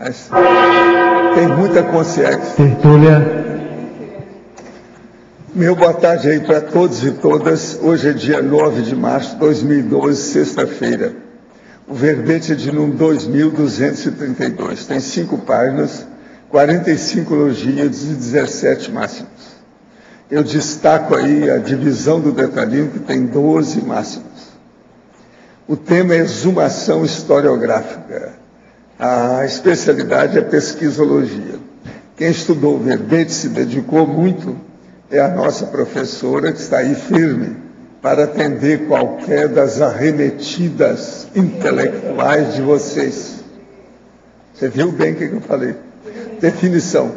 Mas tem muita consciência. Tertúlia. Meu boa tarde aí para todos e todas. Hoje é dia 9 de março de 2012, sexta-feira. O verbete é de número 2232. Tem 5 páginas, 45 elogios e 17 máximos. Eu destaco aí a divisão do detalhismo, que tem 12 máximos. O tema é exumação historiográfica. A especialidade é pesquisologia. Quem estudou o verbete se dedicou muito é a nossa professora, que está aí firme para atender qualquer das arremetidas intelectuais de vocês. Você viu bem o que eu falei? Definição.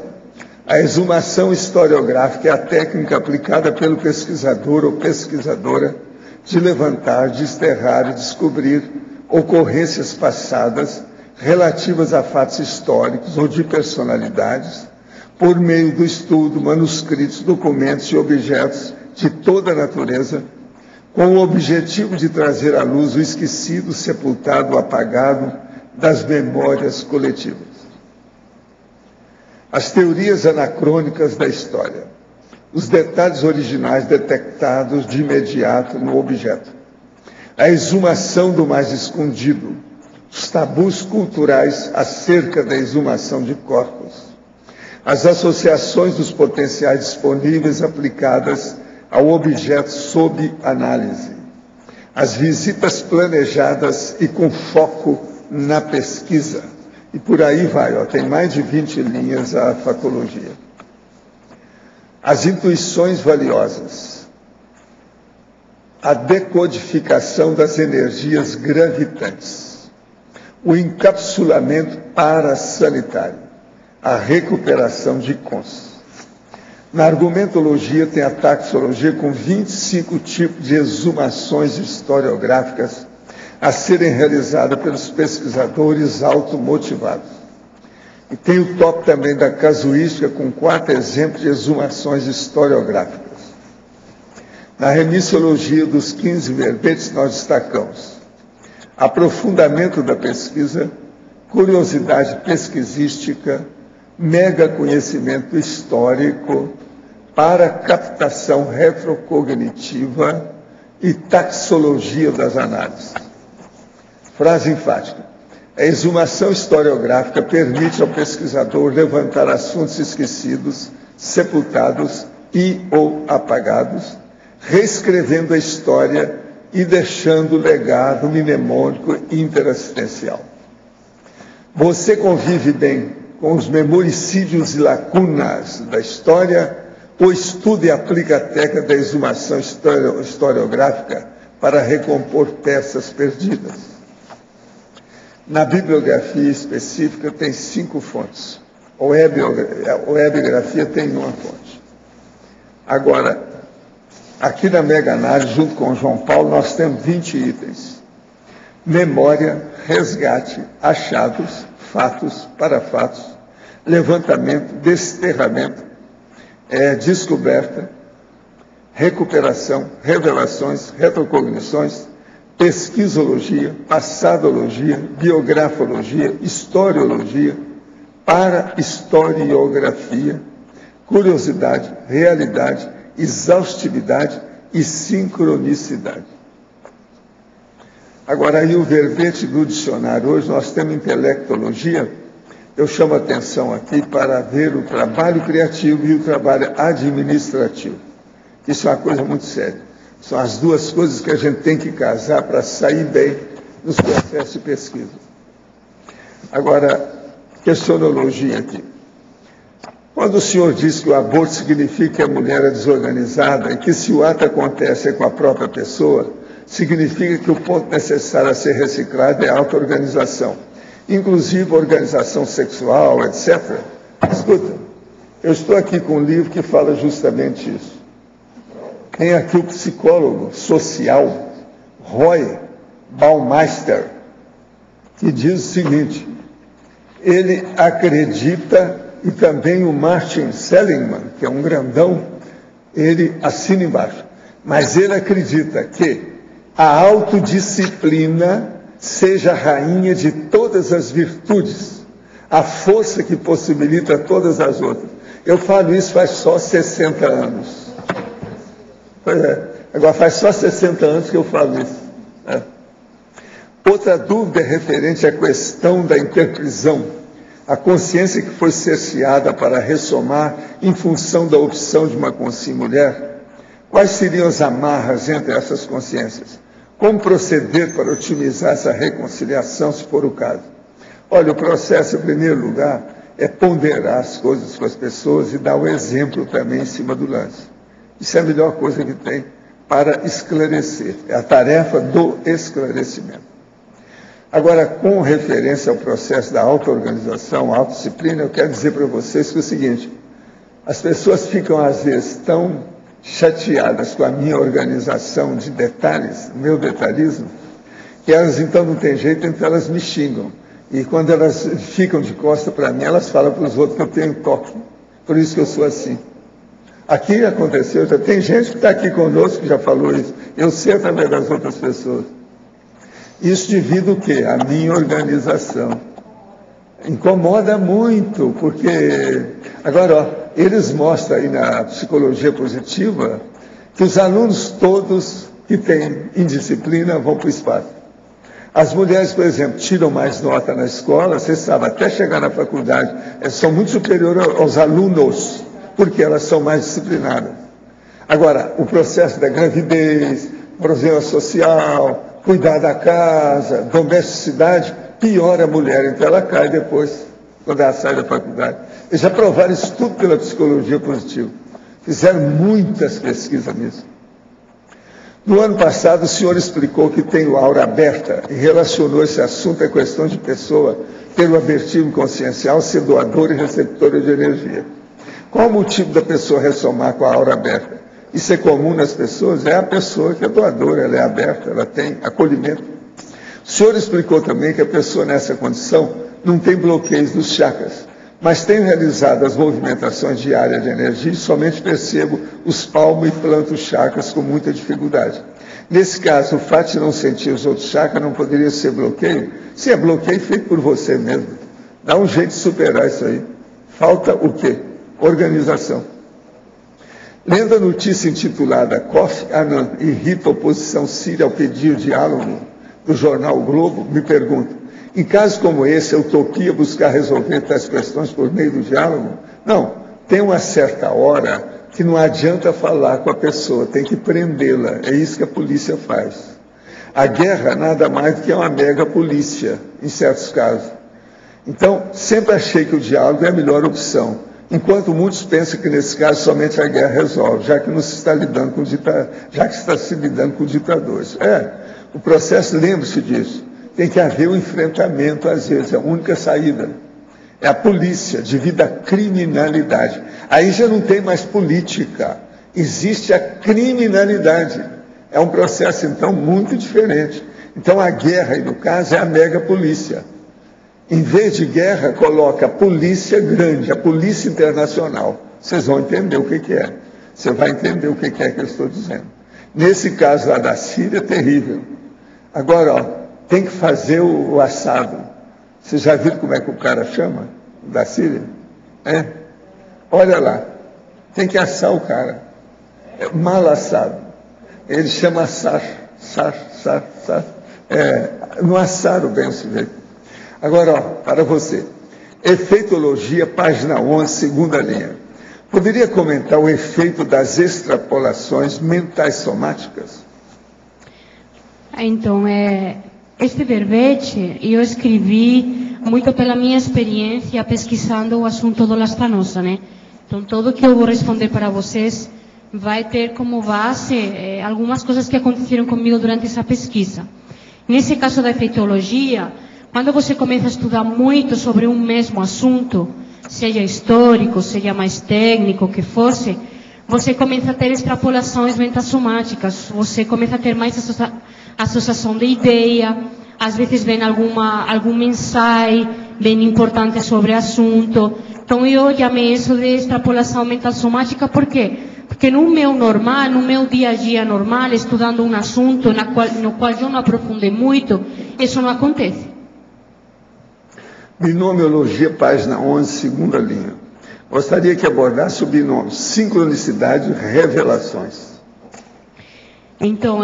A exumação historiográfica é a técnica aplicada pelo pesquisador ou pesquisadora de levantar, desterrar e descobrir ocorrências passadas relativas a fatos históricos ou de personalidades, por meio do estudo, manuscritos, documentos e objetos de toda a natureza, com o objetivo de trazer à luz o esquecido, sepultado, apagado das memórias coletivas. As teorias anacrônicas da história, os detalhes originais detectados de imediato no objeto, a exumação do mais escondido, os tabus culturais acerca da exumação de corpos, as associações dos potenciais disponíveis aplicadas ao objeto sob análise, as visitas planejadas e com foco na pesquisa. E por aí vai, tem mais de 20 linhas a facologia. As intuições valiosas, a decodificação das energias gravitantes, o encapsulamento parasanitário, a recuperação de cons. Na argumentologia tem a taxologia com 25 tipos de exumações historiográficas a serem realizadas pelos pesquisadores automotivados. E tem o top também da casuística com 4 exemplos de exumações historiográficas. Na remissiologia dos 15 verbetes nós destacamos aprofundamento da pesquisa, curiosidade pesquisística, mega conhecimento histórico, para captação retrocognitiva e taxologia das análises. Frase enfática. A exumação historiográfica permite ao pesquisador levantar assuntos esquecidos, sepultados e ou apagados, reescrevendo a história e deixando legado mnemônico interassistencial. Você convive bem com os memoricídios e lacunas da história, ou estuda e aplica a técnica da exumação historiográfica para recompor peças perdidas. Na bibliografia específica tem 5 fontes. A webgrafia tem 1 fonte. Agora, aqui na Mega Análise, junto com o João Paulo, nós temos 20 itens. Memória, resgate, achados, fatos, parafatos, levantamento, desterramento, descoberta, recuperação, revelações, retrocognições, pesquisologia, passadologia, biografologia, historiologia, parahistoriografia, curiosidade, realidade, exaustividade e sincronicidade. Agora, aí o verbete do dicionário, hoje nós temos intelectologia. Eu chamo a atenção aqui para ver o trabalho criativo e o trabalho administrativo. Isso é uma coisa muito séria. São as 2 coisas que a gente tem que casar para sair bem nos processos de pesquisa. Agora, questionologia aqui. Quando o senhor diz que o aborto significa que a mulher é desorganizada e que se o ato acontece com a própria pessoa, significa que o ponto necessário a ser reciclado é a auto-organização, inclusive a organização sexual, etc. Escuta, eu estou aqui com um livro que fala justamente isso. Tem aqui o psicólogo social, Roy Baumeister, que diz o seguinte: ele acredita, e também o Martin Seligman, que é um grandão, ele assina embaixo, mas ele acredita que a autodisciplina seja a rainha de todas as virtudes, a força que possibilita todas as outras. Eu falo isso faz só 60 anos. Pois é, agora faz só 60 anos que eu falo isso. Outra dúvida é referente à questão da interprisão, a consciência que foi cerceada para ressomar em função da opção de uma consciência mulher. Quais seriam as amarras entre essas consciências? Como proceder para otimizar essa reconciliação, se for o caso? Olha, o processo, em primeiro lugar, é ponderar as coisas com as pessoas e dar o exemplo também em cima do lance. Isso é a melhor coisa que tem para esclarecer. É a tarefa do esclarecimento. Agora, com referência ao processo da auto-organização, autodisciplina, eu quero dizer para vocês que é o seguinte: as pessoas ficam, às vezes, tão chateadas com a minha organização de detalhes, meu detalhismo, que elas, então, não tem jeito, então elas me xingam. E quando elas ficam de costa para mim, elas falam para os outros que eu tenho toque. Por isso que eu sou assim. Aqui aconteceu, já tem gente que está aqui conosco que já falou isso. Eu sei através das outras pessoas. Isso devido o quê? A minha organização. Incomoda muito, porque... Agora, ó, eles mostram aí na psicologia positiva que os alunos todos que têm indisciplina vão para o espaço. As mulheres, por exemplo, tiram mais nota na escola, vocês sabem, até chegar na faculdade, elas são muito superiores aos alunos, porque elas são mais disciplinadas. Agora, o processo da gravidez, problema social, cuidar da casa, domesticidade, piora a mulher, então ela cai depois, quando ela sai da faculdade. Eles já provaram isso tudo pela psicologia positiva. Fizeram muitas pesquisas nisso. No ano passado, o senhor explicou que tem o aura aberta e relacionou esse assunto à questão de pessoa ter o abertismo consciencial, ser doadora e receptora de energia. Qual o motivo da pessoa ressomar com a aura aberta? Isso é comum nas pessoas? É a pessoa que é doadora, ela é aberta, ela tem acolhimento. O senhor explicou também que a pessoa nessa condição não tem bloqueios dos chakras, mas tenho realizado as movimentações diárias de energia e somente percebo os palmos e planto os chakras com muita dificuldade. Nesse caso, o fato de não sentir os outros chakras não poderia ser bloqueio? Se é bloqueio feito por você mesmo. Dá um jeito de superar isso aí. Falta o quê? Organização. Lendo a notícia intitulada Kofi Annan irrita a oposição síria ao pedir diálogo do jornal o Globo, me pergunto, em casos como esse, a utopia buscar resolver tais questões por meio do diálogo? Não, tem uma certa hora que não adianta falar com a pessoa, tem que prendê-la, é isso que a polícia faz. A guerra nada mais do que uma mega polícia, em certos casos. Então, sempre achei que o diálogo é a melhor opção, enquanto muitos pensam que nesse caso somente a guerra resolve, já que não se está lidando com já que está se lidando com ditadores. O processo, lembre-se disso. Tem que haver um enfrentamento, às vezes, é a única saída. É a polícia, devido à criminalidade. Aí já não tem mais política, existe a criminalidade. É um processo, então, muito diferente. Então, a guerra, aí, no caso, é a mega polícia. Em vez de guerra, coloca a polícia grande, a polícia internacional. Vocês vão entender o que é. Você vai entender o que é que eu estou dizendo. Nesse caso lá da Síria, é terrível. Agora, ó, tem que fazer o assado. Vocês já viram como é que o cara chama? Da Síria? Olha lá. Tem que assar o cara. É mal assado. Ele chama assar. Não assaram bem o sujeito. Agora, ó, para você. Efeitologia, página 11, segunda linha. Poderia comentar o efeito das extrapolações mentais somáticas? Então, este verbete eu escrevi muito pela minha experiência pesquisando o assunto do Lastanosa, né? Então, tudo que eu vou responder para vocês vai ter como base algumas coisas que aconteceram comigo durante essa pesquisa. Nesse caso da efeitologia, quando você começa a estudar muito sobre um mesmo assunto, seja histórico, seja mais técnico, que fosse, você começa a ter extrapolações metasomáticas, você começa a ter mais associação de ideia, às vezes vem algum insight bem importante sobre o assunto. Então eu chamei isso de extrapolação metasomática, por quê? Porque no meu normal, no meu dia a dia normal, estudando um assunto no qual eu não aprofundei muito, isso não acontece. Binomiologia, página 11, segunda linha. Gostaria que abordasse o binômio sincronicidade e revelações. Então,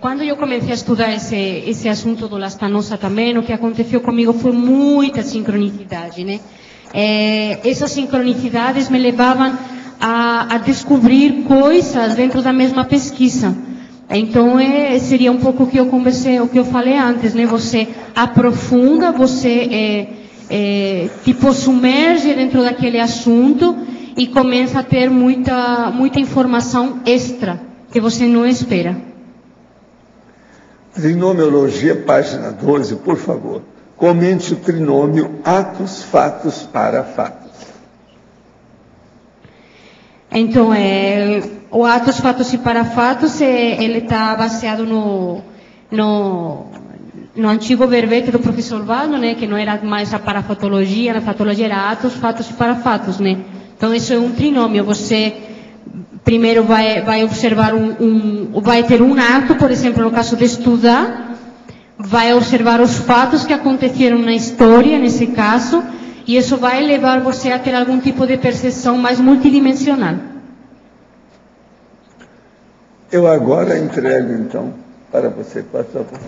quando eu comecei a estudar esse assunto do Lastanosa também, o que aconteceu comigo foi muita sincronicidade, né? Essas sincronicidades me levavam a descobrir coisas dentro da mesma pesquisa. Então, seria um pouco o que eu conversei, o que eu falei antes, né? Você aprofunda, você tipo submerge dentro daquele assunto e começa a ter muita informação extra que você não espera. Trinomiologia, página 12, por favor. Comente o trinômio atos, fatos, para fatos. Então, o atos, fatos e para fatos, ele está baseado no antigo verbete do professor Valdo, né, que não era mais a parafatologia, a fatologia era atos, fatos e para fatos, né. Então, isso é um trinômio. Você primeiro vai observar vai ter um ato, por exemplo, no caso de estudar, vai observar os fatos que aconteceram na história, nesse caso, e isso vai levar você a ter algum tipo de percepção mais multidimensional. Eu agora entrego, então, para você, por favor.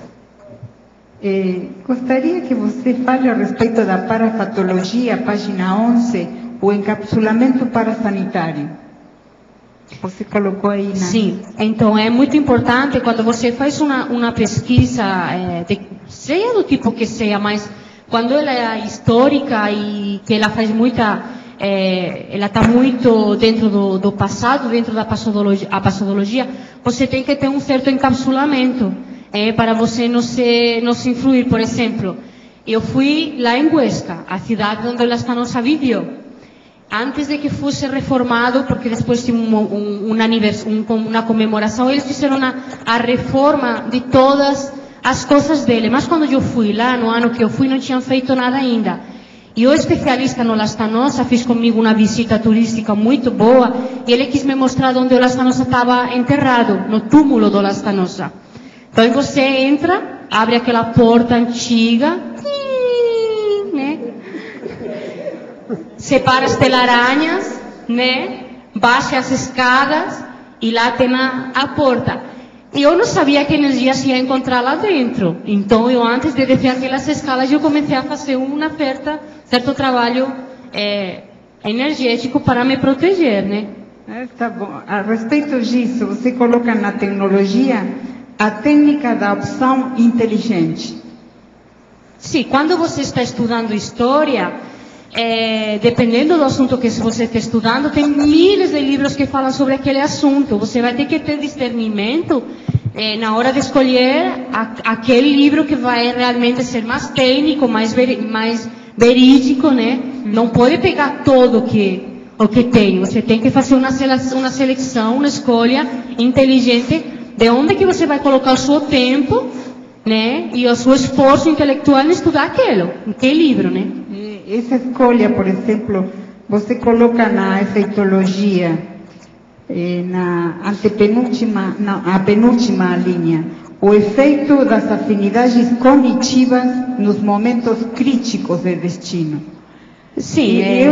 Gostaria que você fale a respeito da parafatologia, página 11, o encapsulamento parasanitário. Você colocou aí, né? Sim, então é muito importante quando você faz uma pesquisa, seja do tipo que seja, mas quando ela é histórica e que ela faz muita, ela está muito dentro do passado, dentro da passodologia, você tem que ter um certo encapsulamento, para você não se influir. Por exemplo, eu fui lá em Huesca, a cidade onde o Lastanosa viveu. Antes de que fosse reformado, porque depois tinha uma comemoração, eles fizeram a reforma de todas as coisas dele. Mas quando eu fui lá, no ano que eu fui, não tinham feito nada ainda. E o especialista no Lastanosa fez comigo uma visita turística muito boa, e ele quis me mostrar onde o Lastanosa estava enterrado, no túmulo do Lastanosa. Então você entra, abre aquela porta antiga, né? Separa as telarañas, né? Baixa as escadas e lá tem a porta. E eu não sabia que nos dias ia encontrar lá dentro. Então, eu antes de descer aquelas escadas, eu comecei a fazer certo trabalho energético para me proteger, né? Tá bom. A respeito disso, você coloca na tecnologia a técnica da opção inteligente. Sim, quando você está estudando história, dependendo do assunto que você está estudando, tem milhares de livros que falam sobre aquele assunto. Você vai ter que ter discernimento na hora de escolher aquele livro que vai realmente ser mais técnico, mais verídico, né? Não pode pegar todo o que tem. Você tem que fazer uma seleção, uma escolha inteligente de onde que você vai colocar o seu tempo, né? E o seu esforço intelectual em estudar aquele livro, né? Essa escolha, por exemplo, você coloca na efeitologia, na a penúltima linha, o efeito das afinidades cognitivas nos momentos críticos do destino. Sim, eu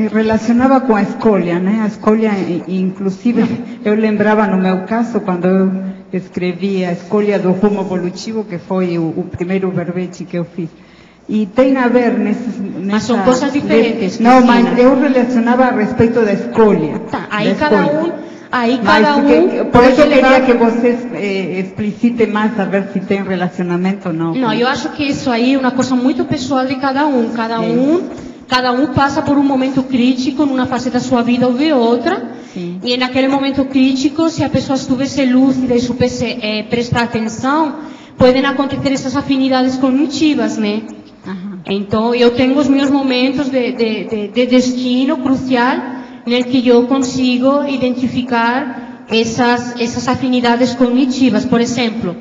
relacionava com a escolha, né? A escolha, inclusive, eu lembrava no meu caso, quando eu escrevi a escolha do rumo evolutivo, que foi o primeiro verbete que eu fiz. E tem a ver mas são coisas diferentes. Não, mas eu relacionava a respeito da escolha. Tá, aí cada um. Por isso eu queria que vocês explicitem mais, a ver se tem relacionamento ou não. Não, eu acho que isso aí é uma coisa muito pessoal de cada um. Cada um passa por um momento crítico numa fase da sua vida ou de outra. Sim. E naquele momento crítico, se a pessoa estivesse lúcida e soubesse prestar atenção, podem acontecer essas afinidades cognitivas, né? Então, eu tenho os meus momentos de destino crucial, em que eu consigo identificar essas afinidades cognitivas. Por exemplo,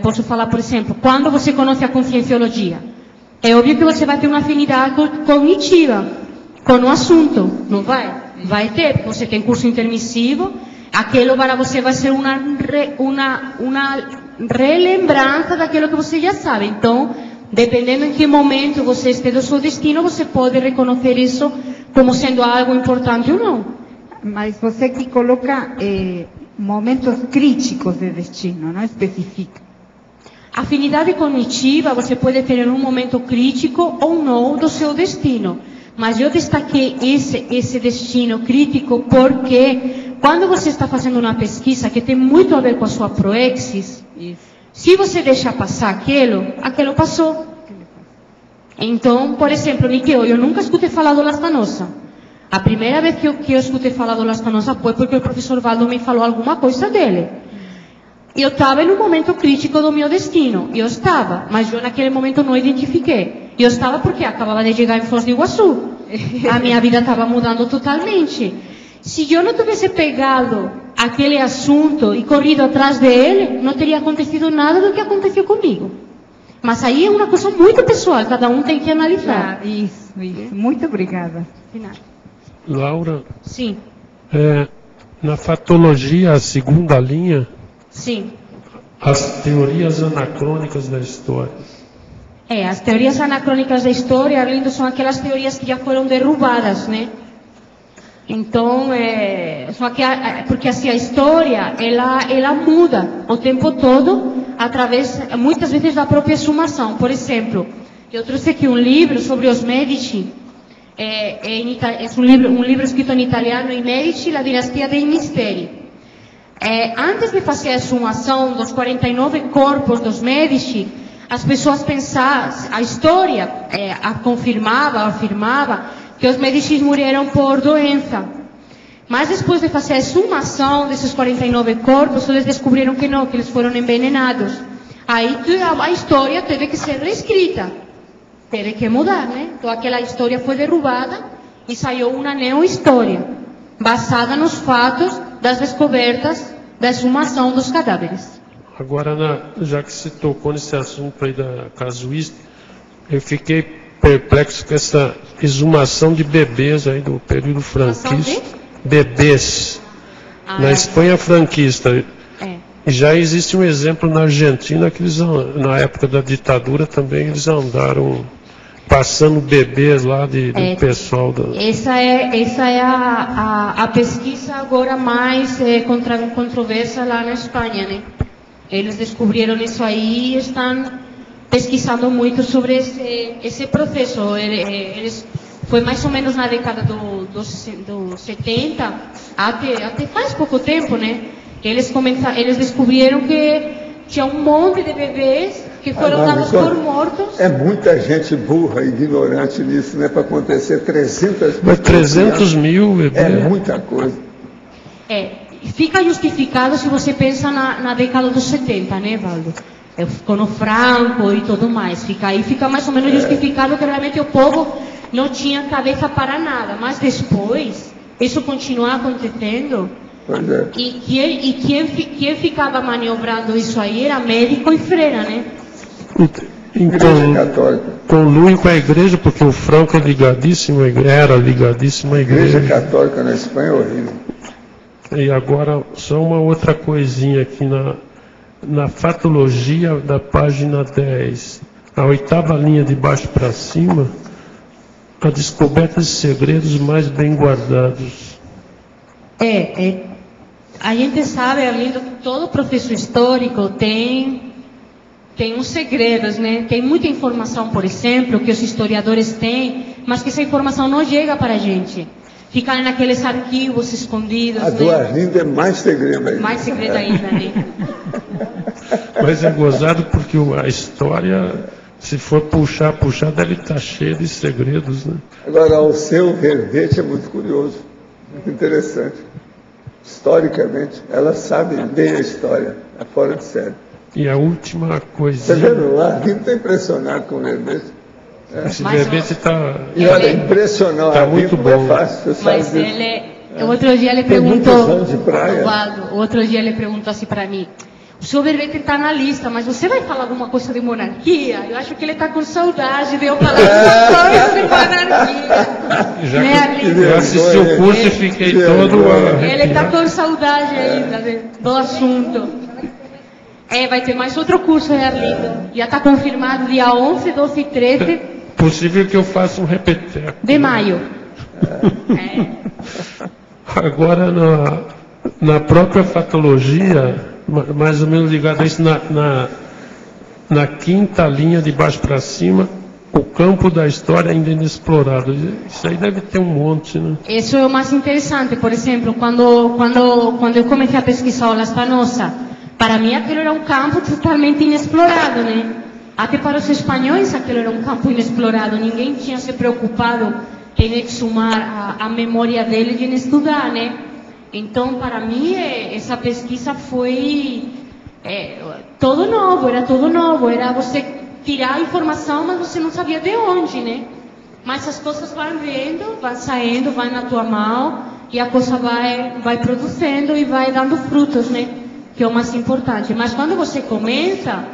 posso falar, por exemplo, quando você conhece a conscienciologia, é óbvio que você vai ter uma afinidade cognitiva com o assunto, não vai? Vai ter, porque você tem curso intermissivo, aquilo para você vai ser uma relembrança daquilo que você já sabe. Então, Dependendo em que momento você esteja do seu destino, você pode reconhecer isso como sendo algo importante ou não. Mas você que coloca momentos críticos de destino, não especifica. Afinidade cognitiva, você pode ter um momento crítico ou não do seu destino. Mas eu destaquei esse destino crítico porque quando você está fazendo uma pesquisa que tem muito a ver com a sua proexis, se você deixar passar aquilo passou. Então, por exemplo, Nikeo, eu nunca escutei falar do Lastanosa. A primeira vez que eu escutei falar do Lastanosa foi porque o professor Valdo me falou alguma coisa dele. Eu estava em um momento crítico do meu destino. Eu estava, mas eu naquele momento não identifiquei. Eu estava porque acabava de chegar em Foz do Iguaçu. A minha vida estava mudando totalmente. Se eu não tivesse pegado aquele assunto e corrido atrás dele, não teria acontecido nada do que aconteceu comigo. Mas aí é uma coisa muito pessoal, cada um tem que analisar. Isso. Muito obrigada. De nada. Laura? Sim. Na fatologia, a segunda linha, sim. As teorias anacrônicas da história. As teorias anacrônicas da história, Arlindo, são aquelas teorias que já foram derrubadas, né? Então, só que porque assim a história, ela muda o tempo todo, através, muitas vezes, da própria exumação. Por exemplo, eu trouxe aqui um livro sobre os Medici, é um livro escrito em italiano, I Medici, la dinastia dei misteri. Antes de fazer a exumação dos 49 corpos dos Medici, as pessoas pensavam, a história afirmava que os Medici morreram por doença. Mas depois de fazer a exumação desses 49 corpos, eles descobriram que não, que eles foram envenenados. Aí a história teve que ser reescrita, teve que mudar, né? Então aquela história foi derrubada e saiu uma neo-história, basada nos fatos das descobertas da exumação dos cadáveres. Agora, já que se tocou nesse assunto aí da casuística, eu fiquei perplexo com essa exumação de bebês aí do período franquista. Bebês. Na Espanha franquista. Já existe um exemplo na Argentina que eles, na época da ditadura também, eles andaram passando bebês lá do pessoal. Essa é a pesquisa agora mais controversa lá na Espanha, né? Eles descobriram isso aí e estão pesquisando muito sobre esse processo. Foi mais ou menos na década dos 70, até faz pouco tempo, né? Eles descobriram que tinha um monte de bebês que foram dados por mortos. É muita gente burra, ignorante nisso, né? Para acontecer 300 mil. Mas 300 mil bebês. É muita coisa. Fica justificado se você pensa na década dos 70, né, Valdo? Com o Franco e tudo mais. Fica mais ou menos justificado que realmente o povo não tinha cabeça para nada. Mas depois, isso continua acontecendo. Pois é. E quem ficava maniobrando isso aí era médico e freira, né? Igreja Católica. Conluem com a igreja, porque o Franco era ligadíssimo à igreja. Igreja Católica na Espanha é horrível. E agora, só uma outra coisinha aqui na fatologia da página 10. A 8ª linha de baixo para cima, a descoberta de segredos mais bem guardados. A gente sabe, Arlindo, que todo processo histórico tem uns segredos, né? Tem muita informação, por exemplo, que os historiadores têm, mas que essa informação não chega para a gente. Fica naqueles arquivos escondidos. A do Arlindo é mais segredo ainda. Mais segredo ainda, né? Mas é gozado porque a história, se for puxar, deve estar cheia de segredos, né? Agora, o seu verbete é muito curioso, muito interessante. Historicamente, ela sabe bem a história, é fora de série. E a última coisinha... Você vendo lá, Arlindo está impressionado com o verbete. Esse verbete está... E olha, impressionante. Está muito bom. É fácil, você Mas sabe ele... Outro dia ele perguntou... muitos anos de praia. Outro dia ele perguntou assim para mim: o seu verbete está na lista, mas você vai falar alguma coisa de monarquia? Eu acho que ele está com saudade de eu falar alguma coisa de monarquia. Já que eu assisti o curso e fiquei todo... Ele está com saudade ainda do assunto. vai ter mais outro curso, Arlindo. Já está confirmado dia 11, 12 e 13. Possível que eu faça um repeteco. De maio. Agora, na própria fatologia, mais ou menos ligado a isso, na quinta linha de baixo para cima, o campo da história ainda inexplorado. Isso aí deve ter um monte, né? Isso é o mais interessante. Por exemplo, quando eu comecei a pesquisar o Lastanosa, para mim aquilo era um campo totalmente inexplorado, né? Até para os espanhóis aquilo era um campo inexplorado. Ninguém tinha se preocupado em exumar a memória deles e em estudar, né? Então, para mim, essa pesquisa foi todo novo, era tudo novo. Era você tirar a informação, mas você não sabia de onde, né? Mas as coisas vão vendo, vão saindo, vai na tua mão e a coisa vai produzindo e vai dando frutos, né? Que é o mais importante. Mas quando você começa,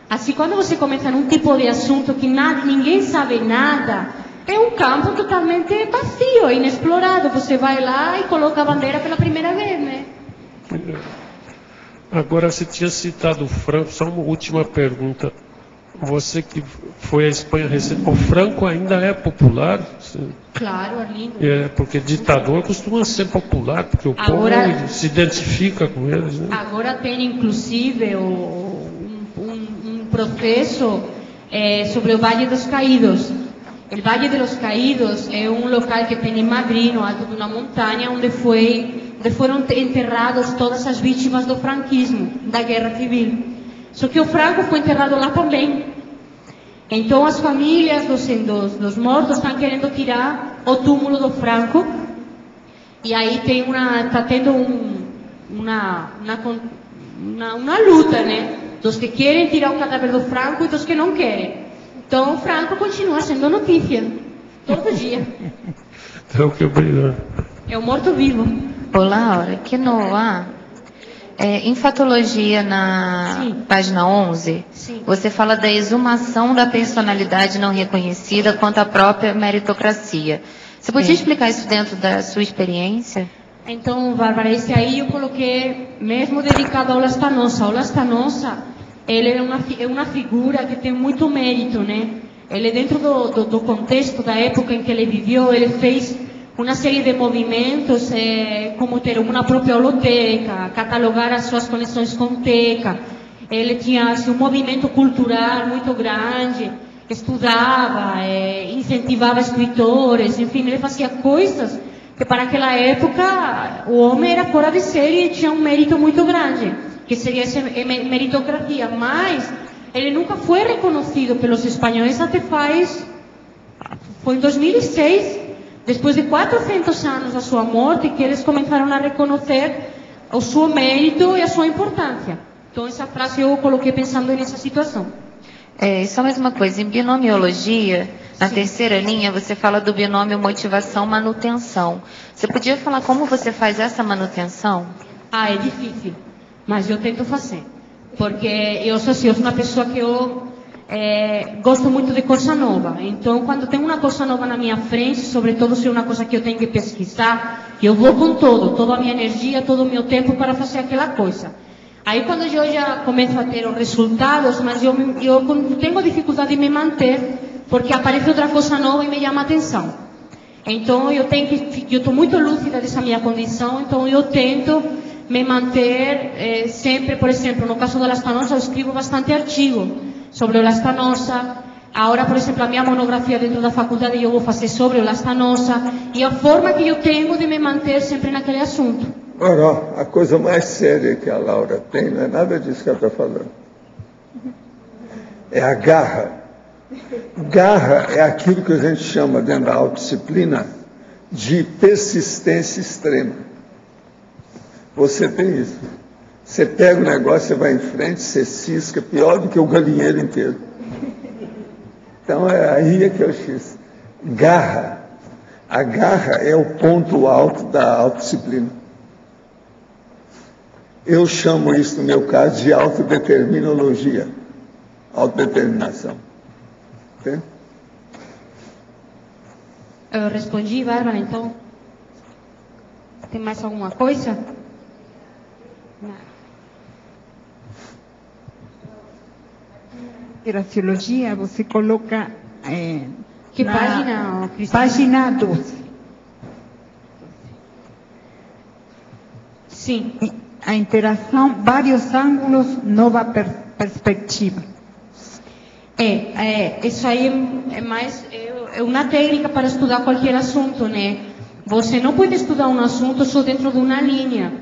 assim, quando você começa num tipo de assunto que ninguém sabe nada, é um campo totalmente vazio, inexplorado. Você vai lá e coloca a bandeira pela primeira vez, né? Agora, você tinha citado o Franco, só uma última pergunta. Você que foi à Espanha recente, o Franco ainda é popular? Claro, Arlindo. Porque ditador costuma ser popular, porque o povo se identifica com eles, né? Agora tem, inclusive, um processo sobre o Valle dos Caídos. O Valle de los Caídos é um local que tem em Madrid, no alto de uma montanha, onde foram enterradas todas as vítimas do franquismo, da guerra civil. Só que o Franco foi enterrado lá também. Então as famílias dos mortos estão querendo tirar o túmulo do Franco. E aí está tendo uma luta, né? Dos que querem tirar o cadáver do Franco e dos que não querem. Então o Franco continua sendo notícia. Todo dia. Então que obrigado. É o morto-vivo. Ô Laura, que em fatologia, na página 11, você fala da exumação da personalidade não reconhecida quanto à própria meritocracia. Você podia explicar isso dentro da sua experiência? Então, Bárbara, esse aí eu coloquei mesmo dedicado ao Lastanosa. O Lastanosa, ele é uma figura que tem muito mérito, né? Ele, dentro do contexto da época em que ele viveu, ele fez uma série de movimentos, como ter uma própria holoteca, catalogar as suas conexões com teca. Ele tinha assim, um movimento cultural muito grande, estudava, incentivava escritores, enfim, ele fazia coisas que para aquela época o homem era fora de série e tinha um mérito muito grande, que seria essa meritocracia. Mas ele nunca foi reconhecido pelos espanhóis até foi em 2006, depois de 400 anos da sua morte, que eles começaram a reconhecer o seu mérito e a sua importância. Então, essa frase eu coloquei pensando nessa situação. Só mais uma coisa, em binomiologia, na terceira linha, você fala do binômio motivação-manutenção. Você podia falar como você faz essa manutenção? É difícil, mas eu tento fazer. Porque eu sou uma pessoa que gosto muito de coisa nova. Então, quando tem uma coisa nova na minha frente, sobretudo se é uma coisa que eu tenho que pesquisar, eu vou com toda a minha energia, todo o meu tempo para fazer aquela coisa. Aí, quando eu já começo a ter os resultados, mas eu tenho dificuldade de me manter, porque aparece outra coisa nova e me chama a atenção. Então, eu estou muito lúcida dessa minha condição, então eu tento me manter sempre. Por exemplo, no caso do Lastanosa, eu escrevo bastante artigo sobre o Lastanosa. Agora, por exemplo, a minha monografia dentro da faculdade eu vou fazer sobre o Lastanosa, e a forma que eu tenho de me manter sempre naquele assunto. Ora, a coisa mais séria que a Laura tem não é nada disso que ela está falando. É a garra. Garra é aquilo que a gente chama dentro da autodisciplina de persistência extrema. Você tem isso. Você pega o negócio, você vai em frente, você cisca, pior do que o galinheiro inteiro. Então, aí que eu fiz. Garra. A garra é o ponto alto da autodisciplina. Eu chamo isso, no meu caso, de autodeterminologia. Autodeterminação. Entende? Eu respondi, Bárbara, então. Tem mais alguma coisa? Não. Graciologia, você coloca... Que página, Cristina? Página 12. Sim. A interação, vários ângulos, nova perspectiva. Isso aí é uma técnica para estudar qualquer assunto, né? Você não pode estudar um assunto só dentro de uma linha.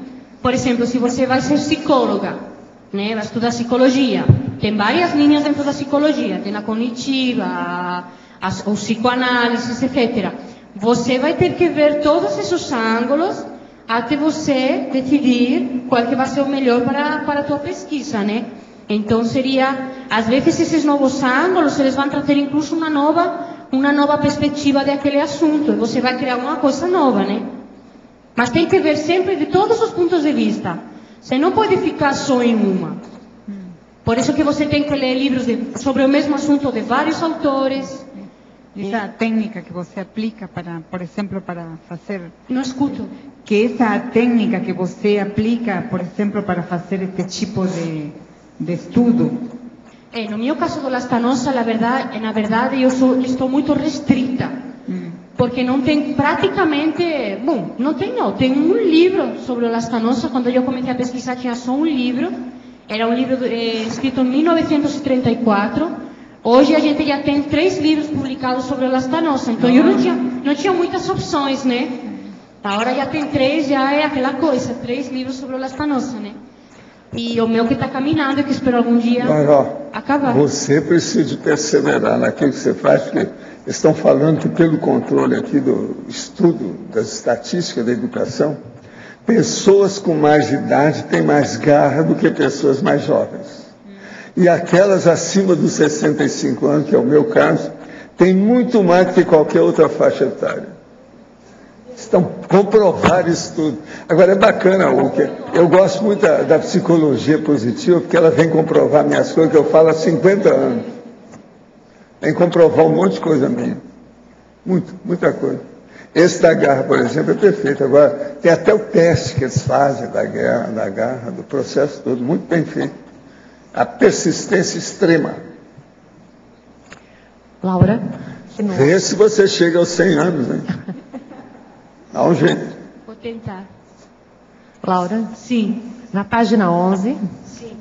Por exemplo, se você vai ser psicóloga, né? Vai estudar psicologia. Tem várias linhas dentro da psicologia. Tem a cognitiva, o psicoanálise, etc. Você vai ter que ver todos esses ângulos até você decidir qual que vai ser o melhor para a tua pesquisa, né? Então às vezes esses novos ângulos, eles vão trazer incluso uma nova perspectiva daquele assunto. Você vai criar uma coisa nova, né? Mas tem que ver sempre de todos os pontos de vista. Você não pode ficar só em uma. Por isso que você tem que ler livros sobre o mesmo assunto de vários autores. Essa técnica que você aplica para, por exemplo, para fazer... Não escuto. Que essa técnica que você aplica, por exemplo, para fazer este tipo de estudo... No meu caso do Lastanosa, na verdade, eu estou muito restrita. Porque não tem praticamente... Bom, não tem não. Tem um livro sobre o Lastanosa. Quando eu comecei a pesquisar, tinha só um livro. Era um livro escrito em 1934. Hoje a gente já tem 3 livros publicados sobre o Lastanosa. Então eu não tinha muitas opções, né? Agora já tem 3, já é aquela coisa. 3 livros sobre o Lastanosa, né? E o meu que está caminhando, que espero algum dia acabar. Você precisa de perseverar naquilo que você faz, porque estão falando que pelo controle aqui do estudo das estatísticas da educação, pessoas com mais idade têm mais garra do que pessoas mais jovens. E aquelas acima dos 65 anos, que é o meu caso, têm muito mais do que qualquer outra faixa etária. Estão comprovar isso tudo. Agora é bacana, eu gosto muito da psicologia positiva, porque ela vem comprovar minhas coisas que eu falo há 50 anos. Vem comprovar um monte de coisa minha. Muita coisa. Esse da garra, por exemplo, é perfeito. Agora, tem até o teste que eles fazem da garra, do processo todo, muito bem feito. A persistência extrema. Laura? Vê se você chega aos 100 anos, hein? Dá um jeito. Vou tentar. Laura? Sim. Na página 11, Sim.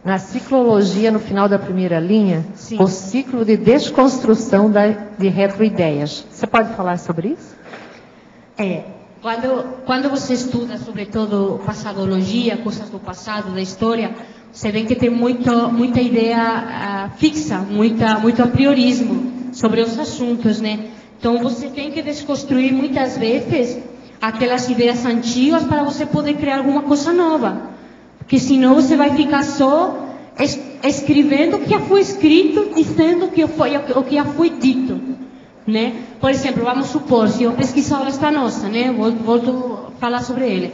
na ciclologia, no final da primeira linha, Sim. o ciclo de desconstrução de retroideias. Você pode falar sobre isso? Quando você estuda, sobretudo, passadologia, coisas do passado, da história, você vê que tem muita ideia fixa, muito apriorismo sobre os assuntos, né? Então, você tem que desconstruir muitas vezes aquelas ideias antigas para você poder criar alguma coisa nova. Porque senão você vai ficar só escrevendo o que já foi escrito, dizendo o que já foi dito, né? Por exemplo, vamos supor, se eu pesquisar o Lastanosa, né? Volto a falar sobre ele.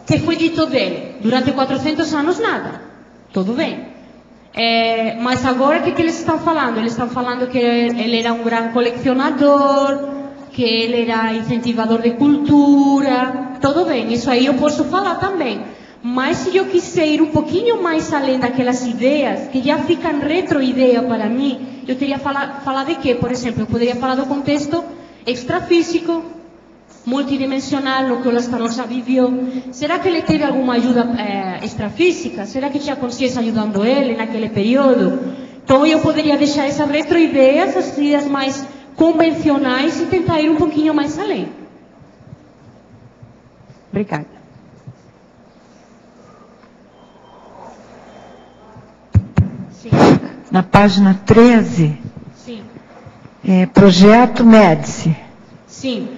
Que foi dito dele? Durante 400 anos, nada. Tudo bem. Mas agora, o que eles estão falando? Eles estão falando que ele era um grande colecionador, que ele era incentivador de cultura. Tudo bem, isso aí eu posso falar também. Mas se eu quiser ir um pouquinho mais além daquelas ideias, que já ficam retroideia para mim, eu teria falar de quê? Por exemplo, eu poderia falar do contexto extrafísico, multidimensional, no que o Lastanosa viveu. Será que ele teve alguma ajuda extrafísica? Será que tinha consciência ajudando ele naquele período? Então eu poderia deixar essas retroideias, as ideias mais convencionais, e tentar ir um pouquinho mais além. Obrigada. Sim. Na página 13, Sim. Projeto Médici. Sim.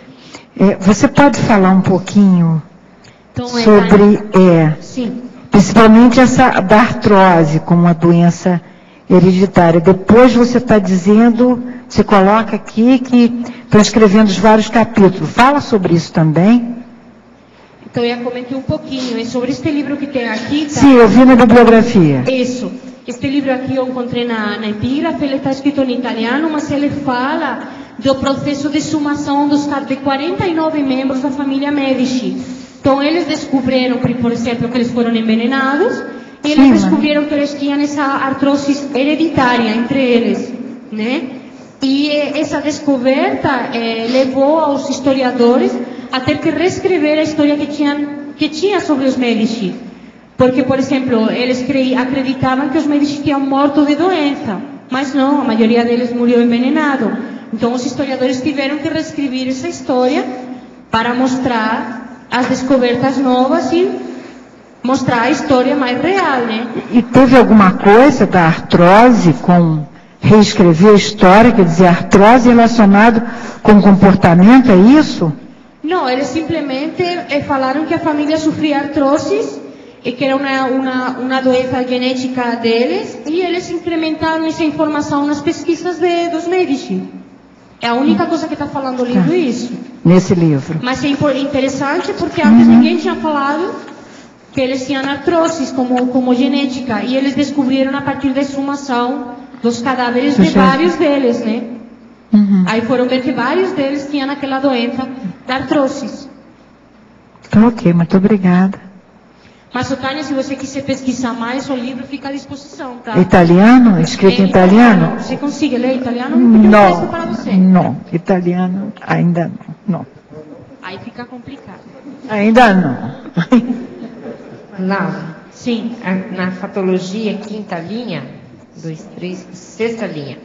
Você pode falar um pouquinho Então, sobre, sim. principalmente essa da artrose como uma doença hereditária. Depois você está dizendo, você coloca aqui que estão escrevendo os vários capítulos. Fala sobre isso também. Então eu já comentei um pouquinho sobre este livro que tem aqui. Tá? Sim, eu vi na bibliografia. Isso. Este livro aqui eu encontrei na epígrafe, ele está escrito em italiano, mas ele fala do processo de sumação de 49 membros da família Medici. Então eles descobriram, por exemplo, que eles foram envenenados, e eles descobriram que eles tinham essa artrose hereditária entre eles, né? E essa descoberta levou aos historiadores a ter que reescrever a história que tinha sobre os Medici. Porque, por exemplo, eles acreditavam que os Medici tinham morto de doença, mas não, a maioria deles morreu envenenado. Então, os historiadores tiveram que reescrever essa história para mostrar as descobertas novas e mostrar a história mais real, né? E teve alguma coisa da artrose com reescrever a história, quer dizer, artrose relacionado com comportamento, é isso? Não, eles simplesmente falaram que a família sofria artrose e que era uma doença genética deles, e eles incrementaram essa informação nas pesquisas dos Medici. É a única coisa que está falando o livro, isso. Nesse livro. Mas é interessante porque antes ninguém tinha falado que eles tinham artrose como genética, e eles descobriram a partir da exumação dos cadáveres de vários deles, né? Aí foram ver que vários deles tinham aquela doença da artrose. Tá ok, muito obrigada. Mas, Tânia, se você quiser pesquisar mais, o livro fica à disposição, tá? Italiano? Escrito em italiano? Você consegue ler italiano? Não, para você. Não, italiano ainda não. Aí fica complicado. Ainda não. Laura, sim. Na fatologia, quinta linha, 2, 3, sexta linha.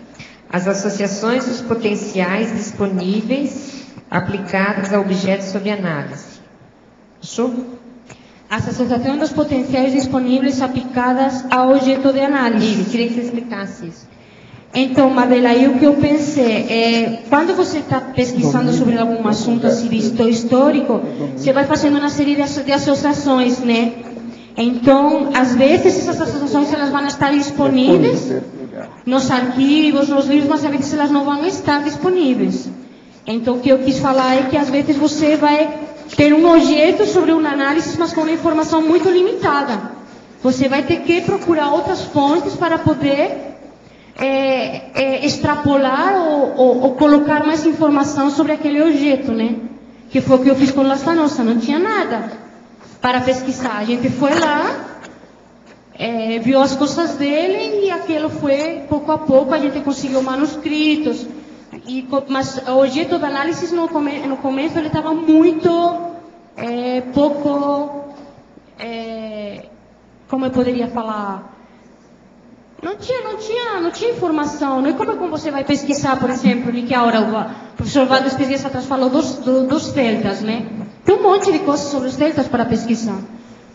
As associações dos potenciais disponíveis aplicadas a objetos sob análise. Achou? As associações dos potenciais disponíveis aplicadas ao objeto de análise. Queria que você explicasse isso. Então, Mabela, aí o que eu pensei quando você está pesquisando sobre algum assunto assim histórico, você vai fazendo uma série de associações, né? Então, às vezes essas associações elas vão estar disponíveis nos arquivos, nos livros, mas às vezes elas não vão estar disponíveis. Então, o que eu quis falar é que às vezes você vai ter um objeto sobre uma análise, mas com uma informação muito limitada. Você vai ter que procurar outras fontes para poder extrapolar ou colocar mais informação sobre aquele objeto, né? Que foi o que eu fiz com Lastanosa, não tinha nada para pesquisar. A gente foi lá, viu as coisas dele, e aquilo foi, pouco a pouco, a gente conseguiu manuscritos. Mas o objeto de análise no começo ele estava muito pouco, como eu poderia falar, não tinha informação. Não é como você vai pesquisar, por exemplo, que a hora o professor Valdes dias atrás falou dos celtas, né? Tem um monte de coisas sobre os celtas para pesquisar,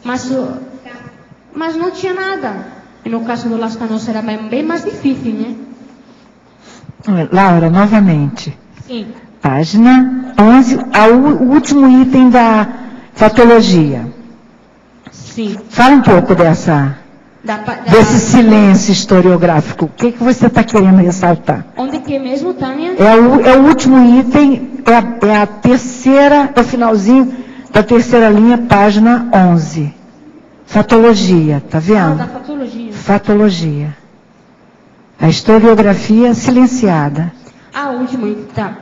mas não tinha nada. E no caso do Lastanosa era bem mais difícil, né? Laura, novamente. Sim. Página 11, o último item da fatologia. Sim. Fala um pouco desse silêncio historiográfico. O que você está querendo ressaltar? Onde que é mesmo, Tânia? É o último item, é a terceira, é o finalzinho da terceira linha, página 11. Fatologia, tá vendo? Da fatologia. Fatologia. A historiografia silenciada. O último, tá.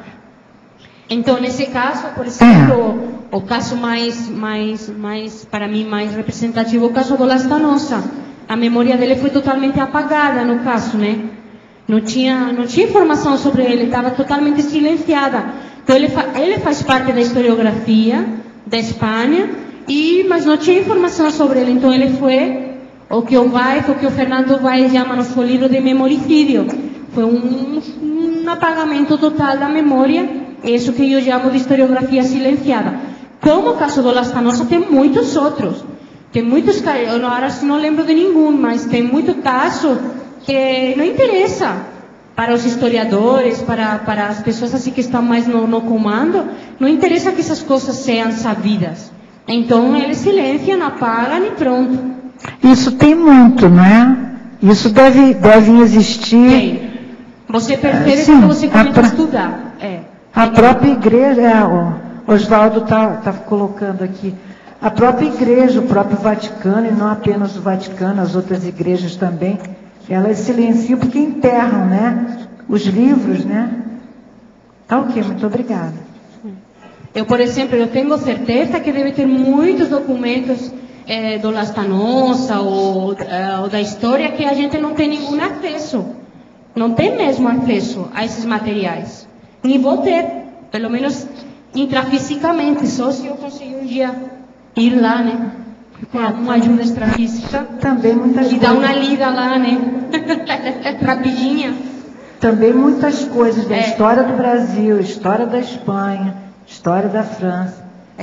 Então, nesse caso, por exemplo, o caso mais, para mim, mais representativo, o caso do Lastanosa. A memória dele foi totalmente apagada, no caso, né? Não tinha informação sobre ele, estava totalmente silenciada. Então, ele faz parte da historiografia da Espanha, mas não tinha informação sobre ele. Então, ele foi o que o Fernando Valls chama no seu livro de memoricídio. Foi um apagamento total da memória, isso que eu chamo de historiografia silenciada. Como o caso do Lastanosa, tem muitos outros. Tem muitos casos, eu agora não lembro de nenhum, mas tem muito caso que não interessa para os historiadores, para as pessoas assim que estão mais no comando, não interessa que essas coisas sejam sabidas. Então, eles silenciam, apagam e pronto. Isso tem muito, não é? Isso deve existir. Tem. Você percebe quando você começa a estudar. A própria igreja, o Oswaldo está colocando aqui, a própria igreja, o próprio Vaticano, e não apenas o Vaticano, as outras igrejas também, elas silenciam porque enterram, né? Os livros, né? Tá ok, muito obrigada. Eu, por exemplo, eu tenho certeza que deve ter muitos documentos do Lastanosa ou da história que a gente não tem nenhum acesso. Não tem mesmo acesso a esses materiais. Nem vou ter, pelo menos intrafisicamente, só se eu conseguir um dia ir lá, né? Com uma ajuda extrafísica. Também muitas E dar uma lida lá, né? Rapidinha. Também muitas coisas da história do Brasil, história da Espanha, história da França,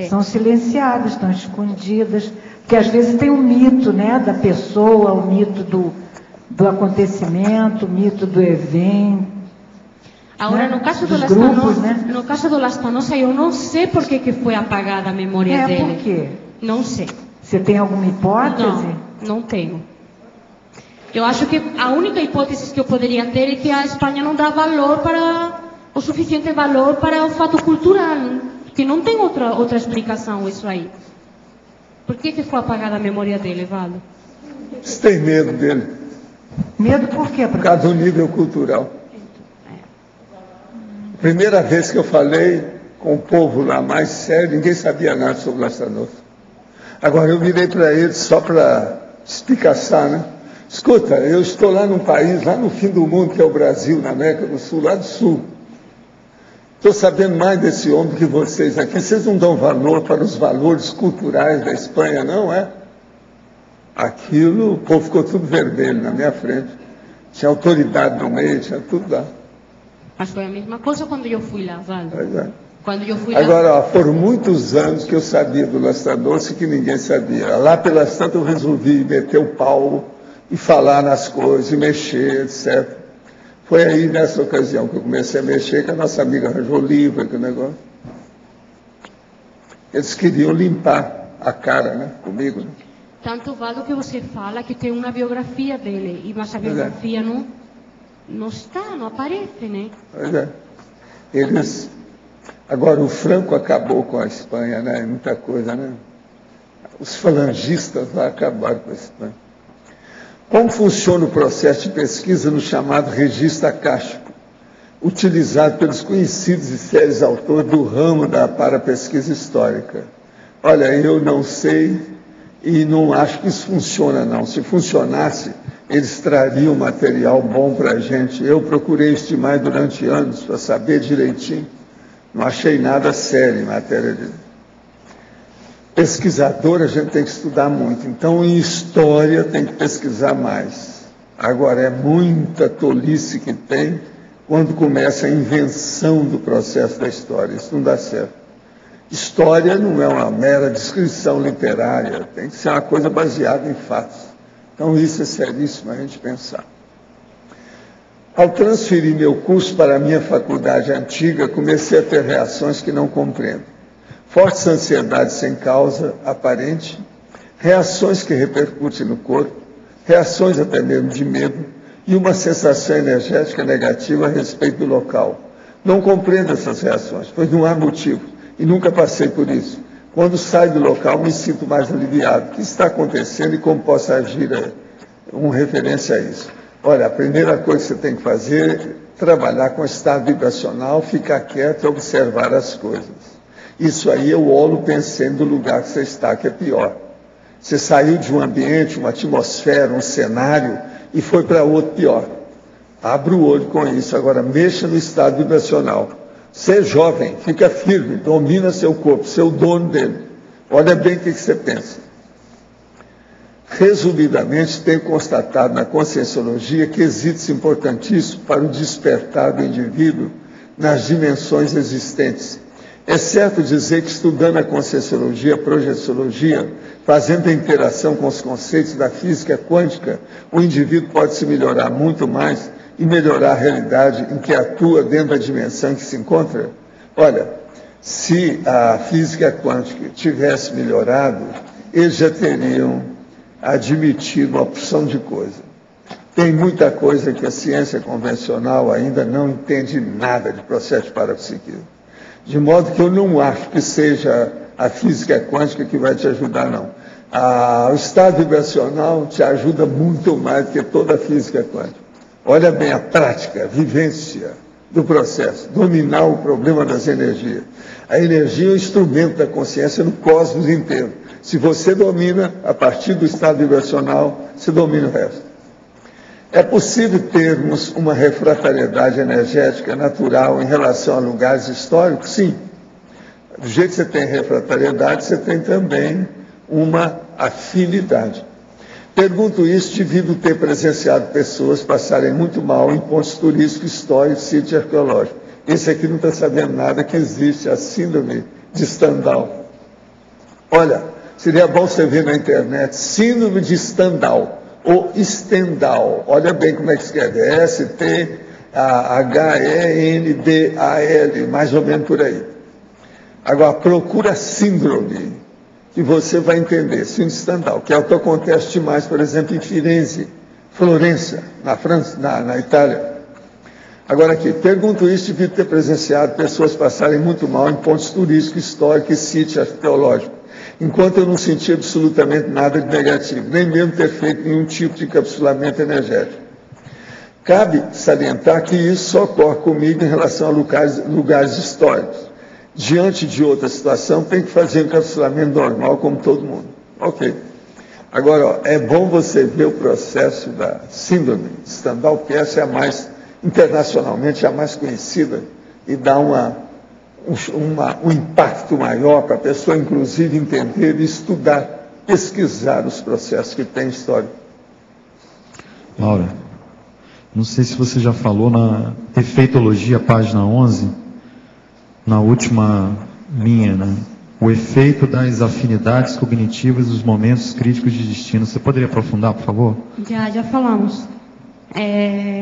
são silenciadas, estão escondidas, porque às vezes tem um mito, né, da pessoa, o mito do acontecimento, o mito do evento. Agora, né? no caso do Dos Lastanosa, grupos, né? no caso do Lastanosa, eu não sei por que foi apagada a memória dele. Por quê? Não sei. Você tem alguma hipótese? Não tenho. Eu acho que a única hipótese que eu poderia ter é que a Espanha não dá o suficiente valor para o fato cultural, que não tem outra explicação isso aí. Por que foi apagada a memória dele, Valo? Você tem medo dele? Medo por quê? Por causa do nível cultural. Primeira vez que eu falei com o povo lá mais sério, ninguém sabia nada sobre Lastanosa. Agora eu virei para eles só para explicaçar, né? Escuta, eu estou lá num país, lá no fim do mundo, que é o Brasil, na América do Sul, lá do Sul. Estou sabendo mais desse homem que vocês aqui. Vocês não dão valor para os valores culturais da Espanha, não é? Aquilo, o povo ficou tudo vermelho na minha frente. Tinha autoridade no meio, tinha tudo lá. Mas foi a mesma coisa quando eu fui lá, Valo. Pois é. Quando eu fui lá... Agora, ó, foram muitos anos que eu sabia do Lastanosa que ninguém sabia. Lá pelas tantas eu resolvi meter o pau e falar nas coisas, e mexer, etc. Foi aí, nessa ocasião, que eu comecei a mexer, que a nossa amiga arranjou livro, aquele negócio. Eles queriam limpar a cara, né, comigo. Né? Tanto vale que você fala que tem uma biografia dele, mas a biografia não está, não aparece, né? Pois é. Eles... Agora, o Franco acabou com a Espanha, né? Muita coisa, né? Os falangistas lá acabaram com a Espanha. Como funciona o processo de pesquisa no chamado registro acástico, utilizado pelos conhecidos e sérios autores do ramo da parapesquisa histórica? Olha, eu não sei e não acho que isso funciona, não. Se funcionasse, eles trariam material bom para a gente. Eu procurei estimar durante anos para saber direitinho. Não achei nada sério em matéria de... Pesquisador, a gente tem que estudar muito. Então, em história, tem que pesquisar mais. Agora, é muita tolice que tem quando começa a invenção do processo da história. Isso não dá certo. História não é uma mera descrição literária, tem que ser uma coisa baseada em fatos. Então, isso é seríssimo a gente pensar. Ao transferir meu curso para a minha faculdade antiga, comecei a ter reações que não compreendo. Fortes ansiedades sem causa aparente, reações que repercutem no corpo, reações até mesmo de medo e uma sensação energética negativa a respeito do local. Não compreendo essas reações, pois não há motivo e nunca passei por isso. Quando saio do local, me sinto mais aliviado. O que está acontecendo e como posso agir com referência a isso? Olha, a primeira coisa que você tem que fazer é trabalhar com o estado vibracional, ficar quieto e observar as coisas. Isso aí é o holo pensando no lugar que você está, que é pior. Você saiu de um ambiente, uma atmosfera, um cenário e foi para outro pior. Abra o olho com isso. Agora, mexa no estado vibracional. Você é jovem, fica firme, domina seu corpo, seu dono dele. Olha bem o que você pensa. Resumidamente, tenho constatado na conscienciologia que existe importantíssimo para o despertar do indivíduo nas dimensões existentes. É certo dizer que estudando a conscienciologia, a projeciologia, fazendo a interação com os conceitos da física quântica, o indivíduo pode se melhorar muito mais e melhorar a realidade em que atua dentro da dimensão em que se encontra? Olha, se a física quântica tivesse melhorado, eles já teriam admitido uma opção de coisa. Tem muita coisa que a ciência convencional ainda não entende nada de processo de parapsiquismo. De modo que eu não acho que seja a física quântica que vai te ajudar, não. O estado vibracional te ajuda muito mais do que toda a física quântica. Olha bem a prática, a vivência do processo, dominar o problema das energias. A energia é o instrumento da consciência no cosmos inteiro. Se você domina, a partir do estado vibracional, você domina o resto. É possível termos uma refratariedade energética natural em relação a lugares históricos? Sim. Do jeito que você tem refratariedade, você tem também uma afinidade. Pergunto isso devido ter presenciado pessoas passarem muito mal em pontos turísticos, históricos, sítio arqueológico. Esse aqui não está sabendo nada que existe a síndrome de Stendhal. Olha, seria bom você ver na internet, síndrome de Stendhal, ou Stendhal. Olha bem como é que escreve, S-T-H-E-N-D-A-L, mais ou menos por aí. Agora, procura síndrome, que você vai entender, síndrome de Stendhal, que é o que acontece demais, por exemplo, em Firenze, Florença, na França, na Itália. Agora aqui, pergunto isso devido ter presenciado pessoas passarem muito mal em pontos turísticos, históricos e sítios arqueológicos, enquanto eu não senti absolutamente nada de negativo, nem mesmo ter feito nenhum tipo de encapsulamento energético. Cabe salientar que isso só ocorre comigo em relação a lugares históricos. Diante de outra situação, tem que fazer um encapsulamento normal, como todo mundo. Ok. Agora, ó, é bom você ver o processo da síndrome de Stendhal, que essa é a mais, internacionalmente, a mais conhecida, e dá um impacto maior para a pessoa, inclusive, entender e estudar, pesquisar os processos que tem história. Laura, não sei se você já falou na Efeitologia, página 11, na última linha, né? O efeito das afinidades cognitivas dos momentos críticos de destino. Você poderia aprofundar, por favor? Já falamos.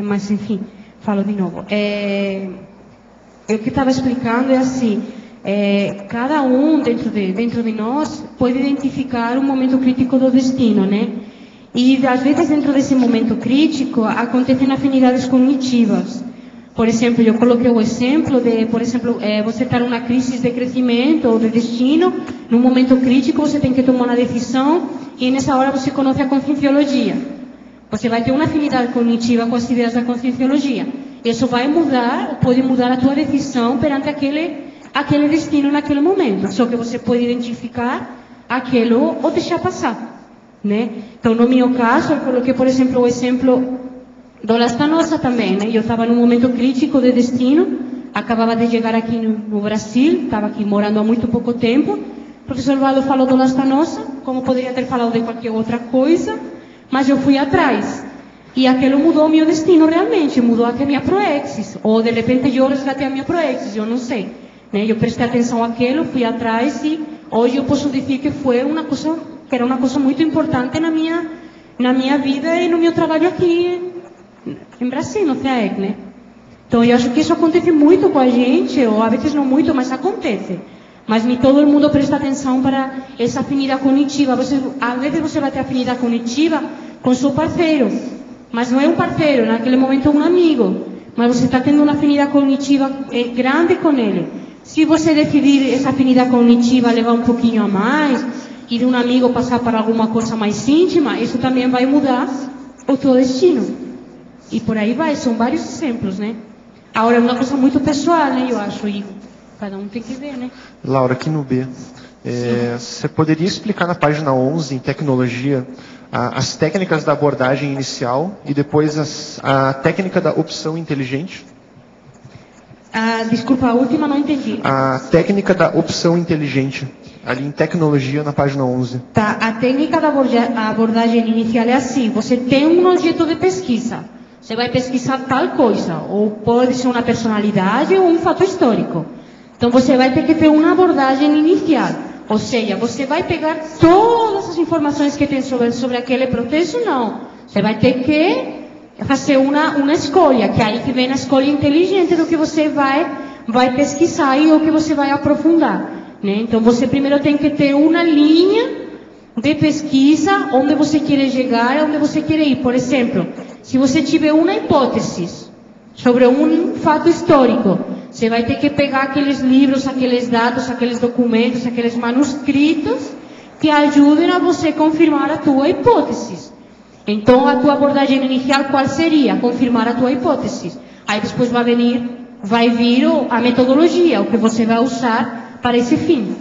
Mas, enfim, falo de novo. O que eu estava explicando é assim, cada um dentro de nós pode identificar um momento crítico do destino, né? E, às vezes, dentro desse momento crítico, acontecem afinidades cognitivas. Por exemplo, eu coloquei o exemplo de, por exemplo, você estar numa crise de crescimento ou de destino, num momento crítico você tem que tomar uma decisão e nessa hora você conhece a conscienciologia. Você vai ter uma afinidade cognitiva com as ideias da conscienciologia. Isso vai mudar, pode mudar a tua decisão perante aquele destino naquele momento. Só que você pode identificar aquilo ou deixar passar, né? Então, no meu caso, eu coloquei, por exemplo, o exemplo do Lastanosa também, né? Eu estava num momento crítico de destino, acabava de chegar aqui no Brasil, estava aqui morando há muito pouco tempo. O professor Valdo falou do Lastanosa, como poderia ter falado de qualquer outra coisa, mas eu fui atrás. E aquilo mudou o meu destino realmente, mudou até a minha proexis. Ou de repente eu resgatei a minha proexis, eu não sei, né? Eu prestei atenção àquilo, fui atrás e hoje eu posso dizer que foi era uma coisa muito importante na minha vida e no meu trabalho aqui em Brasil, no FEAEC, né? Então, eu acho que isso acontece muito com a gente, ou às vezes não muito, mas acontece. Mas nem todo mundo presta atenção para essa afinidade cognitiva. Às vezes você vai ter afinidade cognitiva com seu parceiro, mas não é um parceiro, naquele momento é um amigo. Mas você está tendo uma afinidade cognitiva grande com ele. Se você decidir essa afinidade cognitiva levar um pouquinho a mais, e de um amigo passar para alguma coisa mais íntima, isso também vai mudar o teu destino. E por aí vai, são vários exemplos, né? Agora é uma coisa muito pessoal, né? Eu acho, e cada um tem que ver, né? Laura, aqui no B, você poderia explicar na página 11, em tecnologia, as técnicas da abordagem inicial e depois a técnica da opção inteligente? Desculpa, a última não entendi. A técnica da opção inteligente, ali em tecnologia, na página 11. Tá, a técnica da abordagem inicial é assim, você tem um objeto de pesquisa. Você vai pesquisar tal coisa, ou pode ser uma personalidade ou um fato histórico. Então, você vai ter que ter uma abordagem inicial. Ou seja, você vai pegar todas as informações que tem sobre aquele processo? Não. Você vai ter que fazer uma escolha, que aí que vem a escolha inteligente do que você vai pesquisar e o que você vai aprofundar, né? Então, você primeiro tem que ter uma linha de pesquisa, onde você quer chegar, onde você quer ir. Por exemplo, se você tiver uma hipótese sobre um fato histórico, você vai ter que pegar aqueles livros, aqueles dados, aqueles documentos, aqueles manuscritos que ajudem a você confirmar a tua hipótese. Então, a tua abordagem inicial qual seria? Confirmar a tua hipótese. Aí depois vai vir a metodologia, o que você vai usar para esse fim.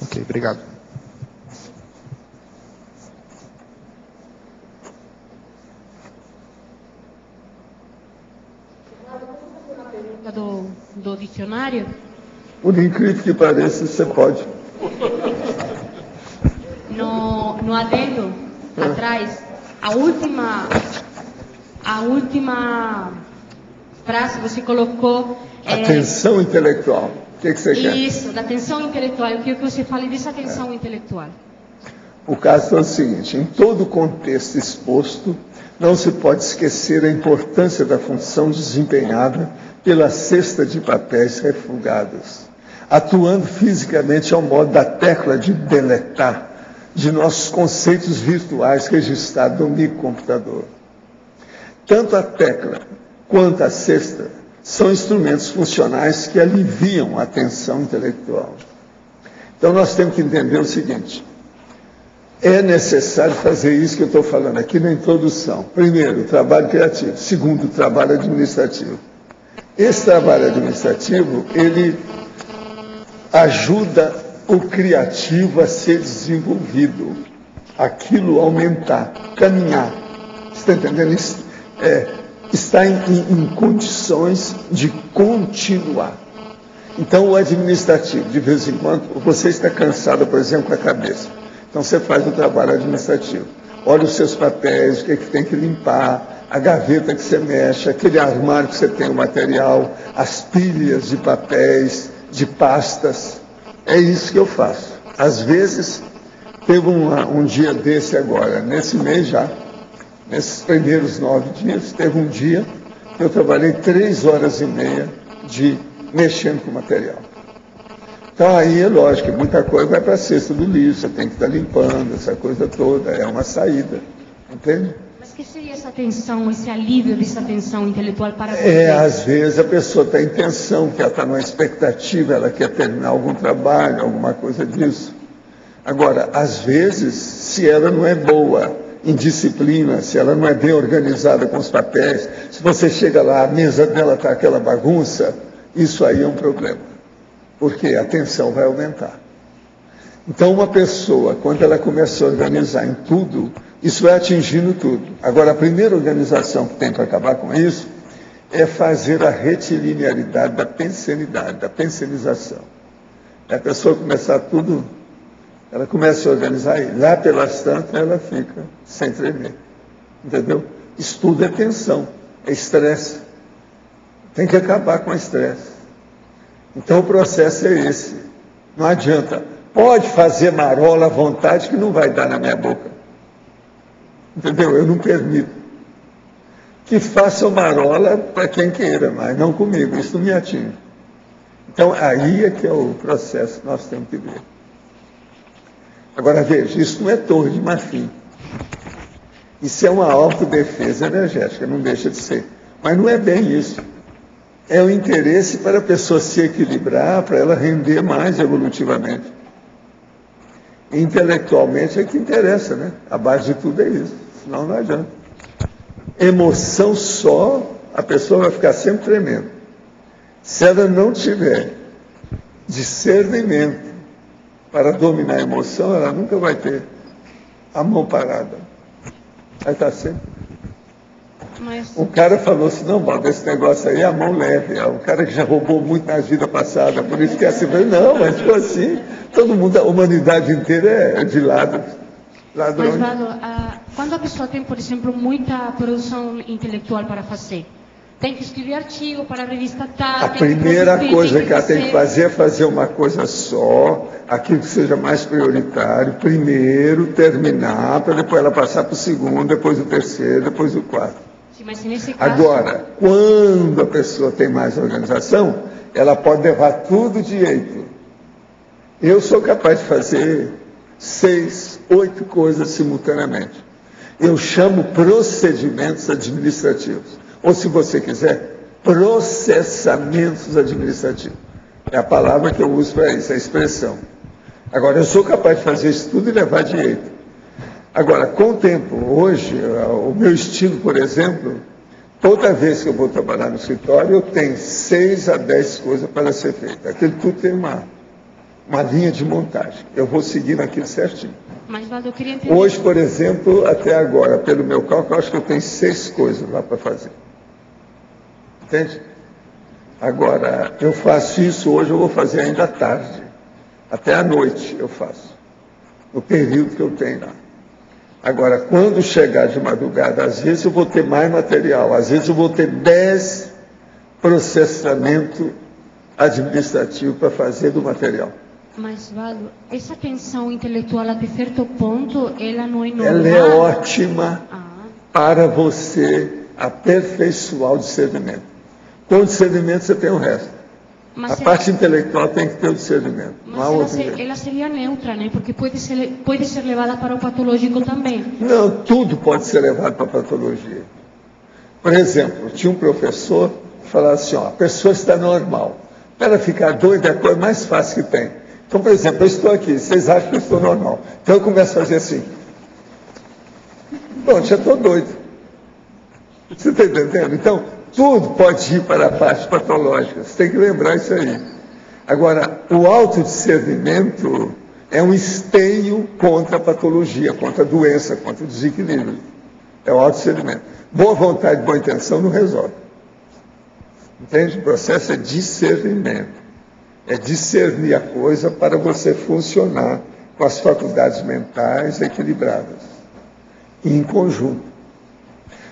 Ok, obrigado. Do dicionário? Por incrível que pareça, você pode. No adendo, atrás, a última frase você colocou... Atenção intelectual. O que você quer? Isso, da atenção intelectual. Eu quero que você fale dessa atenção intelectual. O caso é o seguinte, em todo o contexto exposto, não se pode esquecer a importância da função desempenhada pela cesta de papéis refugados, atuando fisicamente ao modo da tecla de deletar de nossos conceitos virtuais registrados no microcomputador. Tanto a tecla quanto a cesta são instrumentos funcionais que aliviam a tensão intelectual. Então nós temos que entender o seguinte, é necessário fazer isso que eu estou falando aqui na introdução. Primeiro, o trabalho criativo. Segundo, o trabalho administrativo. Esse trabalho administrativo, ele ajuda o criativo a ser desenvolvido, aquilo aumentar, caminhar. Você está entendendo? Está em condições de continuar. Então, o administrativo, de vez em quando, você está cansado, por exemplo, com a cabeça. Então, você faz o trabalho administrativo. Olha os seus papéis, o que tem que limpar, a gaveta que você mexe, aquele armário que você tem o material, as pilhas de papéis, de pastas. É isso que eu faço. Às vezes, teve um dia desse agora, nesse mês já, nesses primeiros 9 dias, teve um dia que eu trabalhei 3 horas e meia mexendo com o material. Então aí é lógico que muita coisa vai para a cesta do lixo, você tem que estar limpando, essa coisa toda, é uma saída, entende? Mas que seria essa tensão, esse alívio dessa tensão intelectual para você? Às vezes a pessoa está em tensão, que ela está numa expectativa, ela quer terminar algum trabalho, alguma coisa disso. Agora, às vezes, se ela não é boa em disciplina, se ela não é bem organizada com os papéis, se você chega lá, a mesa dela está aquela bagunça, isso aí é um problema, porque a tensão vai aumentar. Então, uma pessoa, quando ela começa a organizar em tudo, isso vai atingindo tudo. Agora, a primeira organização que tem para acabar com isso é fazer a retilinearidade da pensenidade, da pensenização. A pessoa começar tudo, ela começa a organizar e lá pelas tantas ela fica sem tremer. Entendeu? Isso tudo é tensão, é estresse. Tem que acabar com o estresse. Então o processo é esse. Não adianta. Pode fazer marola à vontade que não vai dar na minha boca. Entendeu? Eu não permito. Que façam marola para quem queira, mas não comigo. Isso não me atinge. Então aí é que é o processo que nós temos que ver. Agora veja, isso não é torre de marfim. Isso é uma autodefesa energética, não deixa de ser. Mas não é bem isso. É o interesse para a pessoa se equilibrar, para ela render mais evolutivamente. Intelectualmente é que interessa, né? A base de tudo é isso, senão não adianta. Emoção só, a pessoa vai ficar sempre tremendo. Se ela não tiver discernimento para dominar a emoção, ela nunca vai ter a mão parada. Vai estar sempre. Um cara falou assim, não, Baldo, esse negócio aí é a mão leve, é um cara que já roubou muito na vida passada, por isso que é assim, não, mas tipo assim, todo mundo, a humanidade inteira é de lado. Mas, Valdo, quando a pessoa tem, por exemplo, muita produção intelectual para fazer, tem que escrever artigo para a revista tal. A primeira coisa que ela tem que fazer é fazer uma coisa só, aquilo que seja mais prioritário, primeiro terminar, para depois ela passar para o segundo, depois o terceiro, depois o quarto. Mas nesse caso... Agora, quando a pessoa tem mais organização, ela pode levar tudo direito. Eu sou capaz de fazer 6, 8 coisas simultaneamente. Eu chamo procedimentos administrativos. Ou, se você quiser, processamentos administrativos. É a palavra que eu uso para isso, a expressão. Agora, eu sou capaz de fazer isso tudo e levar direito. Agora, com o tempo, hoje, o meu estilo, por exemplo, toda vez que eu vou trabalhar no escritório, eu tenho 6 a 10 coisas para ser feita. Aquilo tudo tem uma uma linha de montagem. Eu vou seguir naquilo certinho. Mas, Valdo, eu queria entender... Hoje, por exemplo, até agora, pelo meu cálculo, eu acho que eu tenho 6 coisas lá para fazer. Entende? Agora, eu faço isso hoje, eu vou fazer ainda à tarde. Até à noite eu faço. No período que eu tenho lá. Agora, quando chegar de madrugada, às vezes eu vou ter mais material. Às vezes eu vou ter 10 processamento administrativo para fazer do material. Mas, Valdo, essa tensão intelectual até certo ponto, ela não é normal? Ela é ótima para você aperfeiçoar o discernimento. Com o discernimento você tem o resto. Mas a parte intelectual tem que ter o discernimento. Mas ela seria neutra, né? Porque pode ser levada para o patológico também. Não, tudo pode ser levado para a patologia. Por exemplo, tinha um professor que falava assim, ó, a pessoa está normal. Para ela ficar doida é a coisa mais fácil que tem. Então, por exemplo, eu estou aqui, vocês acham que eu estou normal. Então eu começo a fazer assim. Bom, já estou doido. Você está entendendo? Então, tudo pode ir para a parte patológica. Você tem que lembrar isso aí. Agora, o autodiscernimento é um esteio contra a patologia, contra a doença, contra o desequilíbrio. É o autodiscernimento. Boa vontade e boa intenção não resolve. Entende? O processo é discernimento. É discernir a coisa para você funcionar com as faculdades mentais equilibradas. E em conjunto.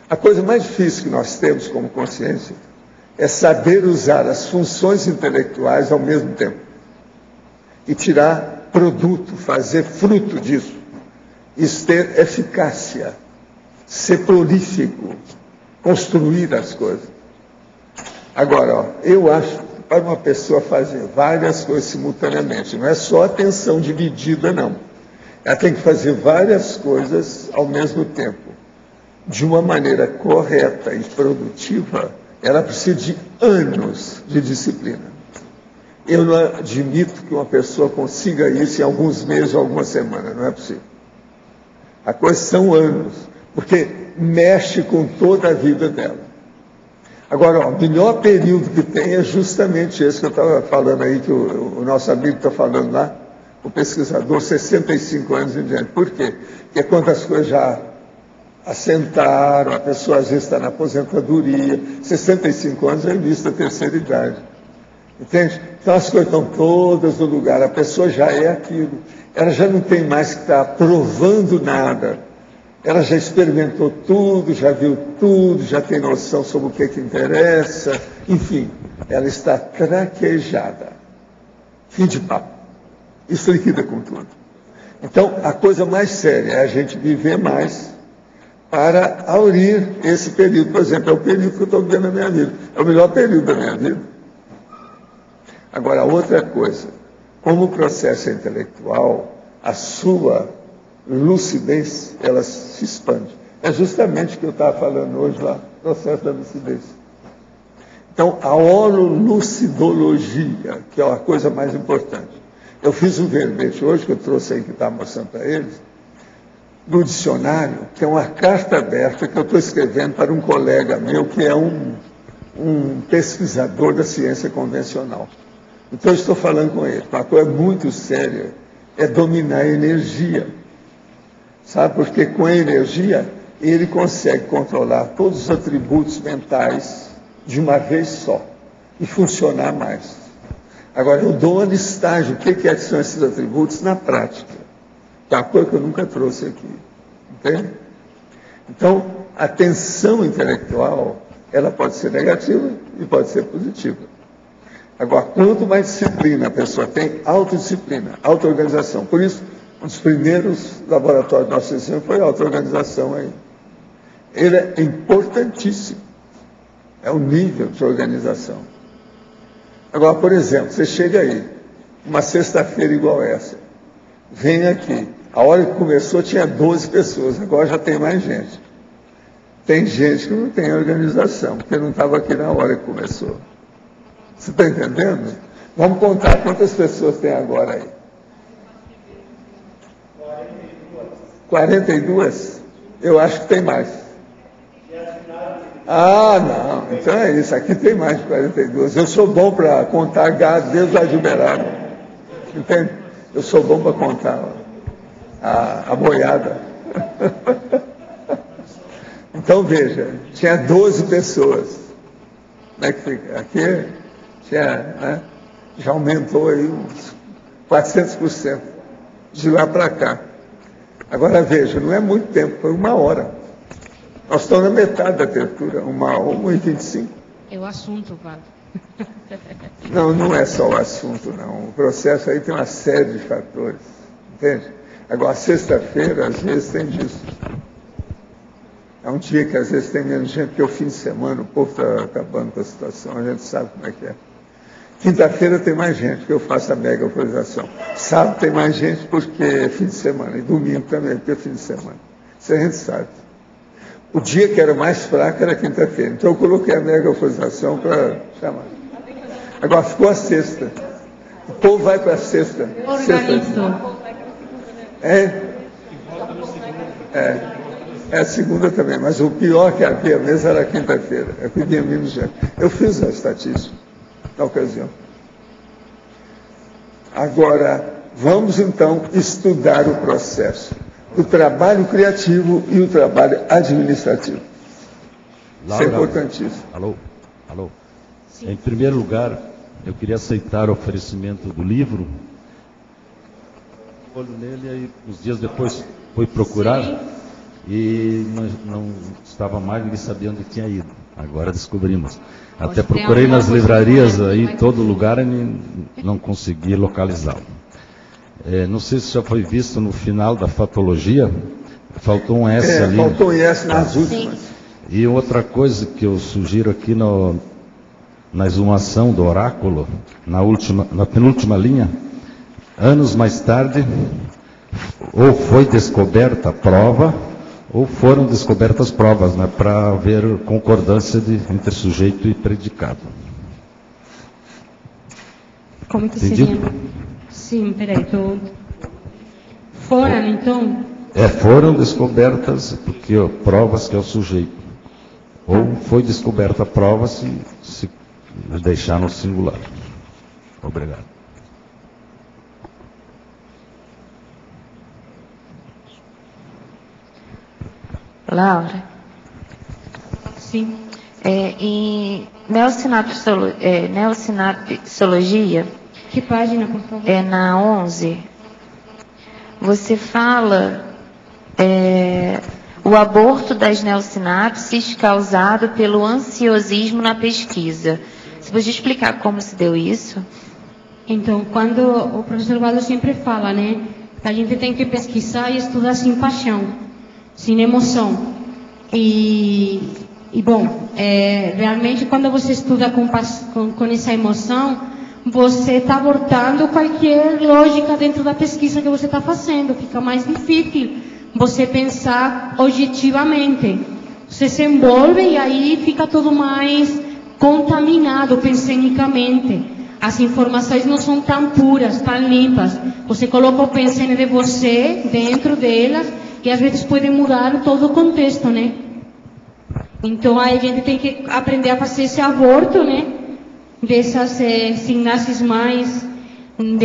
A coisa mais difícil que nós temos como consciência é saber usar as funções intelectuais ao mesmo tempo. E tirar produto, fazer fruto disso. Isso ter eficácia, ser prolífico, construir as coisas. Agora, ó, eu acho que para uma pessoa fazer várias coisas simultaneamente, não é só atenção dividida, não. Ela tem que fazer várias coisas ao mesmo tempo. De uma maneira correta e produtiva, ela precisa de anos de disciplina. Eu não admito que uma pessoa consiga isso em alguns meses ou algumas semanas, não é possível. A coisa são anos, porque mexe com toda a vida dela. Agora, ó, o melhor período que tem é justamente esse que eu estava falando aí, que o nosso amigo está falando lá, o pesquisador, 65 anos em diante. Por quê? Porque é quando as coisas já assentaram, a pessoa às vezes está na aposentadoria, 65 anos é o início da terceira idade. Entende? Então as coisas estão todas no lugar, a pessoa já é aquilo. Ela já não tem mais que estar provando nada. Ela já experimentou tudo, já viu tudo, já tem noção sobre o que interessa, enfim, ela está traquejada. Fim de papo. Isso liquida com tudo. Então, a coisa mais séria é a gente viver mais para aurir esse período. Por exemplo, é o período que eu estou vivendo na minha vida. É o melhor período da minha vida. Agora, outra coisa, como o processo é intelectual, a sua lucidez, ela se expande. É justamente o que eu estava falando hoje lá, processo da lucidez. Então, a hololucidologia, que é a coisa mais importante. Eu fiz um verbete hoje, que eu trouxe aí, que estava mostrando para eles, do dicionário, que é uma carta aberta que eu estou escrevendo para um colega meu, que é um pesquisador da ciência convencional. Então, eu estou falando com ele. Uma coisa muito séria é dominar a energia. Sabe? Porque com a energia, ele consegue controlar todos os atributos mentais de uma vez só e funcionar mais. Agora, eu dou uma listagem, o que são esses atributos na prática. Que é uma coisa que eu nunca trouxe aqui. Entende? Então, a tensão intelectual, ela pode ser negativa e pode ser positiva. Agora, quanto mais disciplina a pessoa tem, autodisciplina, auto-organização. Por isso, um dos primeiros laboratórios do nosso sistema foi a auto-organização aí. Ele é importantíssimo. É o nível de organização. Agora, por exemplo, você chega aí, uma sexta-feira igual essa, vem aqui. A hora que começou tinha 12 pessoas, agora já tem mais gente. Tem gente que não tem organização, porque não estava aqui na hora que começou. Você está entendendo? Vamos contar quantas pessoas tem agora aí. 42? Eu acho que tem mais. Ah, não. Então é isso. Aqui tem mais de 42. Eu sou bom para contar gado desde a juberada. Entende? Eu sou bom para contar a boiada. Então, veja, tinha 12 pessoas. Como é que fica? Aqui tinha, né, já aumentou aí uns 400% de lá para cá. Agora, veja, não é muito tempo, foi 1 hora. Nós estamos na metade da abertura, 1h25. É o assunto, Paulo. Não, não é só o assunto, não. O processo aí tem uma série de fatores, entende? Agora, sexta-feira, às vezes, tem disso. É um dia que, às vezes, tem menos gente, porque o fim de semana o povo está acabando com a situação, a gente sabe como é que é. Quinta-feira tem mais gente, porque eu faço a mega autorização. Sábado tem mais gente, porque é fim de semana. E domingo também, porque é fim de semana. Isso a gente sabe. O dia que era mais fraco era quinta-feira. Então eu coloquei a mega autorização para chamar. Agora ficou a sexta. O povo vai para a sexta. Organizou. É a segunda também, mas o pior que havia mesmo era a quinta-feira. É que vinha menos gente. Eu fiz a estatística na ocasião. Agora, vamos então estudar o processo. O trabalho criativo e o trabalho administrativo. Laura, isso é importantíssimo. Alô. Sim. Em primeiro lugar, eu queria aceitar o oferecimento do livro. Olho nele e aí, uns dias depois fui procurar. Sim. E não estava mais, ninguém sabia onde tinha ido. Agora descobrimos. Até procurei nas livrarias aí, em todo lugar, e não consegui localizá-lo. Não sei se já foi visto no final da fatologia, faltou um S ali. Faltou um S nas últimas. E outra coisa que eu sugiro aqui na exumação do oráculo, na penúltima linha, anos mais tarde, ou foi descoberta a prova, ou foram descobertas provas, né, para haver concordância entre sujeito e predicado. Como que seria? Sim, peraí, foram, então? Foram descobertas, porque provas que é o sujeito. Ou foi descoberta a prova se deixar no singular. Obrigado. Laura? Sim. Em neossinapsologia, que página, por favor? Na 11, você fala o aborto das neossinapses causado pelo ansiosismo na pesquisa. Você pode explicar como se deu isso? Então, quando o professor Valdo sempre fala, né, que a gente tem que pesquisar e estudar sem paixão, sem emoção. E bom, realmente quando você estuda com essa emoção, você está abortando qualquer lógica dentro da pesquisa que você está fazendo. Fica mais difícil você pensar objetivamente. Você se envolve e aí fica tudo mais contaminado pensenicamente. As informações não são tão puras, tão limpas. Você coloca o pensene de você dentro delas e às vezes pode mudar todo o contexto, né? Então aí a gente tem que aprender a fazer esse aborto, né? Dessas sinapses de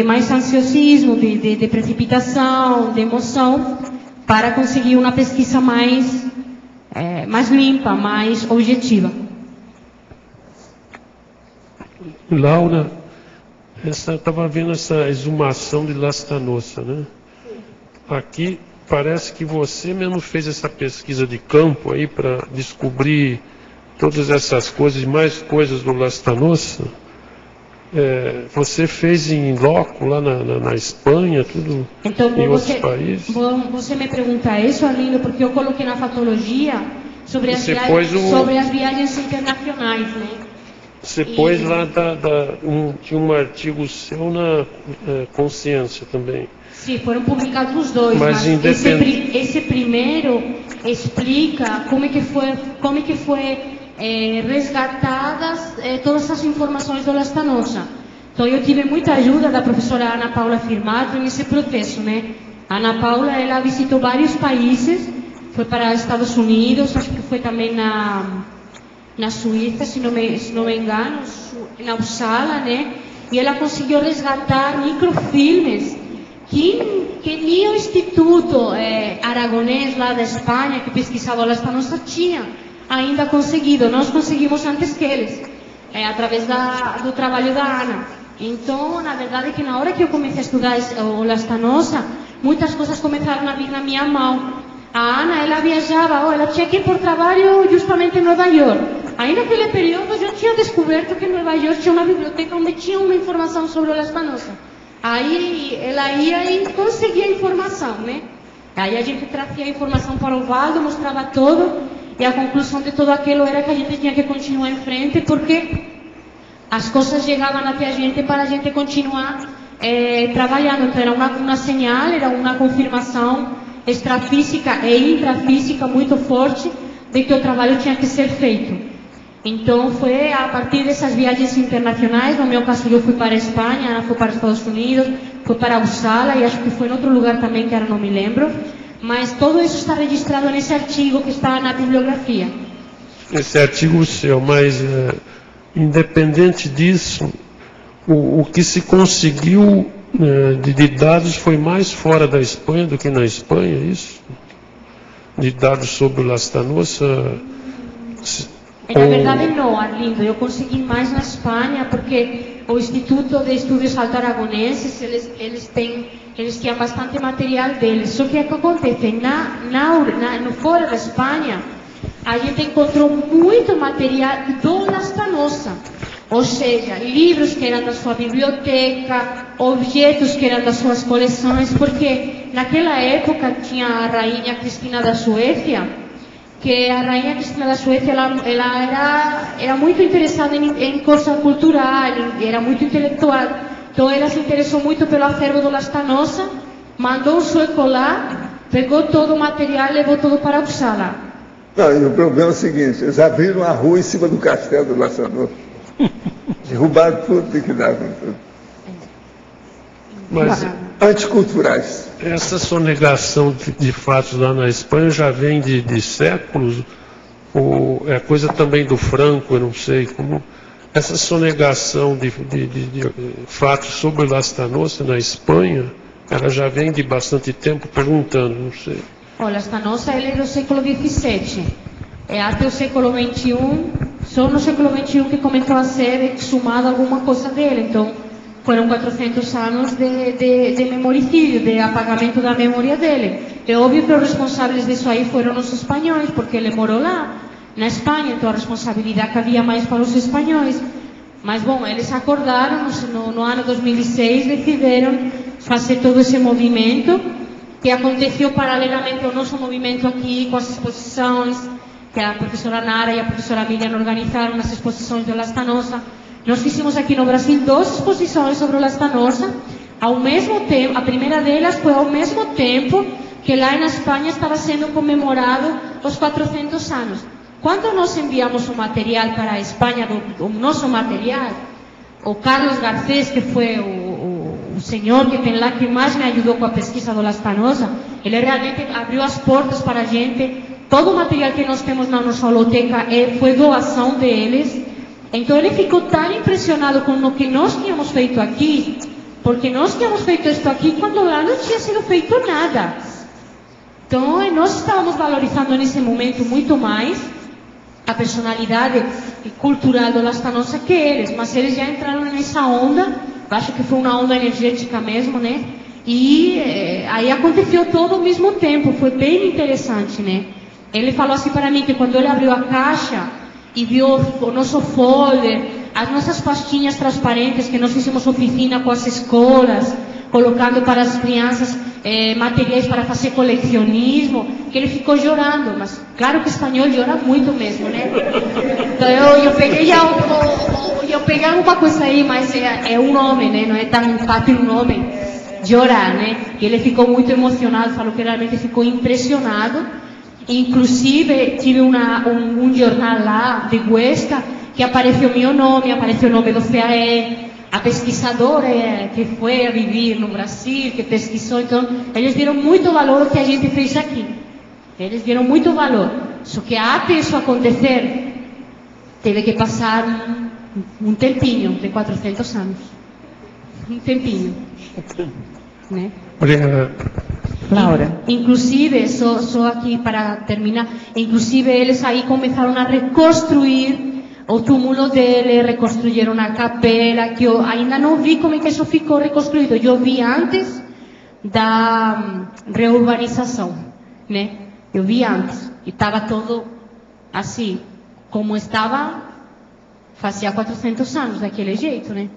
mais ansiosismo, de precipitação, de emoção, para conseguir uma pesquisa mais limpa, mais objetiva. Laura, estava vendo essa exumação de Lastanossa, né? Aqui parece que você mesmo fez essa pesquisa de campo aí para descobrir todas essas coisas, mais coisas do Lastanossa. Você fez em loco lá na Espanha, tudo então, em outros países? Você me pergunta isso, Arlindo, porque eu coloquei na fatologia sobre as viagens internacionais, né? Você pôs lá, tinha um artigo seu na Consciência também. Sim, foram publicados os dois, mas esse primeiro explica como é que foi resgatadas todas as informações do Lastanossa. Então eu tive muita ajuda da professora Ana Paula Firmato nesse processo, né? A Ana Paula, ela visitou vários países, foi para Estados Unidos, acho que foi também na Suíça, se não me engano, na Uppsala, né? e ela conseguiu resgatar microfilmes que nem o Instituto Aragonês lá da Espanha, que pesquisava a Lastanosa, tinha ainda conseguido. Nós conseguimos antes que eles, através do trabalho da Ana. Então, na verdade, que na hora que eu comecei a estudar o Lastanosa, muitas coisas começaram a vir na minha mão. A Ana, ela viajava, ela tinha que ir por trabalho justamente em Nova York. Aí naquele período eu tinha descoberto que em Nova York tinha uma biblioteca onde tinha uma informação sobre o Lastanosa. Aí ela ia e conseguia a informação, né? Aí a gente trazia a informação para o Valdo, mostrava tudo, e a conclusão de tudo aquilo era que a gente tinha que continuar em frente, porque as coisas chegavam até a gente para a gente continuar trabalhando. Então era uma señal, era uma confirmação extrafísica e intrafísica muito forte de que o trabalho tinha que ser feito. Então foi a partir dessas viagens internacionais. No meu caso eu fui para a Espanha, Ana foi para os Estados Unidos, foi para Uppsala e acho que foi em outro lugar também que agora não me lembro, mas tudo isso está registrado nesse artigo que está na bibliografia. Esse artigo seu, mas independente disso, o que se conseguiu de dados foi mais fora da Espanha do que na Espanha, isso? De dados sobre o Lastanosa? Na verdade não, Arlindo, eu consegui mais na Espanha, porque o Instituto de Estudos Alto-Aragoneses, eles tinham bastante material deles. Só que o que acontece, no fora da Espanha, a gente encontrou muito material do Lastanosa. Ou seja, livros que eram da sua biblioteca, objetos que eram das suas coleções, porque naquela época tinha a rainha Cristina da Suécia, que a rainha Cristina da Suécia ela era muito interessada em coisa cultural, era muito intelectual. Então ela se interessou muito pelo acervo do Lastanosa, mandou um sueco lá, pegou todo o material e levou tudo para Uppsala. Não, e o problema é o seguinte, eles abriram a rua em cima do castelo do Lastanosa. Derrubaram tudo, liquidaram tudo. Mas anticulturais. Essa sonegação de fatos lá na Espanha já vem de séculos? Ou é coisa também do Franco, eu não sei como. Essa sonegação de fatos sobre o Lastanosa na Espanha, ela já vem de bastante tempo perguntando, não sei. O Lastanosa ele é do século XVII. Até o século XXI, só no século XXI que começou a ser exumada alguma coisa dele. Então, foram 400 anos de memoricídio, de apagamento da memória dele. É óbvio que os responsáveis disso aí foram os espanhóis, porque ele morou lá, na Espanha, então a responsabilidade cabia mais para os espanhóis. Mas, bom, eles acordaram, no ano 2006, decidiram fazer todo esse movimento, que aconteceu paralelamente ao nosso movimento aqui, com as exposições, que a professora Nara e a professora Miriam organizaram as exposições do Lastanosa. Nós fizemos aqui no Brasil 2 exposições sobre o Lastanosa, ao mesmo tempo, a primeira delas foi ao mesmo tempo que lá na Espanha estava sendo comemorado os 400 anos. Quando nós enviamos o material para a Espanha, o nosso material, o Carlos Garcés, que foi o senhor que tem lá, que mais me ajudou com a pesquisa do Lastanosa, ele realmente abriu as portas para a gente. Todo o material que nós temos na nossa holoteca foi doação deles. Então ele ficou tão impressionado com o que nós tínhamos feito aqui, porque nós tínhamos feito isso aqui quando lá não tinha sido feito nada. Então nós estávamos valorizando nesse momento muito mais a personalidade cultural do Lastanosa que eles, mas eles já entraram nessa onda, acho que foi uma onda energética mesmo, né? E aí aconteceu todo ao mesmo tempo, foi bem interessante, né? Ele falou assim para mim que quando ele abriu a caixa e viu o nosso folder, as nossas pastinhas transparentes que nós fizemos oficina com as escolas, colocando para as crianças materiais para fazer colecionismo, que ele ficou chorando, mas claro que o espanhol chora muito mesmo, né? Então eu peguei alguma coisa aí, mas é um homem, né? Não é tão fácil um homem chorar, né? E ele ficou muito emocionado, falou que realmente ficou impressionado. Inclusive, tive um jornal lá de Huesca que apareceu meu nome, apareceu o nome do FAE, a pesquisadora que foi a viver no Brasil, que pesquisou. Então, eles deram muito valor ao que a gente fez aqui. Eles deram muito valor. Só que até isso acontecer, teve que passar um tempinho, de 400 anos. um tempinho. Né? Obrigado. Laura. Inclusive, só aqui para terminar, inclusive eles aí começaram a reconstruir o túmulo dele, reconstruíram a capela, que eu ainda não vi como é que isso ficou reconstruído. Eu vi antes da reurbanização, né? Eu vi antes, e estava todo assim, como estava fazia 400 anos, daquele jeito, né?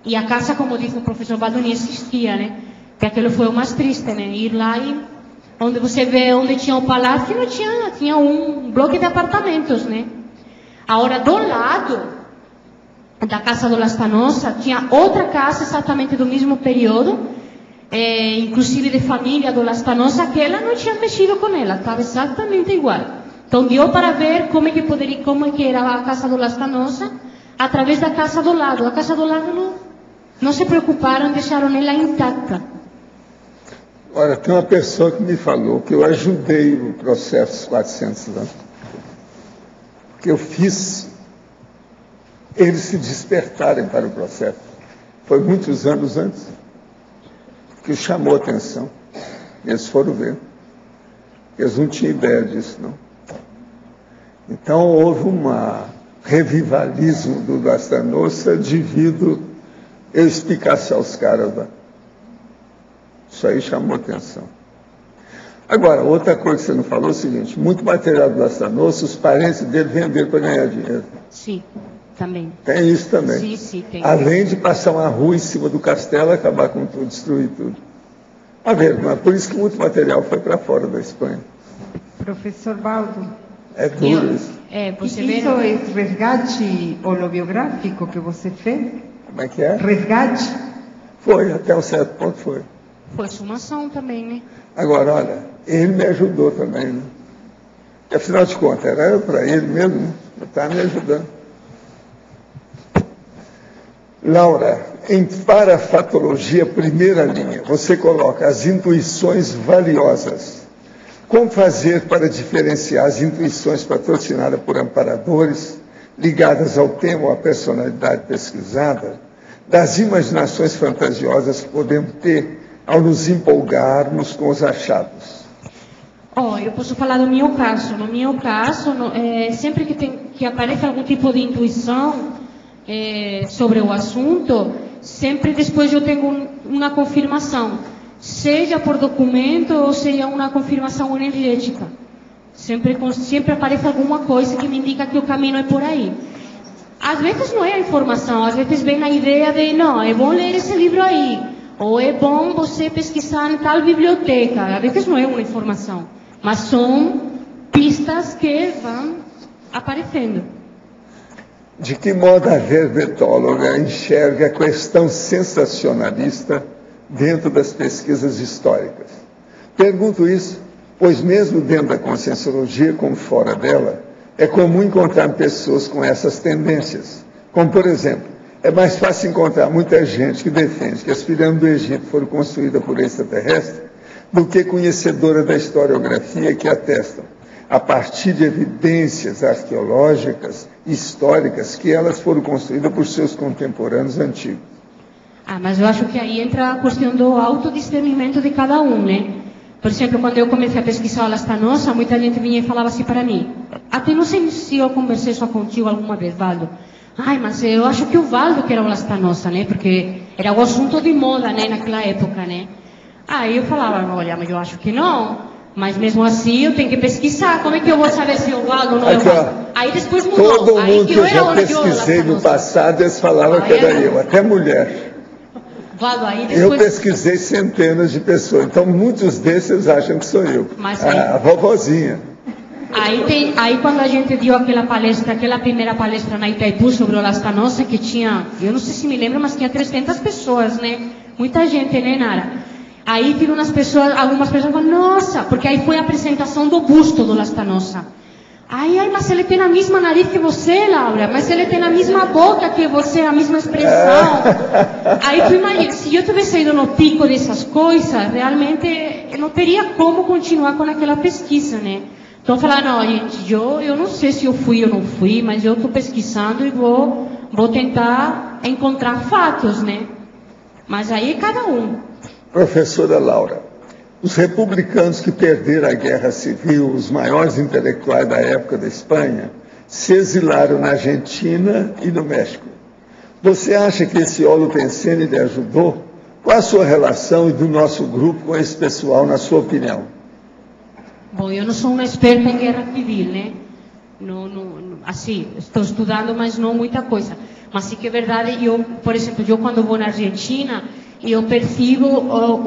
E a casa, como disse o professor Valdo, nem existia, né? Que aquilo foi o mais triste, né? Ir lá e onde você vê onde tinha o palácio, não tinha um bloco de apartamentos, né? Agora, do lado da casa do Lastanosa, tinha outra casa exatamente do mesmo período, inclusive de família do Lastanosa, que ela não tinha mexido com ela, estava exatamente igual. Então, deu para ver como é que era a casa do Lastanosa, através da casa do lado. A casa do lado não se preocuparam, deixaram ela intacta. Olha, tem uma pessoa que me falou que eu ajudei o processo dos 400 anos. Que eu fiz eles se despertarem para o processo. Foi muitos anos antes que chamou a atenção. Eles foram ver. Eles não tinham ideia disso, não. Então houve um revivalismo do Lastanosa devido eu explicasse aos caras lá. Isso aí chamou atenção. Agora, outra coisa que você não falou é o seguinte, muito material do Lastanosa, os parentes dele venderam para ganhar dinheiro. Sim, também. Tem isso também. Sim, tem. Além de passar uma rua em cima do castelo e acabar com tudo, destruir tudo. A vergonha. Por isso que muito material foi para fora da Espanha. Professor Baldo. É duro isso. Você isso é resgate holobiográfico que você fez? Como é que é? Resgate? Foi, até um certo ponto foi. Foi sumação também, né? Agora, olha, ele me ajudou também, né? Afinal de contas, era para ele mesmo, né? Ele estava me ajudando. Laura, em parafatologia primeira linha, você coloca as intuições valiosas. Como fazer para diferenciar as intuições patrocinadas por amparadores, ligadas ao tema ou à personalidade pesquisada, das imaginações fantasiosas que podemos ter ao nos empolgarmos com os achados? Eu posso falar do meu caso. No meu caso, sempre que aparece algum tipo de intuição sobre o assunto, sempre depois eu tenho uma confirmação, seja por documento ou seja uma confirmação energética. Sempre aparece alguma coisa que me indica que o caminho é por aí. Às vezes não é a informação, às vezes vem a ideia de, não, é bom ler esse livro aí, ou é bom você pesquisar em tal biblioteca. Às vezes não é uma informação, mas são pistas que vão aparecendo. De que modo a verbetóloga enxerga a questão sensacionalista dentro das pesquisas históricas? Pergunto isso, pois mesmo dentro da conscienciologia como fora dela, é comum encontrar pessoas com essas tendências. Como, por exemplo, é mais fácil encontrar muita gente que defende que as pirâmides do Egito foram construídas por extraterrestres do que conhecedora da historiografia que atestam, a partir de evidências arqueológicas, históricas, que elas foram construídas por seus contemporâneos antigos. Mas eu acho que aí entra a questão do autodiscernimento de cada um, né? Por exemplo, quando eu comecei a pesquisar o Lastanosa, muita gente vinha e falava assim para mim, até não sei se eu conversei só contigo alguma vez, Valdo. Mas eu acho que o Valdo que era o Lastanosa, né? Porque era o assunto de moda, né? Naquela época, né? Aí eu falava, olha, mas eu acho que não. Mas mesmo assim eu tenho que pesquisar. Como é que eu vou saber se é o Valdo ou não é o Valdo? Aí depois mudou. Todo mundo que eu já pesquisei no passado, eles falavam que era eu, até mulher. Valdo, aí depois... Eu pesquisei centenas de pessoas, então muitos desses acham que sou eu. Mas aí... A vovozinha. Aí quando a gente deu aquela primeira palestra na Itaipu sobre o Lastanosa, que tinha, eu não sei se me lembro, mas tinha 300 pessoas, né? Muita gente, né, Nara? Aí tinha algumas pessoas falaram, nossa, porque aí foi a apresentação do busto do Lastanosa. Mas ele tem a mesma nariz que você, Laura, mas ele tem a mesma boca que você, a mesma expressão. Aí tu imagina, se eu tivesse ido no pico dessas coisas, realmente eu não teria como continuar com aquela pesquisa, né? Então falaram, não, gente, eu não sei se eu fui ou não fui, mas eu estou pesquisando e vou tentar encontrar fatos, né? Mas aí é cada um. Professora Laura, os republicanos que perderam a guerra civil, os maiores intelectuais da época da Espanha, se exilaram na Argentina e no México. Você acha que esse Holopensene lhe ajudou? Qual a sua relação e do nosso grupo com esse pessoal, na sua opinião? Bom, eu não sou uma experta em guerra civil, né? Assim, estou estudando, mas não muita coisa. Mas sim que é verdade, por exemplo, eu quando vou na Argentina, eu percebo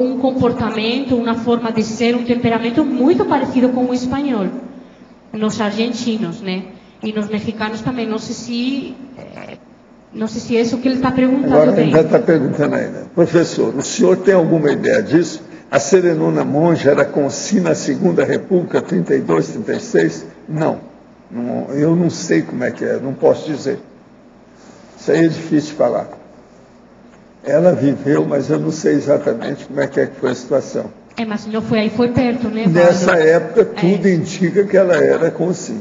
um comportamento, uma forma de ser, um temperamento muito parecido com o espanhol. Nos argentinos, né? E nos mexicanos também. Não sei se é isso que ele está perguntando. Agora ele ainda está perguntando ainda. Professor, o senhor tem alguma ideia disso? A Serenona Monja era consi na Segunda República, 32, 36? Não. Eu não sei como é que é, não posso dizer. Isso aí é difícil de falar. Ela viveu, mas eu não sei exatamente como é que foi a situação. Mas não foi aí, foi perto, né? Nessa época, tudo indica que ela era consi.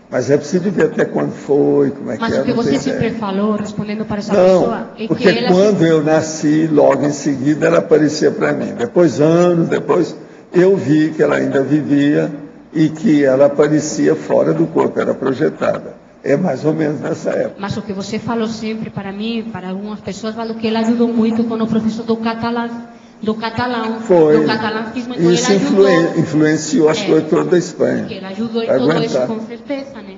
Mas é preciso ver até quando foi, como é que era. Mas o que você sempre falou, respondendo para essa pessoa... Não, é porque que ela... quando eu nasci, logo em seguida, ela aparecia para mim. Depois, anos depois, eu vi que ela ainda vivia e que ela aparecia fora do corpo, era projetada. É mais ou menos nessa época. Mas o que você falou sempre para mim, para algumas pessoas, falou que ela ajudou muito com o processo do catalão. Foi. Do catalanismo, então isso influenciou a estrutura da Espanha. Porque ela ajudou em tudo isso, com certeza, né?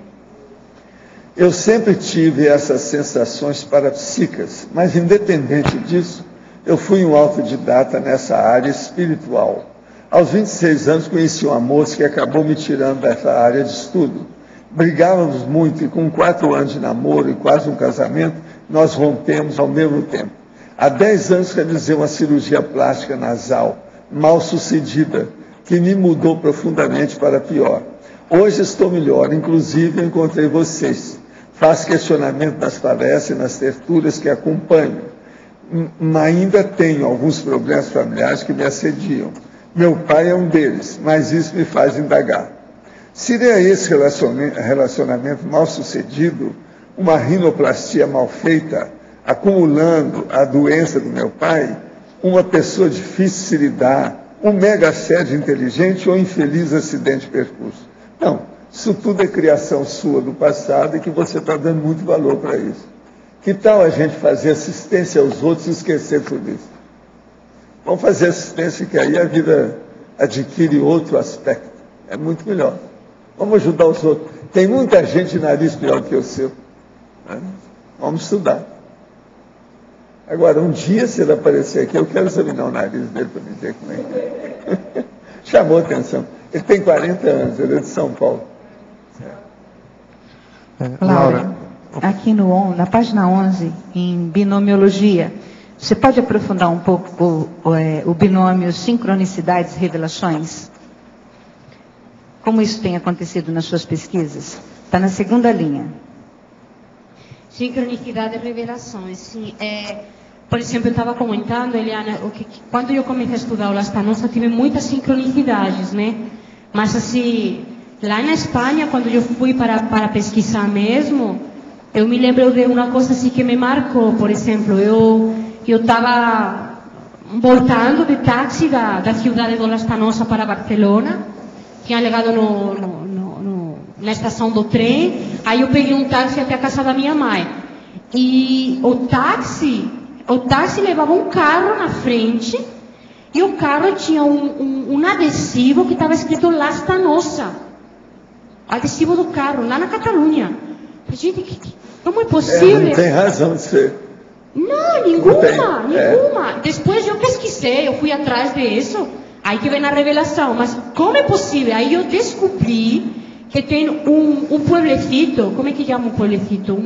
Eu sempre tive essas sensações parapsíquicas, mas independente disso, eu fui um autodidata nessa área espiritual. Aos 26 anos conheci uma moça que acabou me tirando dessa área de estudo. Brigávamos muito e com 4 anos de namoro e quase um casamento, nós rompemos ao mesmo tempo. Há 10 anos realizei uma cirurgia plástica nasal, mal sucedida, que me mudou profundamente para pior. Hoje estou melhor, inclusive eu encontrei vocês. Faço questionamento nas palestras e nas tertúlias que acompanho. Ainda tenho alguns problemas familiares que me assediam. Meu pai é um deles, mas isso me faz indagar. Seria esse relacionamento mal sucedido, uma rinoplastia mal feita, acumulando a doença do meu pai, uma pessoa difícil de se lidar, um mega assédio inteligente ou infeliz acidente de percurso? Não, isso tudo é criação sua do passado e que você está dando muito valor para isso. Que tal a gente fazer assistência aos outros e esquecer tudo isso? Vamos fazer assistência que aí a vida adquire outro aspecto. É muito melhor. Vamos ajudar os outros. Tem muita gente de nariz pior que o seu. Né? Vamos estudar. Agora, um dia, se ele aparecer aqui, eu quero examinar o nariz dele para me ver como é que é. Chamou a atenção. Ele tem 40 anos, ele é de São Paulo. Laura, aqui na página 11, em binomiologia, você pode aprofundar um pouco o binômio sincronicidades e revelações? Como isso tem acontecido nas suas pesquisas? Está na segunda linha. Sincronicidade e revelações, sim. Por exemplo, eu estava comentando, Eliana, quando eu comecei a estudar o Lastanosa, tive muitas sincronicidades, né? Mas assim, lá na Espanha, quando eu fui para pesquisar mesmo, eu me lembro de uma coisa assim que me marcou. Por exemplo, eu estava voltando de táxi da cidade do Lastanosa para Barcelona, tinha chegado na estação do trem, aí eu peguei um táxi até a casa da minha mãe. E o táxi levava um carro na frente, e o carro tinha um adesivo que estava escrito Lastanosa. Adesivo do carro, lá na Catalunha. Gente, como é possível? Não tem razão de ser. Não, nenhuma. Depois eu pesquisei, eu fui atrás disso. Aí que vem a revelação. Mas como é possível? Aí eu descobri que tem um pueblecito. Como é que chama um pueblecito?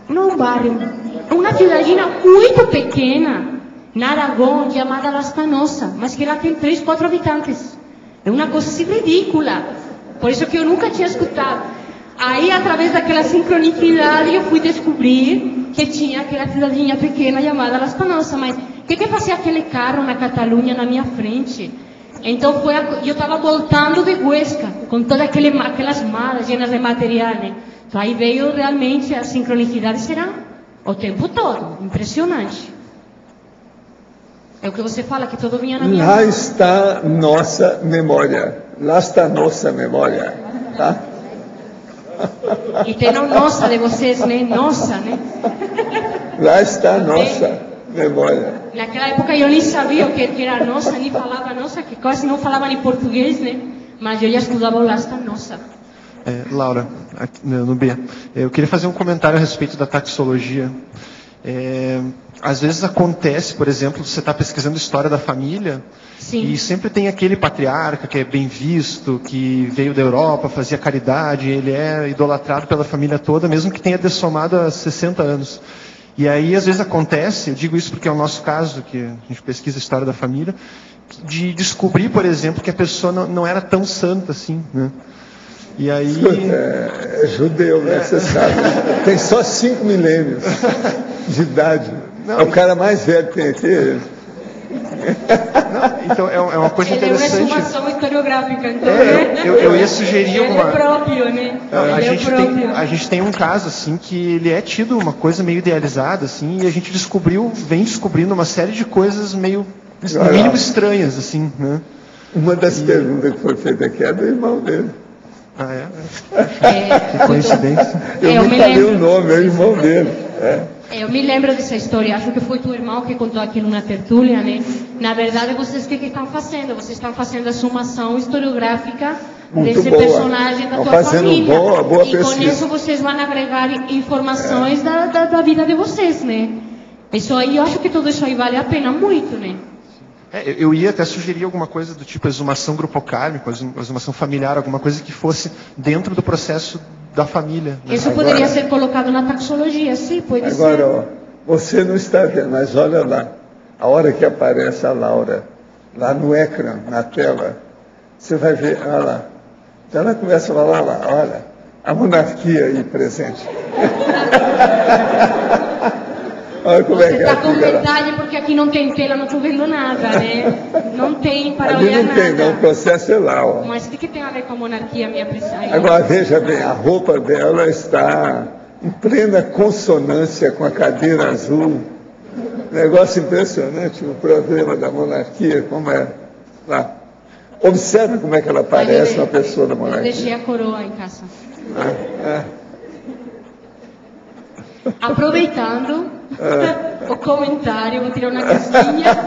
Não um bairro. Uma cidadinha muito pequena, na Aragão, chamada Lastanosa. Mas que ela tem 3, 4 habitantes. É uma coisa assim ridícula. Por isso que eu nunca tinha escutado. Aí, através daquela sincronicidade, eu fui descobrir que tinha aquela cidadinha pequena chamada Lastanosa. Mas o que fazia aquele carro na Catalunha na minha frente? Então, eu estava voltando de Huesca, com todas aquelas malas llenas de material, né? Então, aí veio realmente a sincronicidade. Será? O tempo todo. Impressionante. É o que você fala, que tudo vinha na minha Lá mão. está nossa memória. Lá está nossa memória. Tá? E tem a nossa de vocês, né? Nossa, né? Lá está a nossa memória. Naquela época eu nem sabia o que era nossa, nem falava nossa, que quase não falava nem português, né? Mas eu já estudava o Lá está nossa. Laura, aqui, no B, eu queria fazer um comentário a respeito da taxologia. Às vezes acontece, por exemplo, você está pesquisando história da família. Sim. E sempre tem aquele patriarca que é bem visto, que veio da Europa, fazia caridade, ele é idolatrado pela família toda, mesmo que tenha dessomado há 60 anos. E aí, às vezes acontece, eu digo isso porque é o nosso caso, que a gente pesquisa a história da família, de descobrir, por exemplo, que a pessoa não era tão santa assim, né? E aí... É judeu, né? Você sabe. Tem só 5 milênios de idade. Não, é o cara mais velho que tem aqui. Não, então, é uma coisa interessante. Ele é uma exumação historiográfica, então. Eu ia sugerir ele é próprio, né? A gente tem um caso, assim, que ele é tido uma coisa meio idealizada, assim, e a gente vem descobrindo uma série de coisas meio, no mínimo, estranhas, assim, né? Uma das perguntas que foi feita aqui é do irmão dele. Ah, é? Que coincidência. Eu não falei o nome, é o irmão dele. Eu me lembro dessa história, acho que foi tu irmão que contou aqui numa tertúlia, né? Na verdade, vocês o que estão fazendo? Vocês estão fazendo a sumação historiográfica muito desse boa. personagem da tua família. Boa e pesquisa. com isso vocês vão agregar informações da vida de vocês, né? Isso aí, eu acho que tudo isso aí vale a pena muito, né? Eu ia até sugerir alguma coisa do tipo exumação grupocármica, exumação familiar, alguma coisa que fosse dentro do processo da família. Né? Isso poderia ser colocado na taxologia, sim, pode ser. Agora, ó, você não está vendo, mas olha lá, a hora que aparece a Laura, lá no ecrã, na tela, você vai ver, olha lá, então ela começa a falar, lá, olha, a monarquia aí presente. Olha como você é que está com fica vontade, porque aqui não tem tela, não estou vendo nada, né? Não tem para ali olhar não tem, nada. não, o processo é lá, ó. Mas o que tem a ver com a monarquia, minha pressão? Agora, veja bem, a roupa dela está em plena consonância com a cadeira azul. Negócio impressionante, o problema da monarquia, como é lá. Observe como é que ela parece uma pessoa da monarquia. Eu deixei a coroa em casa. Aproveitando o comentário, vou tirar uma casquinha.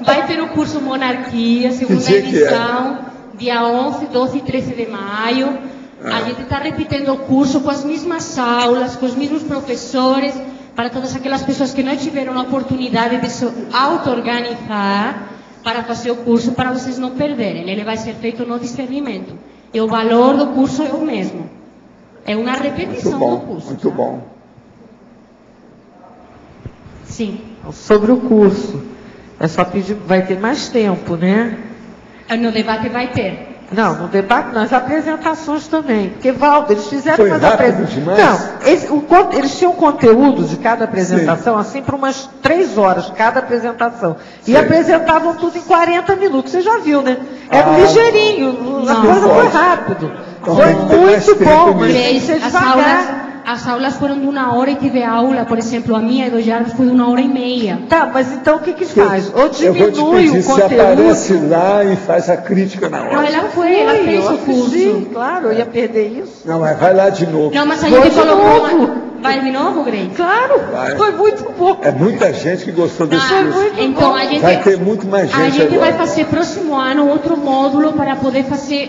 Vai ter o curso Monarquia, segunda edição, dia 11, 12 e 13 de maio. A gente está repetindo o curso com as mesmas aulas, com os mesmos professores, para todas aquelas pessoas que não tiveram a oportunidade de se auto-organizar para fazer o curso, para vocês não perderem. Ele vai ser feito no discernimento. E o valor do curso é o mesmo. É uma repetição do curso. Muito bom. Sim. Sobre o curso, é só pedir, vai ter mais tempo, né? No debate vai ter. Não, no debate, nas apresentações também. Porque, Valdo, eles fizeram foi umas apresentações. Não, eles tinham conteúdo de cada apresentação, assim, por umas 3 horas cada apresentação. E apresentavam tudo em 40 minutos. Você já viu, né? Era ligeirinho, a coisa foi rápido. Foi muito bom, mas tem que ser devagar. As aulas foram de 1 hora e tive aula, por exemplo, a minha e do Jarvis foi de 1h30. Tá, mas então o que faz? Ou diminui eu vou te pedir, o conteúdo. Você aparece lá e faz a crítica na hora. Não, ela fez o curso. Claro, eu ia perder isso. Não, mas vai lá de novo. Não, mas a gente colocou... Vai de novo, Grace? Claro, foi muito bom. É muita gente que gostou desse curso. Então, a gente, vai ter muito mais gente agora. A gente agora. vai fazer próximo ano outro módulo para poder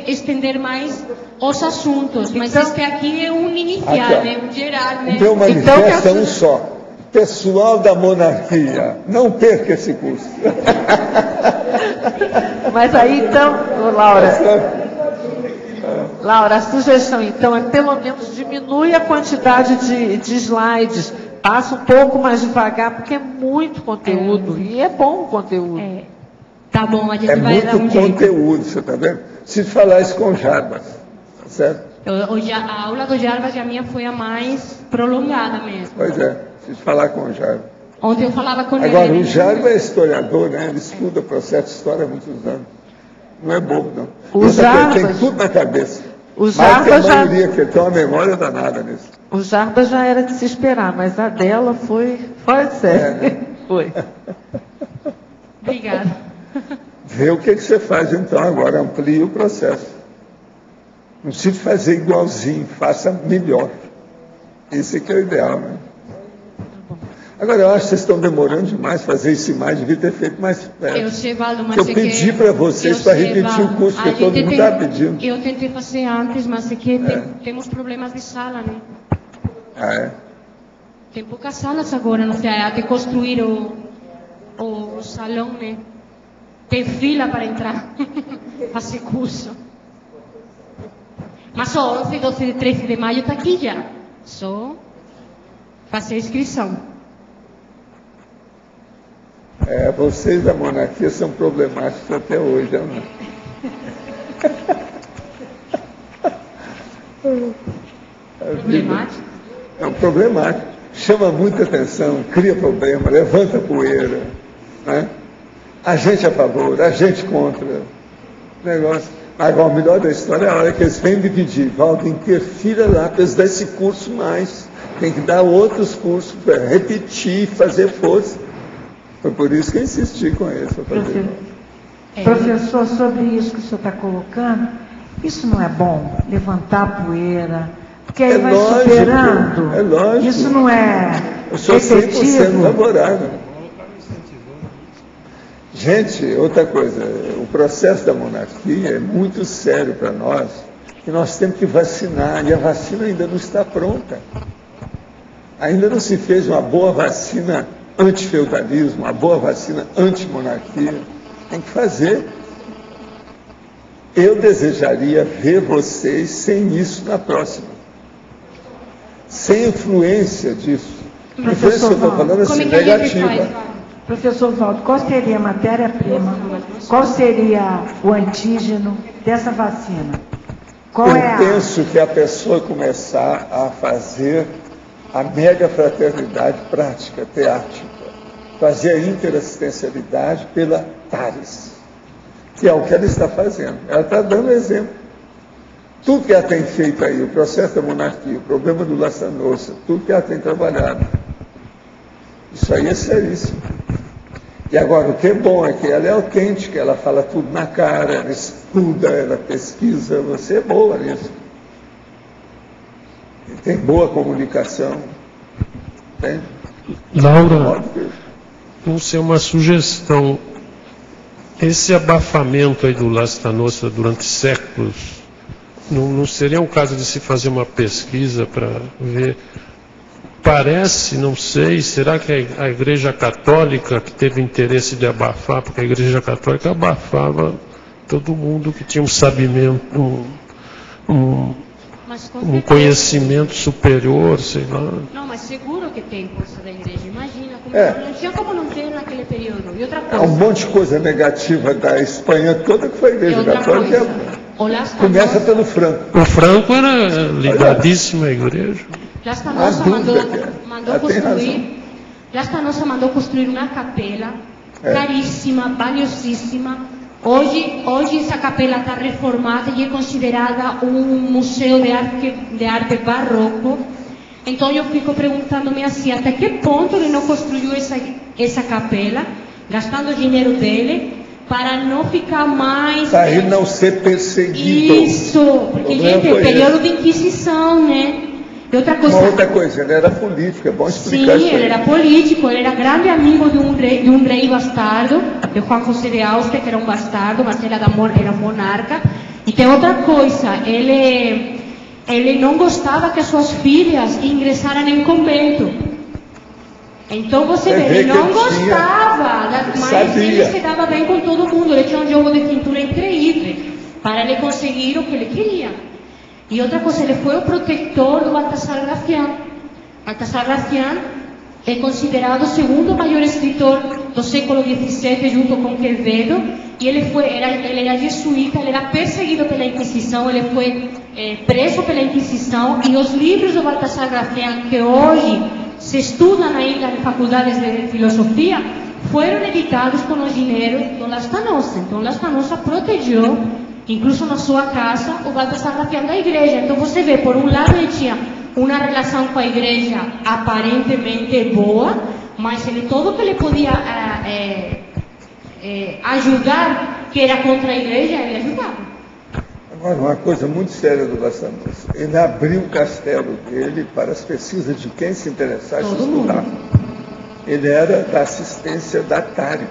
estender mais os assuntos. Mas então, este aqui é um inicial, né? Um geral, né? Então, manifesta um só. Pessoal da monarquia, não perca esse curso. Mas aí, então, Laura, a sugestão, então, é pelo menos diminui a quantidade de slides, passa um pouco mais devagar, porque é muito conteúdo, e é bom o conteúdo. Tá bom, a gente vai dar um jeito. É muito conteúdo, você está vendo? Preciso falar isso com o Jarbas, tá certo? A aula do Jarbas e a minha foi a mais prolongada mesmo. Pois é, preciso falar com o Jarbas. Ontem eu falava com ele. Agora, o Jarbas é historiador, né? Ele estuda o processo de história há muitos anos. Não é bobo, não. O Jarbas tem tudo na cabeça. O Mais Jarbas que a já, maioria, que tem uma memória danada nisso. o Jarbas já era de se esperar, mas a dela foi fora de série. Né? Foi. Obrigada. Vê o que você faz então agora, amplie o processo. Não precisa fazer igualzinho, faça melhor. Esse que é o ideal, né? Agora, eu acho que vocês estão demorando demais fazer isso mais, devia ter feito mais perto. Eu sei, Valdo, mas Eu pedi para vocês para repetir o curso, porque todo mundo está pedindo. Eu tentei fazer antes, mas é que temos problemas de sala, né? Ah, é? Tem poucas salas agora, não sei, até construir o salão, né? Tem fila para entrar, fazer curso. Mas só 11, 12 e 13 de maio está aqui já. Só fazer a inscrição. Vocês da monarquia são problemáticos até hoje, não é? Problemático? É um problemático. Chama muita atenção, cria problema, levanta poeira. Né? A gente a favor, a gente contra. Negócio. Agora, o melhor da história é a hora que eles vêm dividir. Valdo, interfira lá para eles dar esse curso mais. Tem que dar outros cursos para repetir, fazer força. Foi por isso que eu insisti com isso. Professor, sobre isso que o senhor está colocando, isso não é bom? Levantar a poeira, porque aí vai lógico, superando. É lógico. Isso não é eu sou 100% efetivo? favorável. Gente, outra coisa, o processo da monarquia é muito sério para nós, e nós temos que vacinar, e a vacina ainda não está pronta. Ainda não se fez uma boa vacina anti-feudalismo, uma boa vacina anti-monarquia. Tem que fazer. Eu desejaria ver vocês sem isso na próxima. Sem influência disso. Influência que eu estou falando assim, negativa. Professor Valdo, qual seria a matéria-prima? Qual seria o antígeno dessa vacina? Eu penso que a pessoa começar a fazer a mega fraternidade prática, teática, fazer a interassistencialidade pela TARES, que é o que ela está fazendo. Ela está dando exemplo. Tudo que ela tem feito aí, o processo da monarquia, o problema do Lastra Nossa, tudo que ela tem trabalhado, isso aí é seríssimo. E agora, o que é bom é que ela é autêntica, ela fala tudo na cara, ela estuda, ela pesquisa, você é boa nisso. E tem boa comunicação. Tem? Laura, não sei, uma sugestão. Esse abafamento aí do Lastra Nossa durante séculos, não seria um caso de se fazer uma pesquisa para ver? Parece, não sei, será que a Igreja Católica que teve interesse de abafar, porque a Igreja Católica abafava todo mundo que tinha um sabimento, um conhecimento superior, sei lá. Não, mas seguro que tem coisa da igreja, imagina, não tinha como não ter naquele período. E outra coisa. Há um monte de coisa negativa da Espanha toda que foi a Igreja Católica. Começa pelo Franco. O Franco era ligadíssimo à igreja. Lastra Nossa mandou construir uma capela caríssima, valiosíssima. Hoje essa capela está reformada e é considerada um museu de arte barroco. Então eu fico perguntando-me assim, até que ponto ele não construiu essa capela, gastando o dinheiro dele, para não ficar mais... Para ele não ser perseguido. Isso, porque, gente, é período de Inquisição, né? E outra coisa... Uma outra coisa, ele era político, é bom explicar isso. Sim, ele era político, ele era grande amigo de um rei bastardo, de Juan José de Áustria, que era um bastardo, mas ele era monarca. E tem outra coisa, ele não gostava que as suas filhas ingressaram em convento. Então você vê, ele não gostava, mas ele se dava bem com todo mundo, ele tinha um jogo de cintura incrível, para ele conseguir o que ele queria. E outra coisa, ele foi o protetor do Baltasar Gracián. Baltasar Gracián é considerado o segundo maior escritor do século XVII, junto com Quevedo, e ele era jesuíta, ele era perseguido pela Inquisição, ele foi preso pela Inquisição, e os livros do Baltasar Gracián, que hoje se estudam ainda em faculdades de filosofia, foram editados com o dinheiro do Lastra Nossa. Então, Lastra Nossa protegeu Incluso na sua casa, o Baltasar Gracián da igreja. Então você vê, por um lado ele tinha uma relação com a igreja aparentemente boa, mas ele, todo que ele podia ajudar, que era contra a igreja, ele ajudava. Agora, uma coisa muito séria do Bastanoso, ele abriu o castelo dele para as pesquisas de quem se interessasse em estudar. Ele era da assistência da Tares,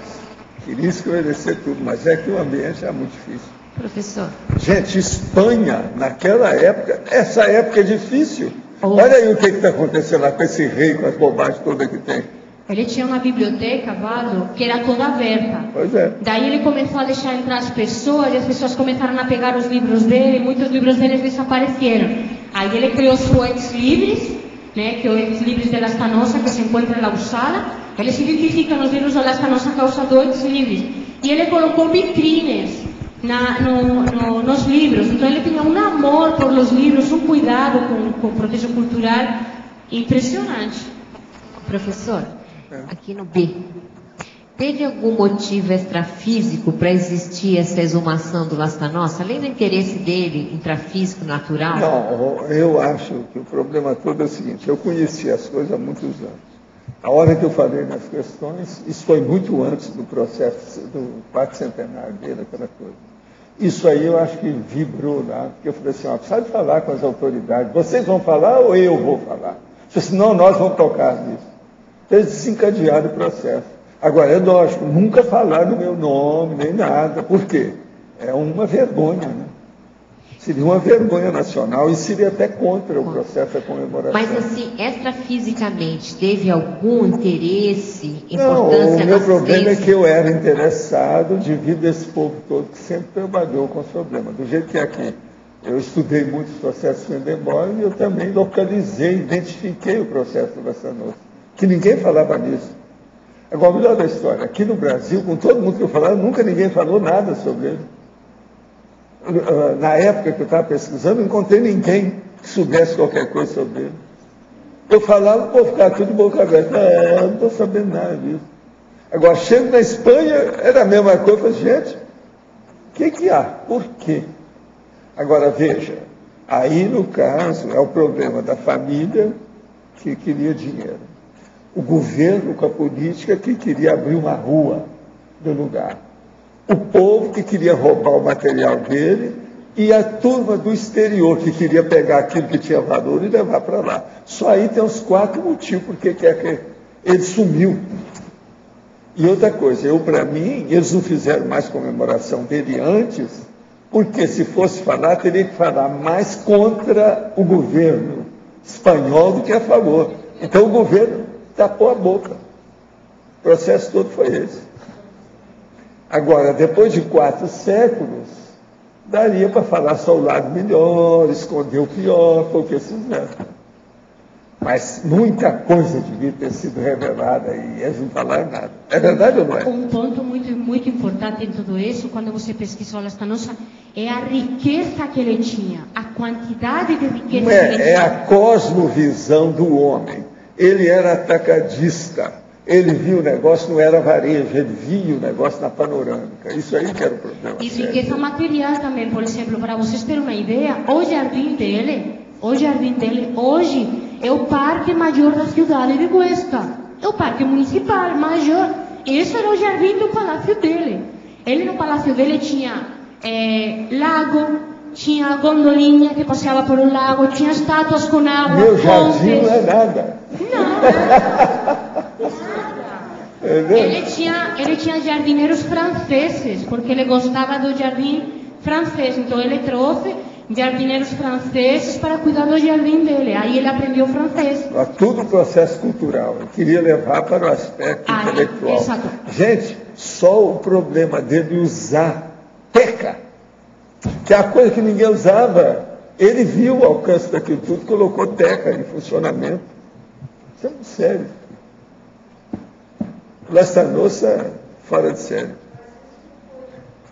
queria esclarecer tudo, mas é que o ambiente é muito difícil. Professor. Gente, Espanha, naquela época, essa época é difícil. Olha aí o que está acontecendo lá com esse rei, com as bobagens todas que tem. Ele tinha uma biblioteca, Valdo, que era toda aberta. Pois é. Daí ele começou a deixar entrar as pessoas, e as pessoas começaram a pegar os livros dele, e muitos livros deles desapareceram. Aí ele criou seu ex-libris, né, que é o ex-libris de Lastanosa, que se encontra em La Usala. Ele se identifica nos livros de Lastanosa a causa do ex-libris. E ele colocou vitrines nos livros. Então ele tinha um amor por os livros, um cuidado com o proteção cultural impressionante. Professor, aqui no B, teve algum motivo extrafísico para existir essa exumação do Lastanosa, além do interesse dele, intrafísico, natural? Não, eu acho que o problema todo é o seguinte, eu conheci as coisas há muitos anos. A hora que eu falei nas questões, isso foi muito antes do processo do quarto centenário dele, aquela coisa. Isso aí eu acho que vibrou lá, porque eu falei assim, ó, precisa de falar com as autoridades, vocês vão falar ou eu vou falar? Eu disse, não, nós vamos tocar nisso. Eles desencadearam o processo. Agora, é lógico, nunca falaram no meu nome, nem nada. Por quê? É uma vergonha, né? Seria uma vergonha nacional e seria até contra o processo da comemoração. Mas, assim, extrafisicamente, teve algum interesse, importância? Não, o meu problema é que eu era interessado devido a esse povo todo que sempre trabalhou com os problemas. Do jeito que é aqui, eu estudei muitos processos Swedenborg e eu também localizei, identifiquei o processo do Lastanosa, que ninguém falava nisso. Agora, o melhor da história, aqui no Brasil, com todo mundo que eu falava, nunca ninguém falou nada sobre ele. Na época que eu estava pesquisando, não encontrei ninguém que soubesse qualquer coisa sobre ele. Eu falava, o povo ficava tudo de boca aberta. Eu não estou sabendo nada disso. Agora, chego na Espanha, era a mesma coisa. Eu falei, gente, o que há? Por quê? Agora, veja, aí no caso é o problema da família que queria dinheiro. O governo com a política que queria abrir uma rua do lugar. O povo que queria roubar o material dele e a turma do exterior que queria pegar aquilo que tinha valor e levar para lá. Só aí tem uns 4 motivos porque quer que ele sumiu. E outra coisa, para mim, eles não fizeram mais comemoração dele antes, porque se fosse falar, teria que falar mais contra o governo espanhol do que a favor. Então o governo tapou a boca. O processo todo foi esse. Agora, depois de 4 séculos, daria para falar só o lado melhor, esconder o pior, foi o que eles fizeram. Mas muita coisa devia ter sido revelada e eles não falaram nada. É verdade ou não é? Um ponto muito importante em tudo isso, quando você pesquisa o Lastanosa, é a riqueza que ele tinha, a quantidade de riqueza que ele tinha. É a cosmovisão do homem. Ele era atacadista. Ele viu o negócio, não era varejo, ele via o negócio na panorâmica. Isso aí que era o problema. E riqueza material também, por exemplo, para vocês terem uma ideia, o jardim dele hoje é o parque maior da cidade de Huesca. É o parque municipal maior. Esse era o jardim do palácio dele. Ele no palácio dele tinha lago, tinha gondolinha que passeava por um lago, tinha estátuas com água, meu jardim não é nada. Não. Ele tinha jardineiros franceses, porque ele gostava do jardim francês. Então ele trouxe jardineiros franceses para cuidar do jardim dele. Aí ele aprendeu francês. Tudo processo cultural. Eu queria levar para o aspecto intelectual. Exato. Gente, só o problema dele usar teca, que é a coisa que ninguém usava. Ele viu o alcance daquilo tudo, colocou teca em funcionamento. Isso é muito sério. Lastanosa fora de sério.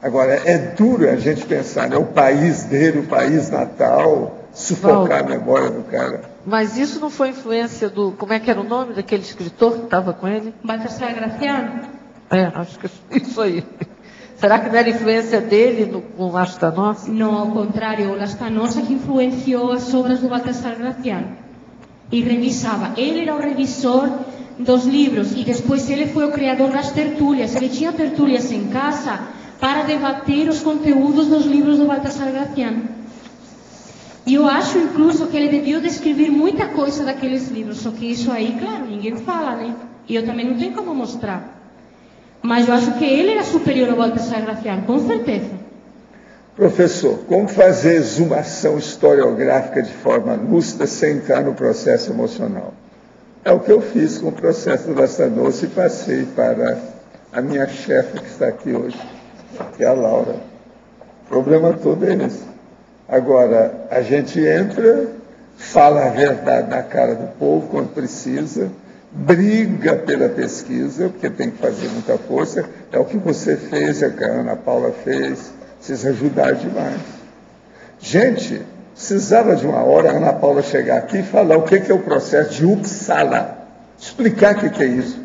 Agora, é duro a gente pensar, né? O país dele, o país natal, sufocar a memória do cara. Mas isso não foi influência do... Como é que era o nome daquele escritor que estava com ele? Baltasar Gracián. Acho que isso aí. Será que não era influência dele com o Mastro da Nossa? Não, ao contrário, o Lastanosa que influenciou as obras do Baltasar Gracián. E revisava. Ele era o revisor dos livros e depois ele foi o criador das tertúlias. Ele tinha tertúlias em casa para debater os conteúdos dos livros do Baltasar Gracián. E eu acho, incluso, que ele devia descrever muita coisa daqueles livros. Só que isso aí, claro, ninguém fala, né? E eu também não tenho como mostrar. Mas eu acho que ele era superior ao Baltasar Gracián, com certeza. Professor, como fazer exumação historiográfica de forma lúcida sem entrar no processo emocional? É o que eu fiz com o processo do Lastanosa e passei para a minha chefe que está aqui hoje, que é a Laura. O problema todo é esse. Agora, a gente entra, fala a verdade na cara do povo quando precisa, briga pela pesquisa, porque tem que fazer muita força. É o que você fez, é o que a Ana Paula fez. Precisa ajudar demais. Gente, precisava de uma hora a Ana Paula chegar aqui e falar o que é o processo de Uppsala. Explicar o que é isso.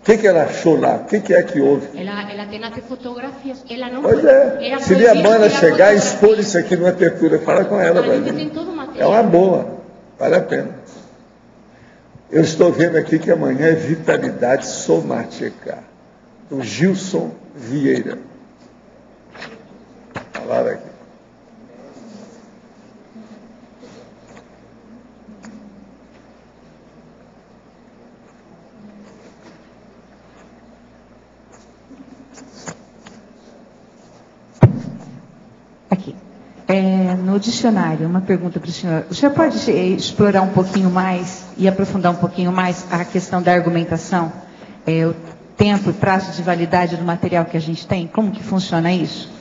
O que ela achou lá? O que é que houve? Ela tem até fotografias. Ela não pois é. Seria bom ela chegar e expor isso aqui numa tertúlia. Fala com ela. É uma boa. Vale a pena. Eu estou vendo aqui que amanhã é Vitalidade Somática, do Gilson Vieira. Falaram aqui. Aqui. No dicionário, uma pergunta para o senhor. O senhor pode explorar um pouquinho mais e aprofundar um pouquinho mais a questão da argumentação? O tempo e prazo de validade do material que a gente tem? Como que funciona isso?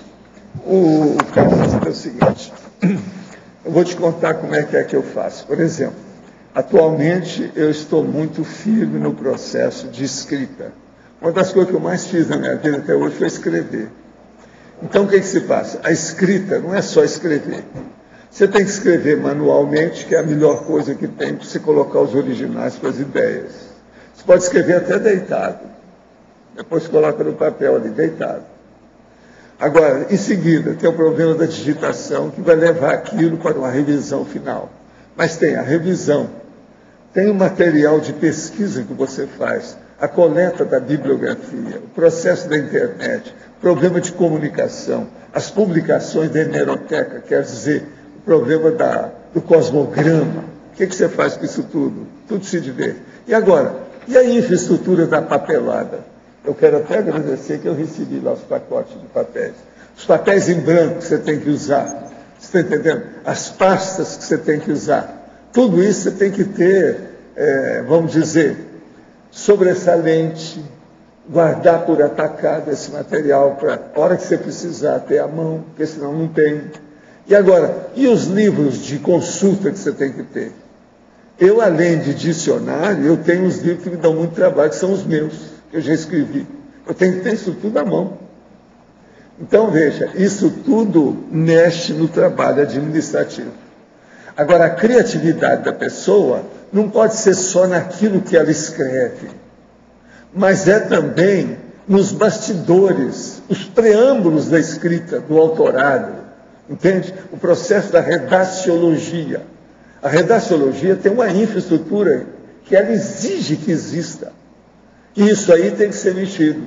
O caso é o seguinte, eu vou te contar como é que eu faço. Por exemplo, atualmente eu estou muito firme no processo de escrita. Uma das coisas que eu mais fiz na minha vida até hoje foi escrever. Então o que se passa? A escrita não é só escrever. Você tem que escrever manualmente, que é a melhor coisa que tem para você colocar os originais com as ideias. Você pode escrever até deitado. Depois coloca no papel ali, deitado. Agora, em seguida, tem o problema da digitação, que vai levar aquilo para uma revisão final. Mas tem a revisão, tem o material de pesquisa que você faz, a coleta da bibliografia, o processo da internet, problema de comunicação, as publicações da hemeroteca, quer dizer, o problema do cosmograma. O que você faz com isso tudo? Tudo se diverte. E agora, e a infraestrutura da papelada? Eu quero até agradecer que eu recebi lá os pacotes de papéis. Os papéis em branco que você tem que usar. Você está entendendo? As pastas que você tem que usar. Tudo isso você tem que ter, vamos dizer, sobressalente, guardar por atacado esse material para a hora que você precisar ter à mão, porque senão não tem. E agora, e os livros de consulta que você tem que ter? Eu, além de dicionário, eu tenho os livros que me dão muito trabalho, que são os meus. Eu já escrevi. Eu tenho que ter isso tudo à mão. Então, veja, isso tudo mexe no trabalho administrativo. Agora, a criatividade da pessoa não pode ser só naquilo que ela escreve, mas é também nos bastidores, os preâmbulos da escrita, do autorado, entende? O processo da redaciologia. A redaciologia tem uma infraestrutura que ela exige que exista. E isso aí tem que ser mexido.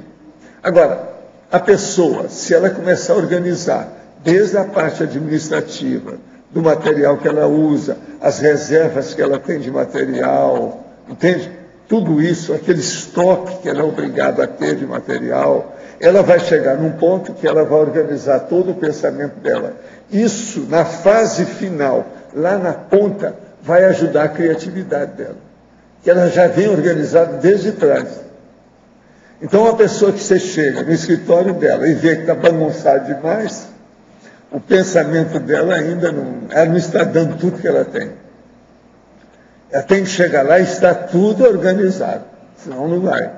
Agora, a pessoa, se ela começar a organizar, desde a parte administrativa, do material que ela usa, as reservas que ela tem de material, entende? Tudo isso, aquele estoque que ela é obrigada a ter de material, ela vai chegar num ponto que ela vai organizar todo o pensamento dela. Isso, na fase final, lá na ponta, vai ajudar a criatividade dela. Que ela já vem organizada desde trás. Então, a pessoa que você chega no escritório dela e vê que está bagunçado demais, o pensamento dela ainda ela não está dando tudo que ela tem. Ela tem que chegar lá e está tudo organizado, senão não vai.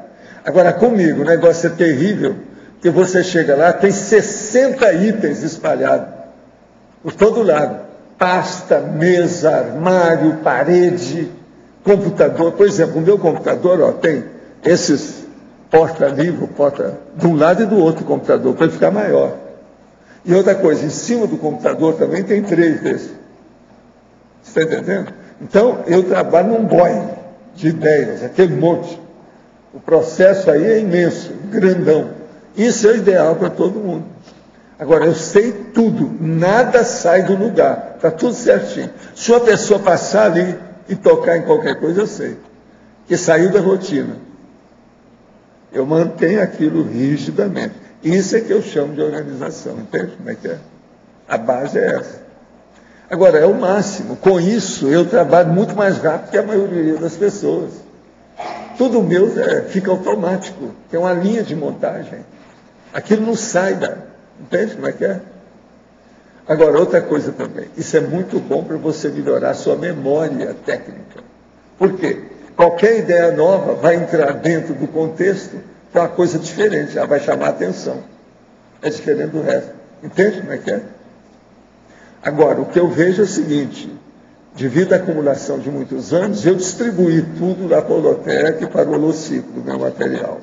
Agora, comigo, o negócio é terrível, porque você chega lá, tem 60 itens espalhados por todo lado. Pasta, mesa, armário, parede, computador. Por exemplo, o meu computador tem esses porta-livro, porta de um lado e do outro do computador, para ele ficar maior. E outra coisa, em cima do computador também tem 3 desses. Você está entendendo? Então, eu trabalho num Boeing de ideias, aquele monte. O processo aí é imenso, grandão. Isso é o ideal para todo mundo. Agora, eu sei tudo, nada sai do lugar, está tudo certinho. Se uma pessoa passar ali e tocar em qualquer coisa, eu sei. Que saiu da rotina. Eu mantenho aquilo rigidamente. Isso é que eu chamo de organização, entende como é que é? A base é essa. Agora, é o máximo. Com isso, eu trabalho muito mais rápido que a maioria das pessoas. Tudo meu fica automático. Tem uma linha de montagem. Aquilo não sai Entende como é que é? Agora, outra coisa também. Isso é muito bom para você melhorar a sua memória técnica. Por quê? Qualquer ideia nova vai entrar dentro do contexto para uma coisa diferente. Ela vai chamar a atenção. É diferente do resto. Entende como é que é? Agora, o que eu vejo é o seguinte. Devido à acumulação de muitos anos, eu distribuí tudo lá para o Holotec e para o Holociclo, do meu material.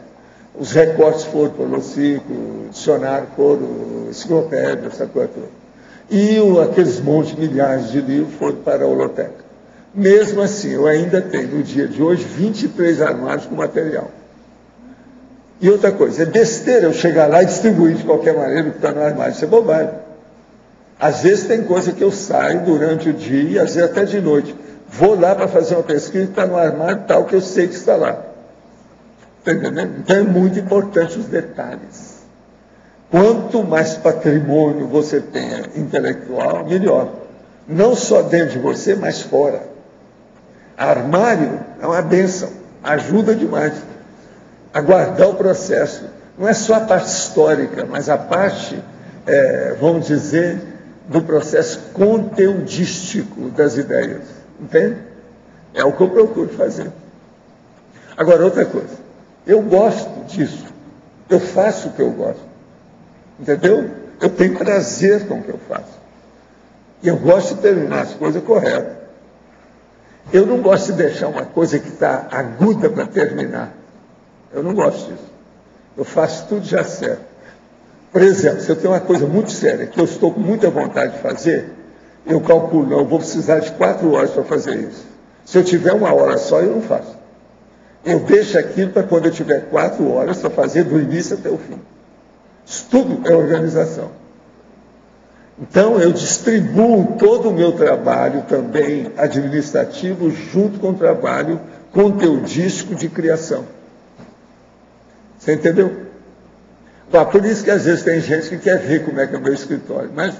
Os recortes foram para o Holociclo, dicionário foram, enciclopédia, essa coisa toda. E aqueles montes, milhares de livros foram para a Holotec. Mesmo assim, eu ainda tenho, no dia de hoje, 23 armários com material. E outra coisa, é besteira eu chegar lá e distribuir de qualquer maneira o que está no armário. Isso é bobagem. Às vezes tem coisa que eu saio durante o dia, às vezes até de noite. Vou lá para fazer uma pesquisa, está no armário tal, que eu sei que está lá. Está entendendo? Então é muito importante os detalhes. Quanto mais patrimônio você tenha intelectual, melhor. Não só dentro de você, mas fora. Armário é uma bênção, ajuda demais a guardar o processo. Não é só a parte histórica, mas a parte, vamos dizer, do processo conteudístico das ideias. Entende? É o que eu procuro fazer. Agora, outra coisa. Eu gosto disso. Eu faço o que eu gosto. Entendeu? Eu tenho prazer com o que eu faço. E eu gosto de terminar as coisas corretas. Eu não gosto de deixar uma coisa que está aguda para terminar. Eu não gosto disso. Eu faço tudo já certo. Por exemplo, se eu tenho uma coisa muito séria, que eu estou com muita vontade de fazer, eu calculo, não, eu vou precisar de 4 horas para fazer isso. Se eu tiver 1 hora só, eu não faço. Eu deixo aquilo para quando eu tiver 4 horas para fazer do início até o fim. Isso tudo é organização. Então, eu distribuo todo o meu trabalho também administrativo junto com o trabalho conteudístico de criação. Você entendeu? Por isso que às vezes tem gente que quer ver como é que é o meu escritório. Mas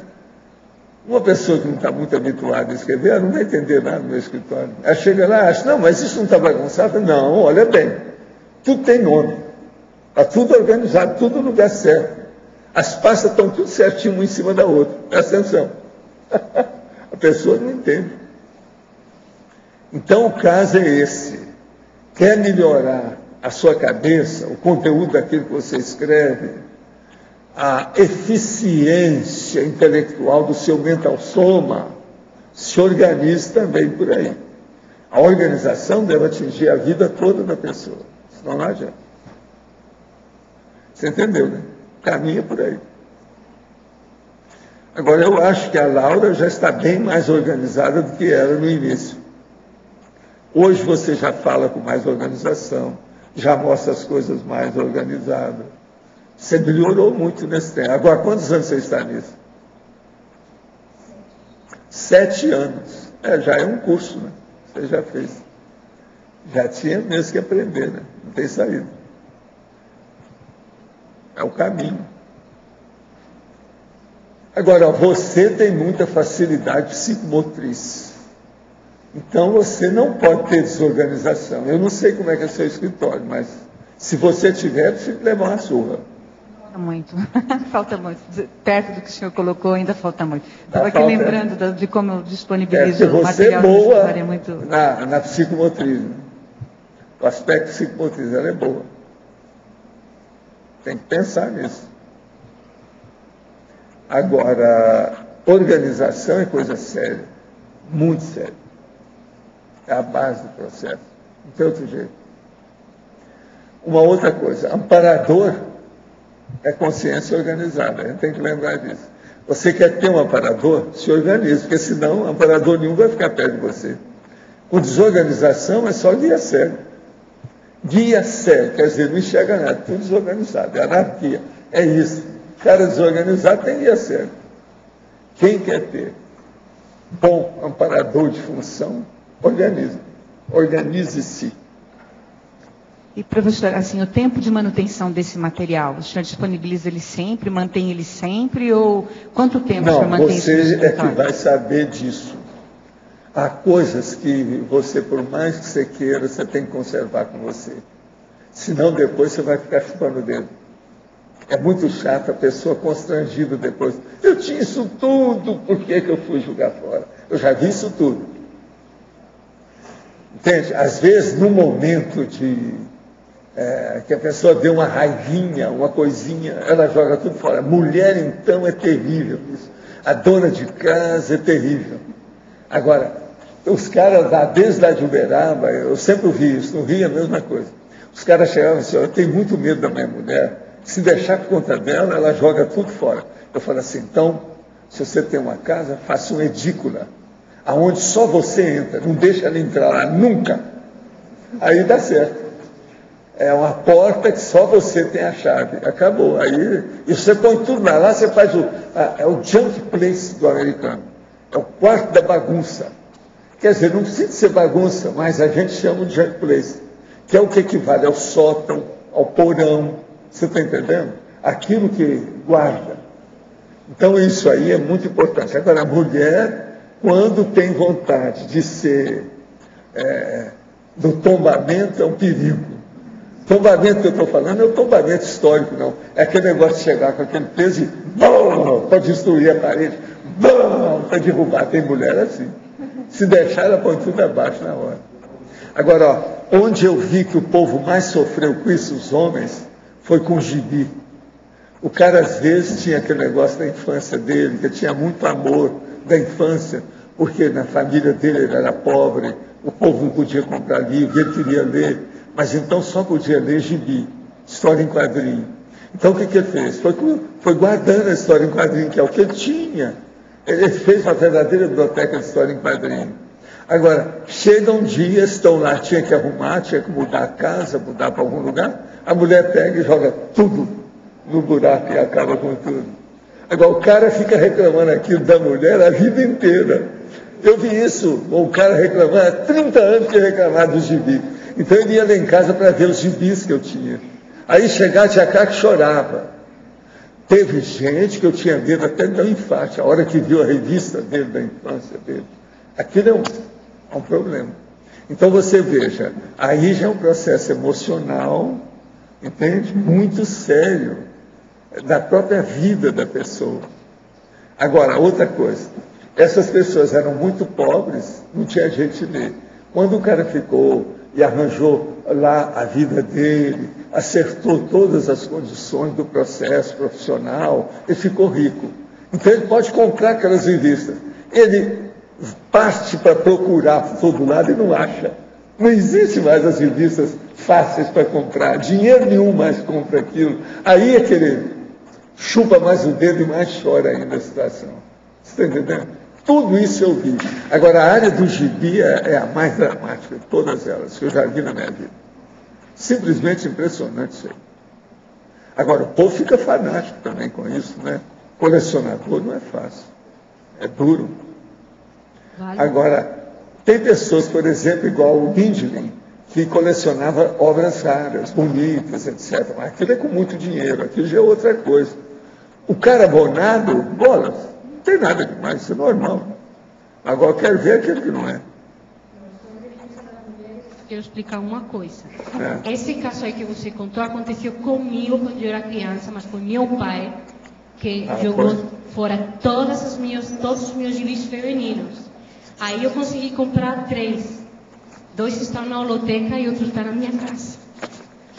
uma pessoa que não está muito habituada a escrever, ela não vai entender nada do meu escritório. Ela chega lá e acha, não, mas isso não está bagunçado? Não, olha bem. Tudo tem nome. Está tudo organizado, tudo no lugar certo. As pastas estão tudo certinho uma em cima da outra. Presta atenção. A pessoa não entende. Então o caso é esse. Quer melhorar a sua cabeça, o conteúdo daquilo que você escreve, a eficiência intelectual do seu mental soma, se organize também por aí. A organização deve atingir a vida toda da pessoa, senão não adianta. Você entendeu, né? Caminha por aí. Agora, eu acho que a Laura já está bem mais organizada do que era no início. Hoje você já fala com mais organização, já mostra as coisas mais organizadas. Você melhorou muito nesse tempo. Agora, quantos anos você está nisso? 7 anos. Já é um curso, né? Você já fez. Já tinha mesmo que aprender, né? Não tem saída. É o caminho. Agora, você tem muita facilidade psicomotriz. Então, você não pode ter desorganização. Eu não sei como é que é seu escritório, mas se você tiver, precisa levar uma surra. Falta muito. Falta muito. Perto do que o senhor colocou, ainda falta muito. Estava aqui lembrando de como eu disponibilizo o material. Você é boa é muito... na psicomotriz. Né? O aspecto psicomotriz, ela é boa. Tem que pensar nisso. Agora, organização é coisa séria. Muito séria. É a base do processo. Não tem outro jeito. Uma outra coisa, amparador é consciência organizada, a gente tem que lembrar disso. Você quer ter um amparador? Se organize, porque senão amparador nenhum vai ficar perto de você. Com desorganização é só guia cego. Guia cego, quer dizer, não enxerga nada, tudo desorganizado, é anarquia. É isso. Cara desorganizado tem guia cego. Quem quer ter bom amparador de função, organize. Organize-se. E, professor, assim, o tempo de manutenção desse material, o senhor disponibiliza ele sempre, mantém ele sempre, ou quanto tempo o senhor mantém isso? Não, você é que vai saber disso. Há coisas que você, por mais que você queira, você tem que conservar com você. Senão depois você vai ficar chupando o dedo. É muito chato a pessoa constrangida depois. Eu tinha isso tudo, por que eu fui jogar fora? Eu já vi isso tudo. Entende? Às vezes, no momento que a pessoa deu uma raivinha, uma coisinha, ela joga tudo fora. Mulher, então, é terrível isso. A dona de casa é terrível. Agora, os caras lá, desde a de Uberaba, eu sempre vi isso, no Rio é a mesma coisa. Os caras chegavam assim, eu tenho muito medo da minha mulher, se deixar por conta dela, ela joga tudo fora. Eu falo assim, então, se você tem uma casa, faça uma edícula, aonde só você entra, não deixa ela entrar lá, nunca. Aí dá certo. É uma porta que só você tem a chave. Acabou. Aí, e você põe tudo lá. Lá você faz é o junk place do americano. É o quarto da bagunça. Quer dizer, não precisa ser bagunça, mas a gente chama de junk place. Que é o que equivale ao sótão, ao porão. Você está entendendo? Aquilo que guarda. Então isso aí é muito importante. Agora, a mulher, quando tem vontade de ser do tombamento, é um perigo. Tombamento que eu estou falando é o tombamento histórico, não. É aquele negócio de chegar com aquele peso e para destruir a parede, para derrubar. Tem mulher assim. Se deixar, ela põe tudo abaixo na hora. Agora, ó, onde eu vi que o povo mais sofreu com isso, os homens, foi com o gibi. O cara, às vezes, tinha aquele negócio da infância dele, que tinha muito amor da infância, porque na família dele ele era pobre, o povo não podia comprar livro, ele queria ler, mas então só podia ler gibi, história em quadrinho. Então o que ele fez? Foi guardando a história em quadrinho, que é o que ele tinha. Ele fez uma verdadeira biblioteca de história em quadrinho. Agora, chega um dia, estão lá, tinha que arrumar, tinha que mudar a casa, mudar para algum lugar, a mulher pega e joga tudo no buraco e acaba com tudo. Agora, o cara fica reclamando aquilo da mulher a vida inteira. Eu vi isso, o cara reclamando, há 30 anos que reclamava do gibi. Então ele ia lá em casa para ver os gibis que eu tinha. Aí chegava, tinha cara que chorava. Teve gente que eu tinha medo até de dar um infarto, a hora que viu a revista dele, da infância dele. Aquilo é um problema. Então você veja, aí já é um processo emocional, entende? Muito sério, da própria vida da pessoa. Agora, outra coisa, essas pessoas eram muito pobres, não tinha gente de ler. Quando o cara ficou e arranjou lá a vida dele, acertou todas as condições do processo profissional, ele ficou rico. Então ele pode comprar aquelas revistas. Ele parte para procurar por todo lado e não acha. Não existe mais as revistas fáceis para comprar. Dinheiro nenhum mais compra aquilo. Aí é que ele chupa mais o dedo e mais chora ainda a situação. Você está entendendo? Tudo isso eu vi. Agora, a área do gibi é a mais dramática de todas elas que eu já vi na minha vida. Simplesmente impressionante isso aí. Agora, o povo fica fanático também com isso, né? Colecionador não é fácil. É duro. Vale. Agora, tem pessoas, por exemplo, igual o Mindlin, que colecionava obras raras, bonitas, etc. Mas aquilo é com muito dinheiro, aquilo já é outra coisa. O cara abonado, bolas, não tem nada demais, isso é normal. Agora eu quero ver aquilo que não é. Quero explicar uma coisa. Esse caso aí que você contou aconteceu comigo quando eu era criança, mas foi meu pai que jogou fora todos os meus gibis femininos. Aí eu consegui comprar 3. 2 estão na holoteca e outro está na minha casa.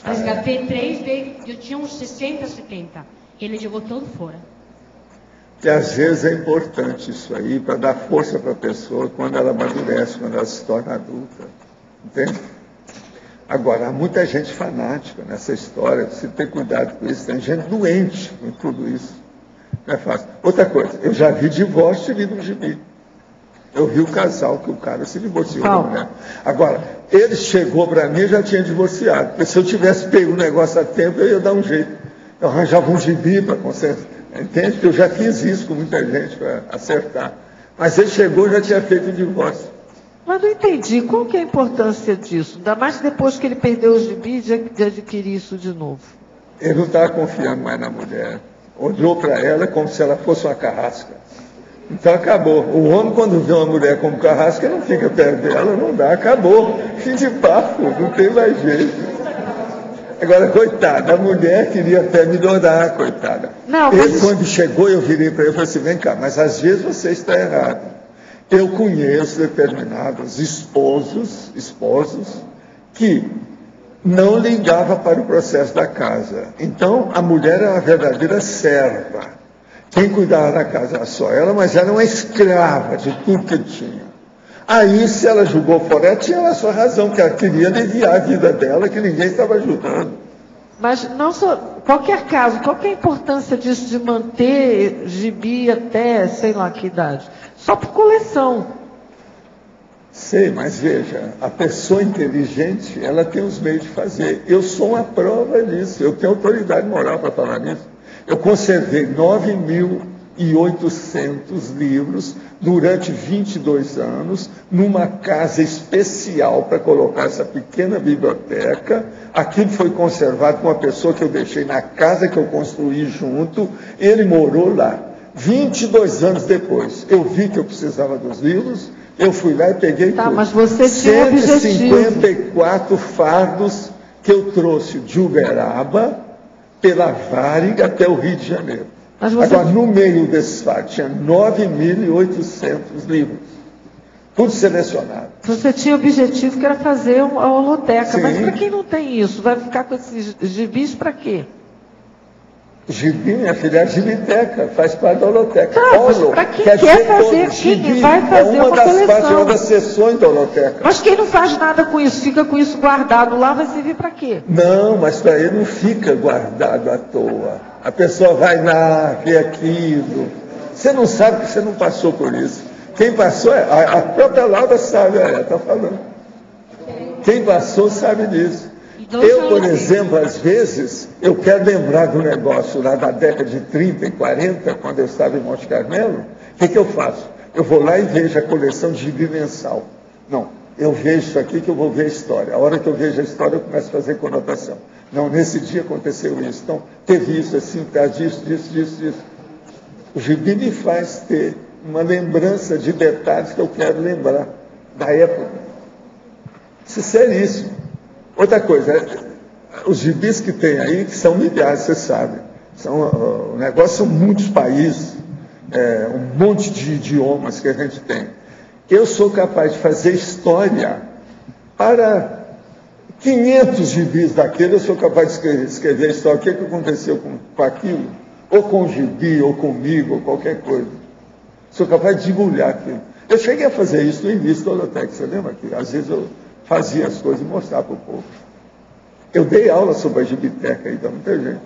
Resgatei 3, eu tinha uns 60, 70. Ele jogou todo fora. E às vezes é importante isso aí para dar força para a pessoa quando ela amadurece, quando ela se torna adulta. Entende? Agora, há muita gente fanática nessa história, você tem cuidado com isso, tem gente doente com tudo isso. Não é fácil. Outra coisa, eu já vi divórcio de livro de gibi. Eu vi o casal que o cara se divorciou da mulher. Agora, ele chegou para mim e já tinha divorciado. Porque se eu tivesse pego o negócio a tempo, eu ia dar um jeito. Eu arranjava um gibi para consertar. Entende? Eu já fiz isso com muita gente para acertar. Mas ele chegou e já tinha feito o divórcio. Mas não entendi. Qual que é a importância disso? Ainda mais depois que ele perdeu o gibi de adquirir isso de novo. Ele não estava confiando mais na mulher. Olhou para ela como se ela fosse uma carrasca. Então acabou. O homem, quando vê uma mulher como carrasca, não fica perto dela, não dá, acabou. Fim de papo, não tem mais jeito. Agora, coitada, a mulher queria até melhorar, coitada. Não, mas... Ele, quando chegou, eu virei para ele e falei assim, vem cá, mas às vezes você está errado. Eu conheço determinados esposos que não ligavam para o processo da casa. Então, a mulher era uma verdadeira serva. Quem cuidava da casa era só ela, mas era uma escrava de tudo que ele tinha. Aí, se ela julgou fora, ela tinha a sua razão, que ela queria aliviar a vida dela, que ninguém estava ajudando. Mas não só, qualquer caso, qual que é a importância disso de manter gibi até, sei lá que idade? Só por coleção. Sei, mas veja, a pessoa inteligente, ela tem os meios de fazer. Eu sou uma prova disso, eu tenho autoridade moral para falar nisso. Eu conservei 9.800 livros durante 22 anos, numa casa especial para colocar essa pequena biblioteca. Aquilo foi conservado com uma pessoa que eu deixei na casa que eu construí junto, ele morou lá. 22 anos depois, eu vi que eu precisava dos livros, eu fui lá e peguei tudo. Mas você tinha 154 fardos que eu trouxe de Uberaba, pela Varig até o Rio de Janeiro. Agora, no meio desse fardo, tinha 9.800 livros, tudo selecionado. Você tinha o objetivo que era fazer uma holoteca, sim. Mas para quem não tem isso, vai ficar com esses gibis para quê? Gibi, minha filha, é a gibiteca, faz parte da holoteca. Para quem quer fazer, quem vai fazer uma coleção. É uma das sessões da holoteca. Mas quem não faz nada com isso, fica com isso guardado lá, vai servir para quê? Não, mas para ele não fica guardado à toa. A pessoa vai lá, vê aquilo. Você não sabe que você não passou por isso. Quem passou, a própria Laura sabe, ela está falando. Quem passou sabe disso. Eu, por exemplo, às vezes, eu quero lembrar do negócio lá da década de 30 e 40, quando eu estava em Monte Carmelo, o que eu faço? Eu vou lá e vejo a coleção de gibi mensal. Não, eu vejo isso aqui que eu vou ver a história. A hora que eu vejo a história, eu começo a fazer conotação. Não, nesse dia aconteceu isso. Então, teve isso assim, tá, disso. O gibi me faz ter uma lembrança de detalhes que eu quero lembrar da época. Isso é seríssimo. Outra coisa, os gibis que tem aí, que são milhares, você sabe. O negócio são muitos países, um monte de idiomas que a gente tem. Eu sou capaz de fazer história para 500 gibis daquele, eu sou capaz de escrever a história. O que aconteceu com aquilo? Ou com o gibi, ou comigo, ou qualquer coisa. Sou capaz de divulgar aquilo. Eu cheguei a fazer isso no início da Holoteca, você lembra? Que às vezes eu fazia as coisas e mostrava para o povo. Eu dei aula sobre a gibiteca aí, dá muita gente.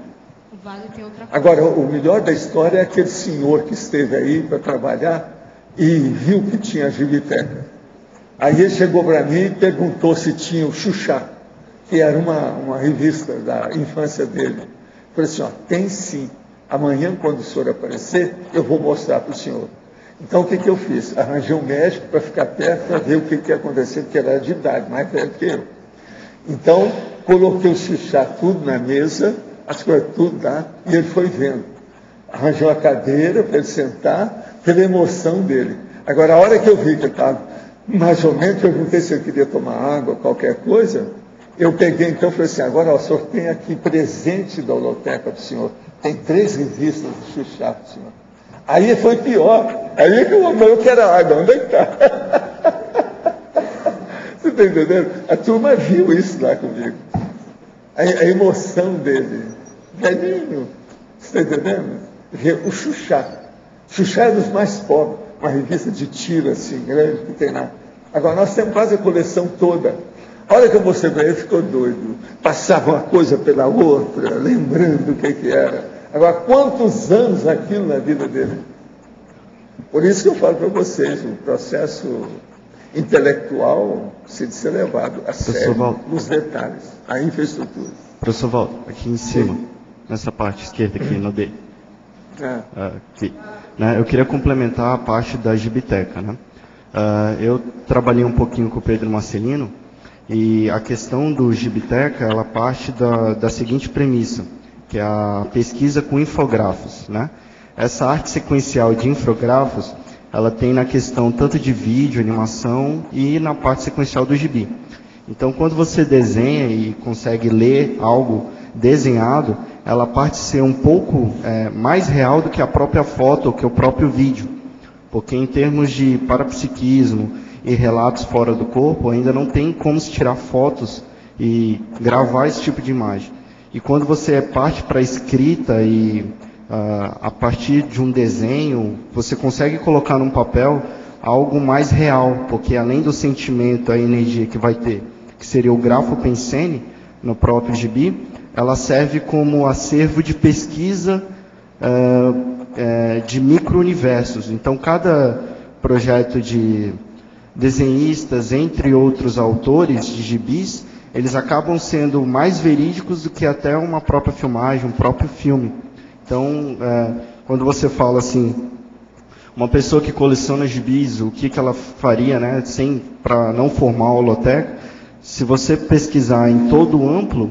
Agora, o melhor da história é aquele senhor que esteve aí para trabalhar e viu que tinha a gibiteca. Aí ele chegou para mim e perguntou se tinha o Xuxá, que era uma revista da infância dele. Eu falei assim, tem sim. Amanhã, quando o senhor aparecer, eu vou mostrar para o senhor. Então, o que eu fiz? Arranjei um médico para ficar perto, para ver o que ia acontecer, porque ele era de idade, mais velho que eu. Então, coloquei o Xuxá tudo na mesa, as coisas tudo lá, e ele foi vendo. Arranjei uma cadeira para ele sentar, pela emoção dele. Agora, a hora que eu vi que ele estava mais ou menos, perguntei se eu queria tomar água, qualquer coisa, eu peguei então e falei assim, agora o senhor tem aqui presente da holoteca para o senhor, tem 3 revistas do Xuxá para o senhor. Aí foi pior. Aí que eu quero água. Onde é que está? Você está entendendo? A turma viu isso lá comigo. A emoção dele. Velhinho. Você está entendendo? O Xuxá. Xuxá é dos mais pobres. Uma revista de tiro assim, grande, que tem lá. Agora, nós temos quase a coleção toda. A hora que eu mostrei para ele, ficou doido. Passava uma coisa pela outra, lembrando o que era. Agora, quantos anos aquilo na vida dele? Por isso que eu falo para vocês, o processo intelectual precisa ser levado a sério nos detalhes, a infraestrutura. Professor Waldo, aqui em cima, nessa parte esquerda aqui no D. Aqui, né, eu queria complementar a parte da Gibiteca. Né? Eu trabalhei um pouquinho com o Pedro Marcelino e a questão do Gibiteca, ela parte da seguinte premissa, que é a pesquisa com infográficos. Né? Essa arte sequencial de infográficos, ela tem na questão tanto de vídeo, animação e na parte sequencial do gibi. Então, quando você desenha e consegue ler algo desenhado, ela parte ser um pouco mais real do que a própria foto ou que o próprio vídeo. Porque em termos de parapsiquismo e relatos fora do corpo, ainda não tem como se tirar fotos e gravar esse tipo de imagem. E quando você parte para a escrita e a partir de um desenho, você consegue colocar num papel algo mais real, porque além do sentimento, a energia que vai ter, que seria o grafopensene, no próprio gibi, ela serve como acervo de pesquisa de micro-universos. Então, cada projeto de desenhistas, entre outros autores de gibis, eles acabam sendo mais verídicos do que até uma própria filmagem, um próprio filme. Então, quando você fala assim, uma pessoa que coleciona gibis, o que ela faria, né, para não formar a holoteca, se você pesquisar em todo o amplo,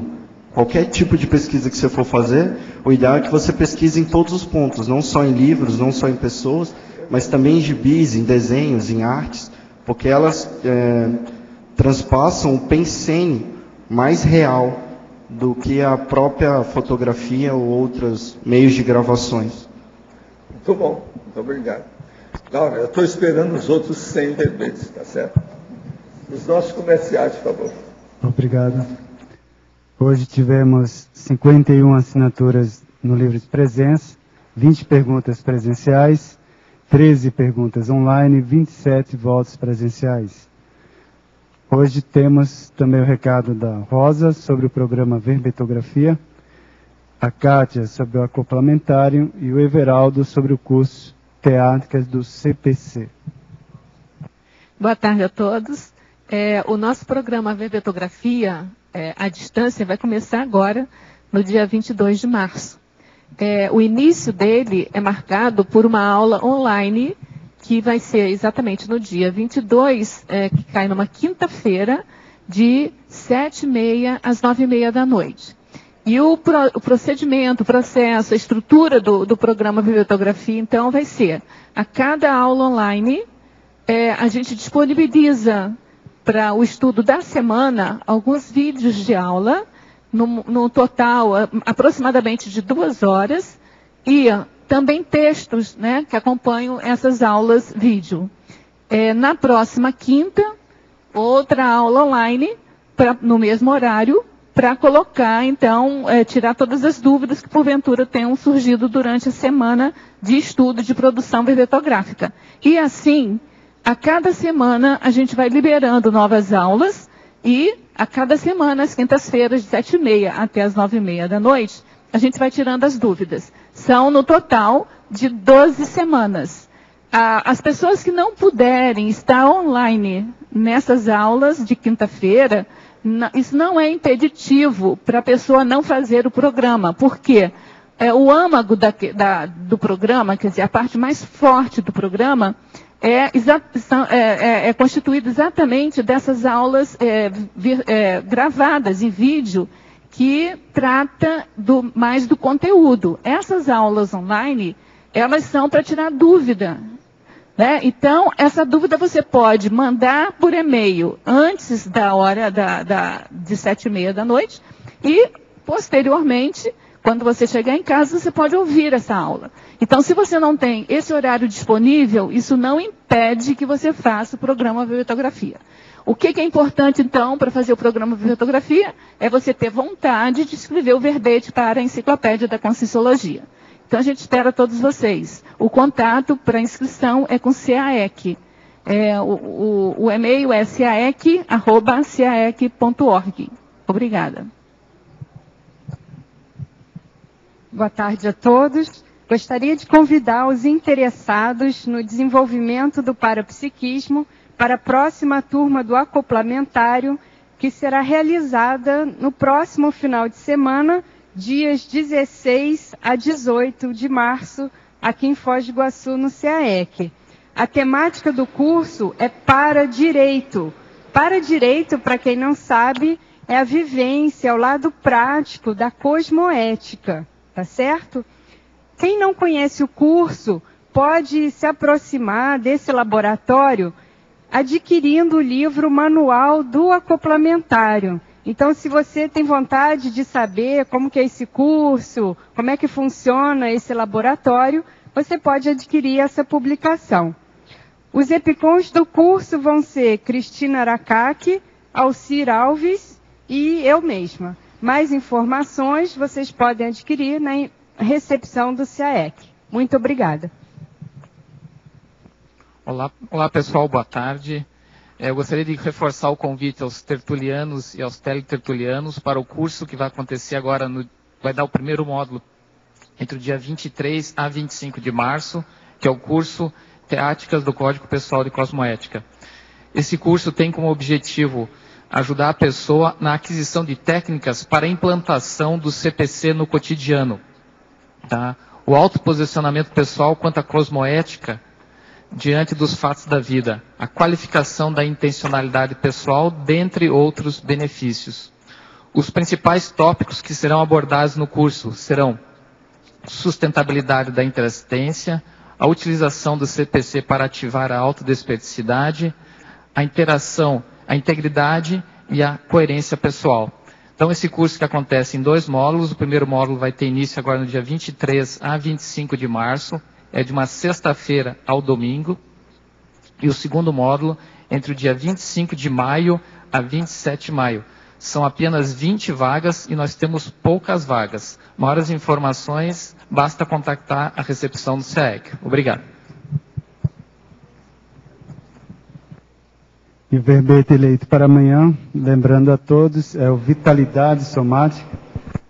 qualquer tipo de pesquisa que você for fazer, o ideal é que você pesquise em todos os pontos, não só em livros, não só em pessoas, mas também em gibis, em desenhos, em artes, porque elas transpassam o pensene mais real do que a própria fotografia ou outros meios de gravações. Muito bom, muito obrigado. Laura, eu estou esperando os outros 100 verbetes, tá certo? Os nossos comerciais, por favor. Obrigado. Hoje tivemos 51 assinaturas no livro de presença, 20 perguntas presenciais, 13 perguntas online e 27 votos presenciais. Hoje temos também o recado da Rosa sobre o programa Verbetografia, a Kátia sobre o acoplamentário e o Everaldo sobre o curso Teátricas do CPC. Boa tarde a todos. O nosso programa Verbetografia à distância vai começar agora, no dia 22 de março. O início dele é marcado por uma aula online, que vai ser exatamente no dia 22, que cai numa quinta-feira, de 7h30 às 9h30 da noite. E o procedimento, o processo, a estrutura do programa Verbetografia, então, vai ser, a cada aula online, a gente disponibiliza para o estudo da semana alguns vídeos de aula, no total aproximadamente de 2 horas, e também textos, né, que acompanham essas aulas vídeo. Na próxima quinta, outra aula online, no mesmo horário, para colocar, então, tirar todas as dúvidas que porventura tenham surgido durante a semana de estudo de produção verbetográfica. E assim, a cada semana a gente vai liberando novas aulas e a cada semana, às quintas-feiras, de 7h30 até as 9h30 da noite, a gente vai tirando as dúvidas. São, no total, de 12 semanas. As pessoas que não puderem estar online nessas aulas de quinta-feira, isso não é impeditivo para a pessoa não fazer o programa. Por quê? O âmago do programa, quer dizer, a parte mais forte do programa, é constituído exatamente dessas aulas gravadas em vídeo, que trata mais do conteúdo. Essas aulas online, elas são para tirar dúvida, né? Então, essa dúvida você pode mandar por e-mail antes da hora de 7h30 da noite e, posteriormente, quando você chegar em casa, você pode ouvir essa aula. Então, se você não tem esse horário disponível, isso não impede que você faça o programa Verbetografia. O que é importante, então, para fazer o programa Verbetografia? É você ter vontade de escrever o verbete para a Enciclopédia da Conscienciologia. Então, a gente espera todos vocês. O contato para inscrição é com CAEC. O e-mail é caec@caec.org. Obrigada. Boa tarde a todos. Gostaria de convidar os interessados no desenvolvimento do parapsiquismo para a próxima turma do acoplamentário, que será realizada no próximo final de semana, dias 16 a 18 de março, aqui em Foz do Iguaçu, no CAEC. A temática do curso é para direito. Para direito, para quem não sabe, é a vivência, o lado prático da cosmoética, tá certo? Quem não conhece o curso pode se aproximar desse laboratório adquirindo o livro Manual do Acoplamentário. Então, se você tem vontade de saber como que é esse curso, como é que funciona esse laboratório, você pode adquirir essa publicação. Os EPICONs do curso vão ser Cristina Aracaki, Alcir Alves e eu mesma. Mais informações vocês podem adquirir na recepção do CAEC. Muito obrigada. Olá pessoal, boa tarde. Eu gostaria de reforçar o convite aos tertulianos e aos teletertulianos para o curso que vai acontecer agora, vai dar o primeiro módulo entre o dia 23 a 25 de março, que é o curso Teáticas do Código Pessoal de Cosmoética. Esse curso tem como objetivo ajudar a pessoa na aquisição de técnicas para a implantação do CPC no cotidiano. Tá? O autoposicionamento pessoal quanto à cosmoética diante dos fatos da vida, a qualificação da intencionalidade pessoal, dentre outros benefícios. Os principais tópicos que serão abordados no curso serão sustentabilidade da interassistência, a utilização do CPC para ativar a autodespecificidade, a interação, a integridade e a coerência pessoal. Então, esse curso que acontece em 2 módulos, o primeiro módulo vai ter início agora no dia 23 a 25 de março, é de uma sexta-feira ao domingo, e o segundo módulo entre o dia 25 de maio a 27 de maio. São apenas 20 vagas e nós temos poucas vagas. Maiores informações, basta contactar a recepção do CAEC. Obrigado. E o verbete eleito para amanhã, lembrando a todos, é o Vitalidade Somática,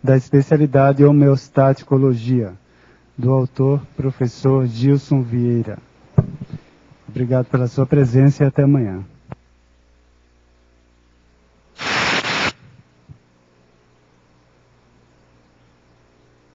da especialidade Homeostaticologia, do autor, professor Gilson Vieira. Obrigado pela sua presença e até amanhã.